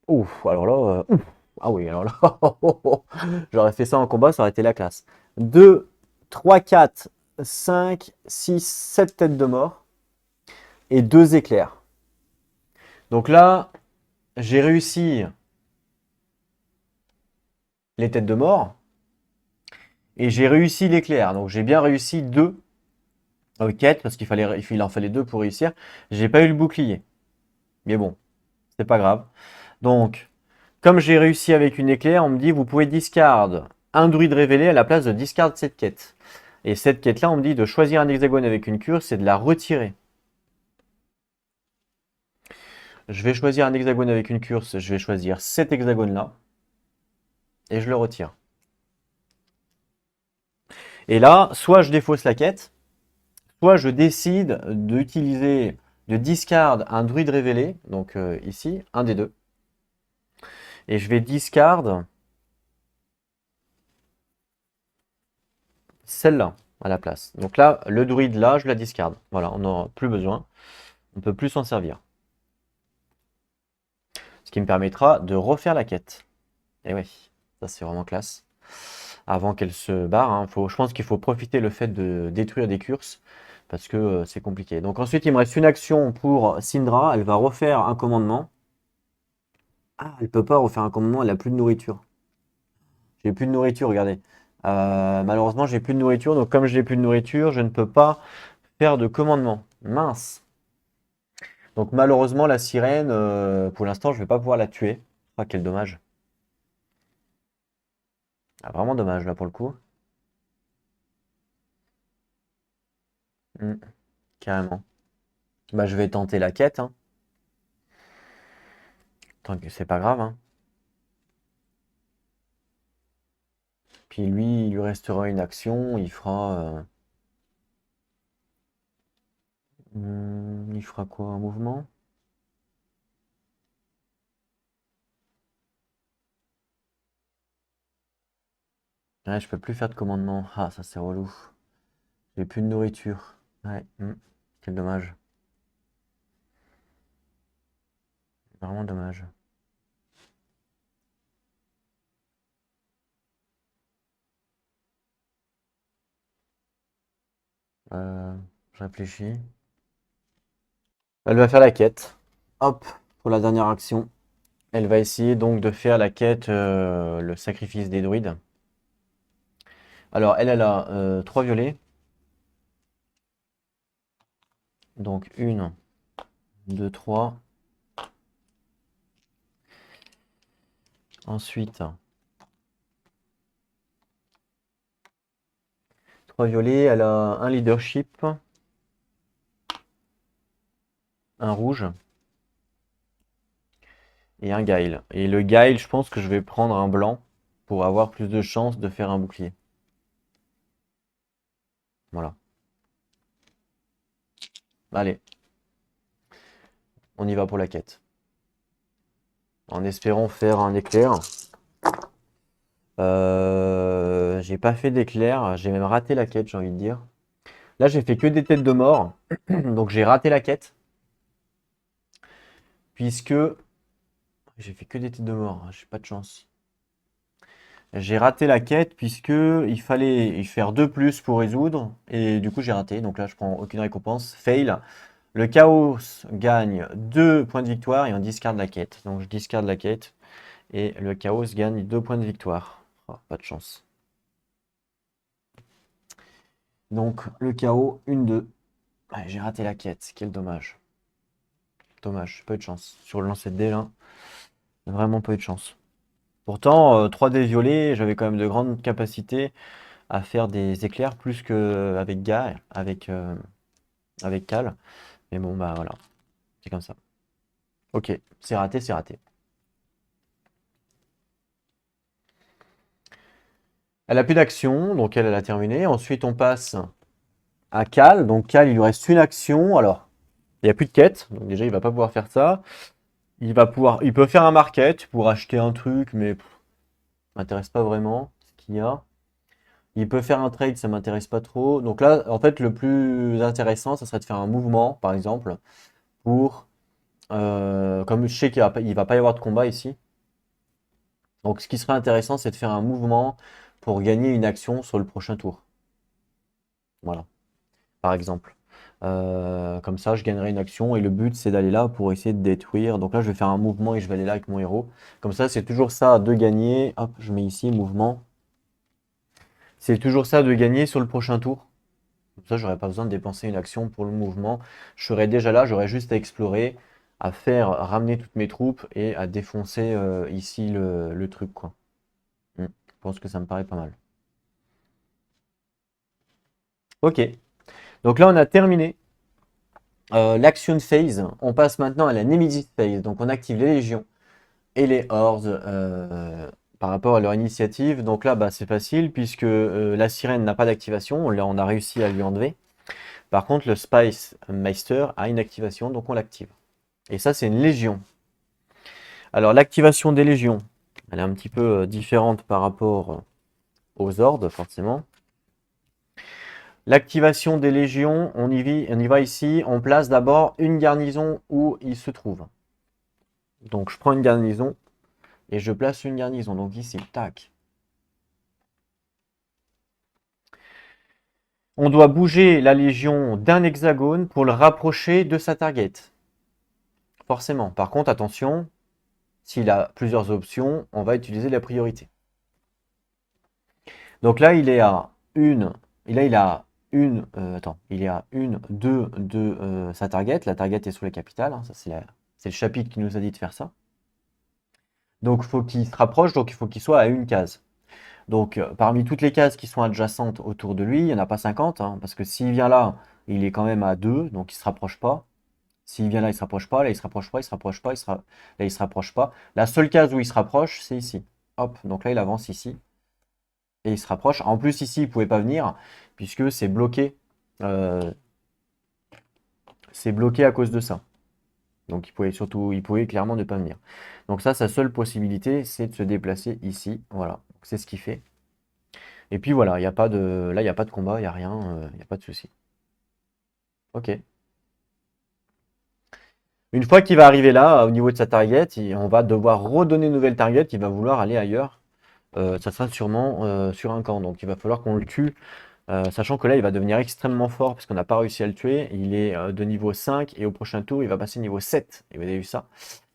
Ouf, alors là, ouf. Ah oui, alors là, j'aurais fait ça en combat, ça aurait été la classe. 2, 3, 4, 5, 6, 7 têtes de mort et 2 éclairs. Donc là, j'ai réussi les têtes de mort et j'ai réussi l'éclair. Donc j'ai bien réussi 2 quêtes parce il en fallait 2 pour réussir. J'ai pas eu le bouclier. Mais bon, c'est pas grave. Donc, comme j'ai réussi avec une éclair, on me dit vous pouvez discard un druide révélé à la place de discard cette quête. Et cette quête-là, on me dit de choisir un hexagone avec une cure, c'est de la retirer. Je vais choisir un hexagone avec une curse, je vais choisir cet hexagone-là. Et je le retire. Et là, soit je défausse la quête, soit je décide d'utiliser, de discard un druide révélé, donc ici, un des deux. Et je vais discard celle-là à la place. Donc là, le druide là, je la discard. Voilà, on n'en a plus besoin. On ne peut plus s'en servir. Ce qui me permettra de refaire la quête. Et oui, ça c'est vraiment classe. Avant qu'elle se barre, hein, je pense qu'il faut profiter le fait de détruire des curses parce que c'est compliqué. Donc ensuite, il me reste une action pour Syndra. Elle va refaire un commandement. Ah, elle peut pas refaire un commandement, elle a plus de nourriture. J'ai plus de nourriture, regardez. Malheureusement, j'ai plus de nourriture. Donc comme j'ai plus de nourriture, je ne peux pas faire de commandement. Mince. Donc malheureusement, la sirène, pour l'instant, je vais pas pouvoir la tuer. Ah, quel dommage. Ah, vraiment dommage là pour le coup. Hmm, carrément. Bah, je vais tenter la quête, hein. Tant que c'est pas grave, hein. Puis lui, il lui restera une action, il fera. Il fera quoi? Un mouvement? Ouais, je peux plus faire de commandement. Ah, ça c'est relou. J'ai plus de nourriture. Ouais, quel dommage. Vraiment dommage. Je réfléchis. Elle va faire la quête. Hop, pour la dernière action. Elle va essayer donc de faire la quête, le sacrifice des druides. Alors, elle a 3 violets. Donc, 1, 2, 3. Ensuite, 3 violets. Elle a un leadership, un rouge et un guile. Et le guile, je pense que je vais prendre un blanc pour avoir plus de chances de faire un bouclier. Voilà. Allez, on y va pour la quête. En espérant faire un éclair. J'ai pas fait d'éclair, j'ai même raté la quête, j'ai envie de dire. Là, j'ai fait que des têtes de mort, donc j'ai raté la quête. Puisque j'ai fait que des têtes de mort, j'ai pas de chance. J'ai raté la quête puisque il fallait y faire 2 plus pour résoudre et du coup j'ai raté. Donc là, je prends aucune récompense. Fail. Le chaos gagne 2 points de victoire et on discarde la quête. Donc je discarde la quête et le chaos gagne 2 points de victoire. Oh, pas de chance. Donc le chaos, 1-2. Ouais, j'ai raté la quête, quel dommage. Dommage, peu de chance. Sur le lancer de dés là, vraiment peu de chance. Pourtant, 3D violet, j'avais quand même de grandes capacités à faire des éclairs plus qu'avec Guy, avec Cal. Mais bon, bah voilà, c'est comme ça. Ok, c'est raté, c'est raté. Elle a plus d'action, donc elle a terminé. Ensuite, on passe à Cal. Donc Cal, il lui reste une action. Alors, il n'y a plus de quête, donc déjà, il va pas pouvoir faire ça. Il peut faire un market pour acheter un truc, mais m'intéresse pas vraiment ce qu'il y a. Il peut faire un trade, ça m'intéresse pas trop. Donc là, en fait, le plus intéressant, ça serait de faire un mouvement, par exemple, pour comme je sais qu'il va pas y avoir de combat ici. Donc ce qui serait intéressant, c'est de faire un mouvement pour gagner une action sur le prochain tour. Voilà, par exemple. Comme ça, je gagnerai une action et le but, c'est d'aller là pour essayer de détruire. Donc là, je vais faire un mouvement et je vais aller là avec mon héros. Comme ça, c'est toujours ça de gagner. Hop, je mets ici mouvement. C'est toujours ça de gagner sur le prochain tour. Comme ça, j'aurais pas besoin de dépenser une action pour le mouvement. Je serais déjà là, j'aurais juste à explorer, à faire ramener toutes mes troupes et à défoncer ici le truc, quoi. Mm. pense que ça me paraît pas mal. Ok. Donc là, on a terminé l'action phase. On passe maintenant à la Nemesis phase. Donc on active les légions et les hordes par rapport à leur initiative. Donc là, bah, c'est facile puisque la sirène n'a pas d'activation. On a réussi à lui enlever. Par contre, le Spice Meister a une activation, donc on l'active. Et ça, c'est une légion. Alors, l'activation des légions, elle est un petit peu différente par rapport aux hordes, forcément. L'activation des légions, on y va ici. On place d'abord une garnison où il se trouve. Donc, je prends une garnison et je place une garnison. Donc, ici, tac. On doit bouger la légion d'un hexagone pour le rapprocher de sa target. Forcément. Par contre, attention, s'il a plusieurs options, on va utiliser la priorité. Donc là, il est à une. Là, il a une. Il est à une, deux de sa target. La target est sous la capitale. Hein, ça, c'est le chapitre qui nous a dit de faire ça. Donc, il faut qu'il se rapproche. Donc, il faut qu'il soit à une case. Donc, parmi toutes les cases qui sont adjacentes autour de lui, il n'y en a pas 50. Hein, parce que s'il vient là, il est quand même à 2. Donc, il ne se rapproche pas. S'il vient là, il ne se rapproche pas. Là, il ne se rapproche pas. Il ne se rapproche pas. Là, il ne se rapproche pas. La seule case où il se rapproche, c'est ici. Hop. Donc là, il avance ici. Et il se rapproche. En plus, ici, il ne pouvait pas venir, puisque c'est bloqué. C'est bloqué à cause de ça. Donc, il pouvait clairement ne pas venir. Donc ça, sa seule possibilité, c'est de se déplacer ici. Voilà, c'est ce qu'il fait. Et puis voilà, il y a pas de, là, il n'y a pas de combat, il n'y a rien, il n'y a pas de souci. Ok. Une fois qu'il va arriver là, au niveau de sa target, on va devoir redonner une nouvelle target, il va vouloir aller ailleurs. Ça sera sûrement sur un camp. Donc il va falloir qu'on le tue. Sachant que là, il va devenir extrêmement fort parce qu'on n'a pas réussi à le tuer. Il est de niveau 5 et au prochain tour, il va passer niveau 7. Et vous avez vu ça?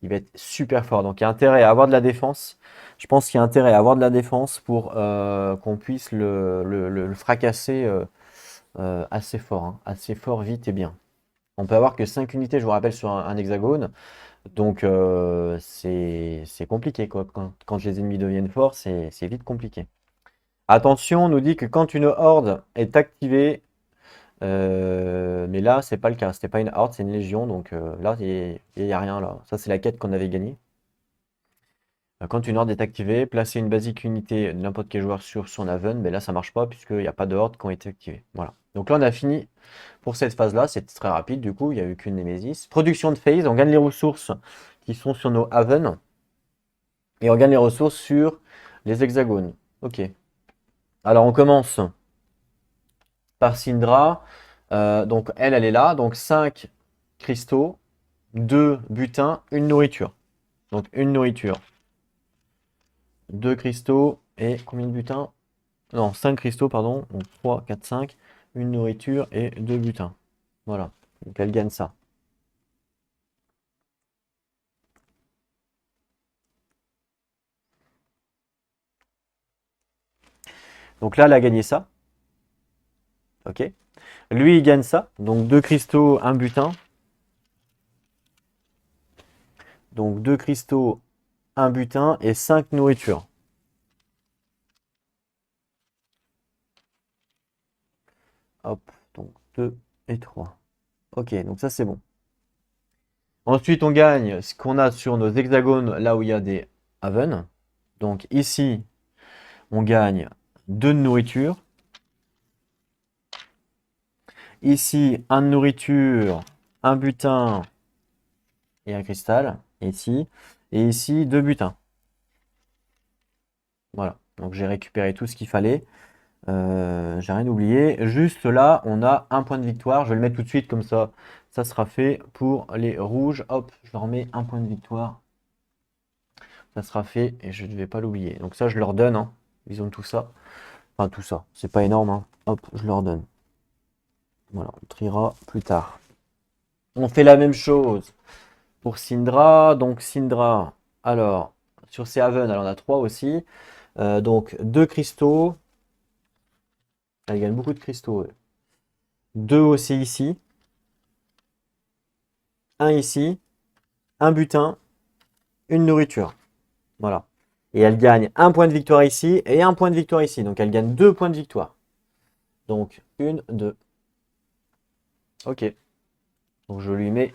Il va être super fort. Donc il y a intérêt à avoir de la défense. Je pense qu'il y a intérêt à avoir de la défense pour qu'on puisse le fracasser assez fort. Hein. Assez fort, vite et bien. On peut avoir que 5 unités, je vous rappelle, sur un hexagone. Donc c'est compliqué, quoi. Quand les ennemis deviennent forts, c'est vite compliqué. Attention, on nous dit que quand une horde est activée, mais là, c'est pas le cas. C'était pas une horde, c'est une légion. Donc là, il n'y a rien là. Ça, c'est la quête qu'on avait gagnée. Quand une horde est activée, placer une basique unité de n'importe quel joueur sur son haven, mais là, ça marche pas puisqu'il n'y a pas de horde qui ont été activées. Voilà. Donc là, on a fini pour cette phase-là. C'est très rapide. Du coup, il n'y a eu qu'une Némésis. Production de phase, on gagne les ressources qui sont sur nos haven. Et on gagne les ressources sur les hexagones. Ok. Alors, on commence par Syndra. Donc elle est là. Donc 5 cristaux, 2 butins, une nourriture. Donc une nourriture, 2 cristaux et combien de butins? Non, 5 cristaux, pardon. Donc 3, 4, 5. Une nourriture et 2 butins. Voilà. Donc elle gagne ça. Donc là, elle a gagné ça. Ok. Lui, il gagne ça. Donc 2 cristaux, un butin. Donc 2 cristaux, un butin et 5 nourritures. Hop, donc 2 et 3. Ok, donc ça c'est bon. Ensuite, on gagne ce qu'on a sur nos hexagones, là où il y a des haven. Donc ici, on gagne 2 de nourriture. Ici, un de nourriture, un butin et un cristal. Ici. Et ici, 2 butins. Voilà. Donc j'ai récupéré tout ce qu'il fallait. J'ai rien oublié. Juste là, on a un point de victoire. Je vais le mettre tout de suite comme ça sera fait pour les rouges. Hop, je leur mets un point de victoire. Ça sera fait et je ne vais pas l'oublier. Donc ça, je leur donne. Hein. Ils ont tout ça. Enfin, tout ça. C'est pas énorme. Hein. Hop, je leur donne. Voilà, on triera plus tard. On fait la même chose pour Syndra. Donc Syndra, alors, sur ses Haven, elle en a 3 aussi. Donc 2 cristaux. Elle gagne beaucoup de cristaux. Ouais. 2 aussi ici. Un ici. Un butin. Une nourriture. Voilà. Et elle gagne un point de victoire ici et un point de victoire ici. Donc elle gagne 2 points de victoire. Donc 1, 2. Ok. Donc je lui mets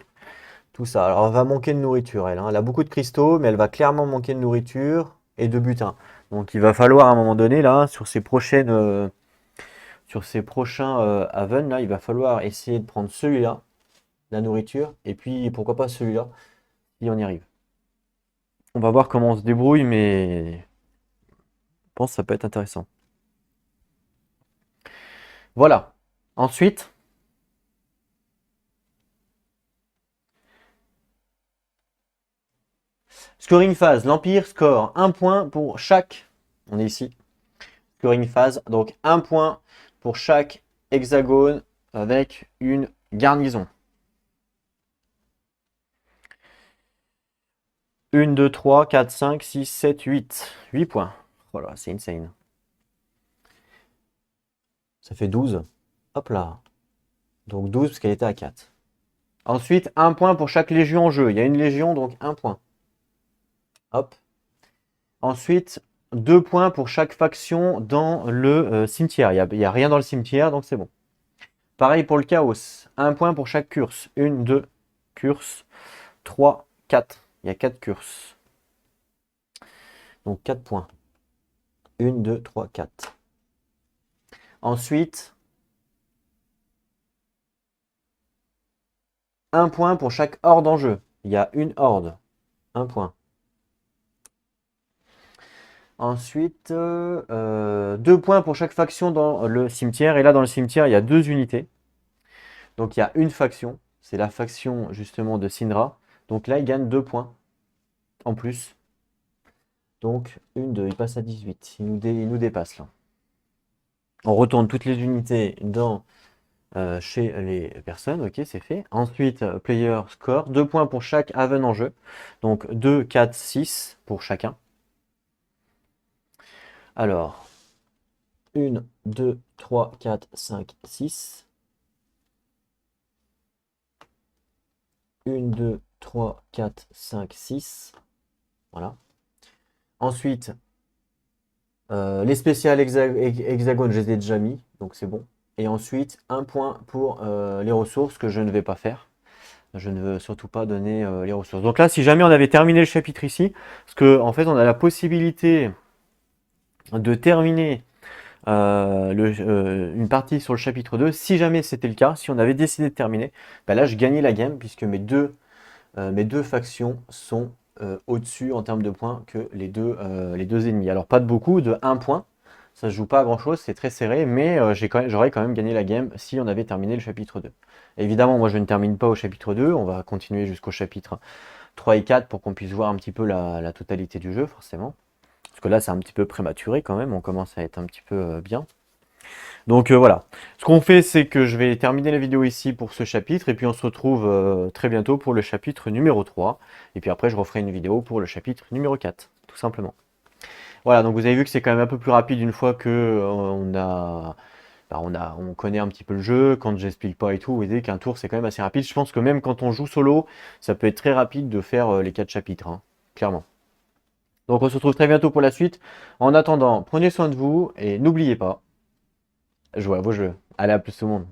tout ça. Alors elle va manquer de nourriture, elle, hein. Elle a beaucoup de cristaux, mais elle va clairement manquer de nourriture et de butin. Donc il va falloir à un moment donné, là, sur ces prochains haven, là, il va falloir essayer de prendre celui-là, la nourriture, et puis pourquoi pas celui-là, si on y arrive. On va voir comment on se débrouille, mais je pense que ça peut être intéressant. Voilà. Ensuite, scoring phase. L'Empire score 1 point pour chaque. On est ici. Scoring phase. Donc 1 point pour chaque hexagone avec une garnison. 1, 2, 3, 4, 5, 6, 7, 8. 8 points. Voilà, c'est insane. Ça fait 12. Hop là. Donc 12 parce qu'elle était à 4. Ensuite, 1 point pour chaque légion en jeu. Il y a une légion, donc 1 point. Hop. Ensuite, 2 points pour chaque faction dans le cimetière. Il n'y a rien dans le cimetière, donc c'est bon. Pareil pour le chaos. 1 point pour chaque curse. 1, 2, curse. 3, 4. Il y a 4 curses. Donc 4 points. 1, 2, 3, 4. Ensuite, 1 point pour chaque horde en jeu. Il y a une horde. 1 point. Ensuite, 2 points pour chaque faction dans le cimetière. Et là, dans le cimetière, il y a 2 unités. Donc, il y a une faction. C'est la faction, justement, de Syndra. Donc là, il gagne 2 points en plus. Donc, 1, 2, il passe à 18. Il nous dépasse, là. On retourne toutes les unités dans, chez les personnes. Ok, c'est fait. Ensuite, player score. 2 points pour chaque haven en jeu. Donc, 2, 4, 6 pour chacun. Alors, 1, 2, 3, 4, 5, 6. 1, 2, 3, 4, 5, 6. Voilà. Ensuite, les spéciales hexagones, je les ai déjà mis, donc c'est bon. Et ensuite, 1 point pour les ressources que je ne vais pas faire. Je ne veux surtout pas donner les ressources. Donc là, si jamais on avait terminé le chapitre ici, parce qu'en en fait, on a la possibilité de terminer une partie sur le chapitre 2. Si jamais c'était le cas, si on avait décidé de terminer, ben là, je gagnais la game, puisque mes deux factions sont au-dessus en termes de points que les deux ennemis. Alors pas de beaucoup, de 1 point. Ça se joue pas à grand chose, c'est très serré, mais j'aurais quand même gagné la game si on avait terminé le chapitre 2. Évidemment, moi je ne termine pas au chapitre 2, on va continuer jusqu'au chapitre 3 et 4 pour qu'on puisse voir un petit peu la totalité du jeu, forcément. Parce que là c'est un petit peu prématuré quand même, on commence à être un petit peu bien. Donc voilà. Ce qu'on fait, c'est que je vais terminer la vidéo ici pour ce chapitre, et puis on se retrouve très bientôt pour le chapitre numéro 3. Et puis après, je referai une vidéo pour le chapitre numéro 4, tout simplement. Voilà, donc vous avez vu que c'est quand même un peu plus rapide une fois que on connaît un petit peu le jeu, quand j'explique pas et tout, vous voyez qu'un tour c'est quand même assez rapide. Je pense que même quand on joue solo, ça peut être très rapide de faire les 4 chapitres, hein, clairement. Donc on se retrouve très bientôt pour la suite. En attendant, prenez soin de vous et n'oubliez pas, jouez à vos jeux. Allez, à plus tout le monde.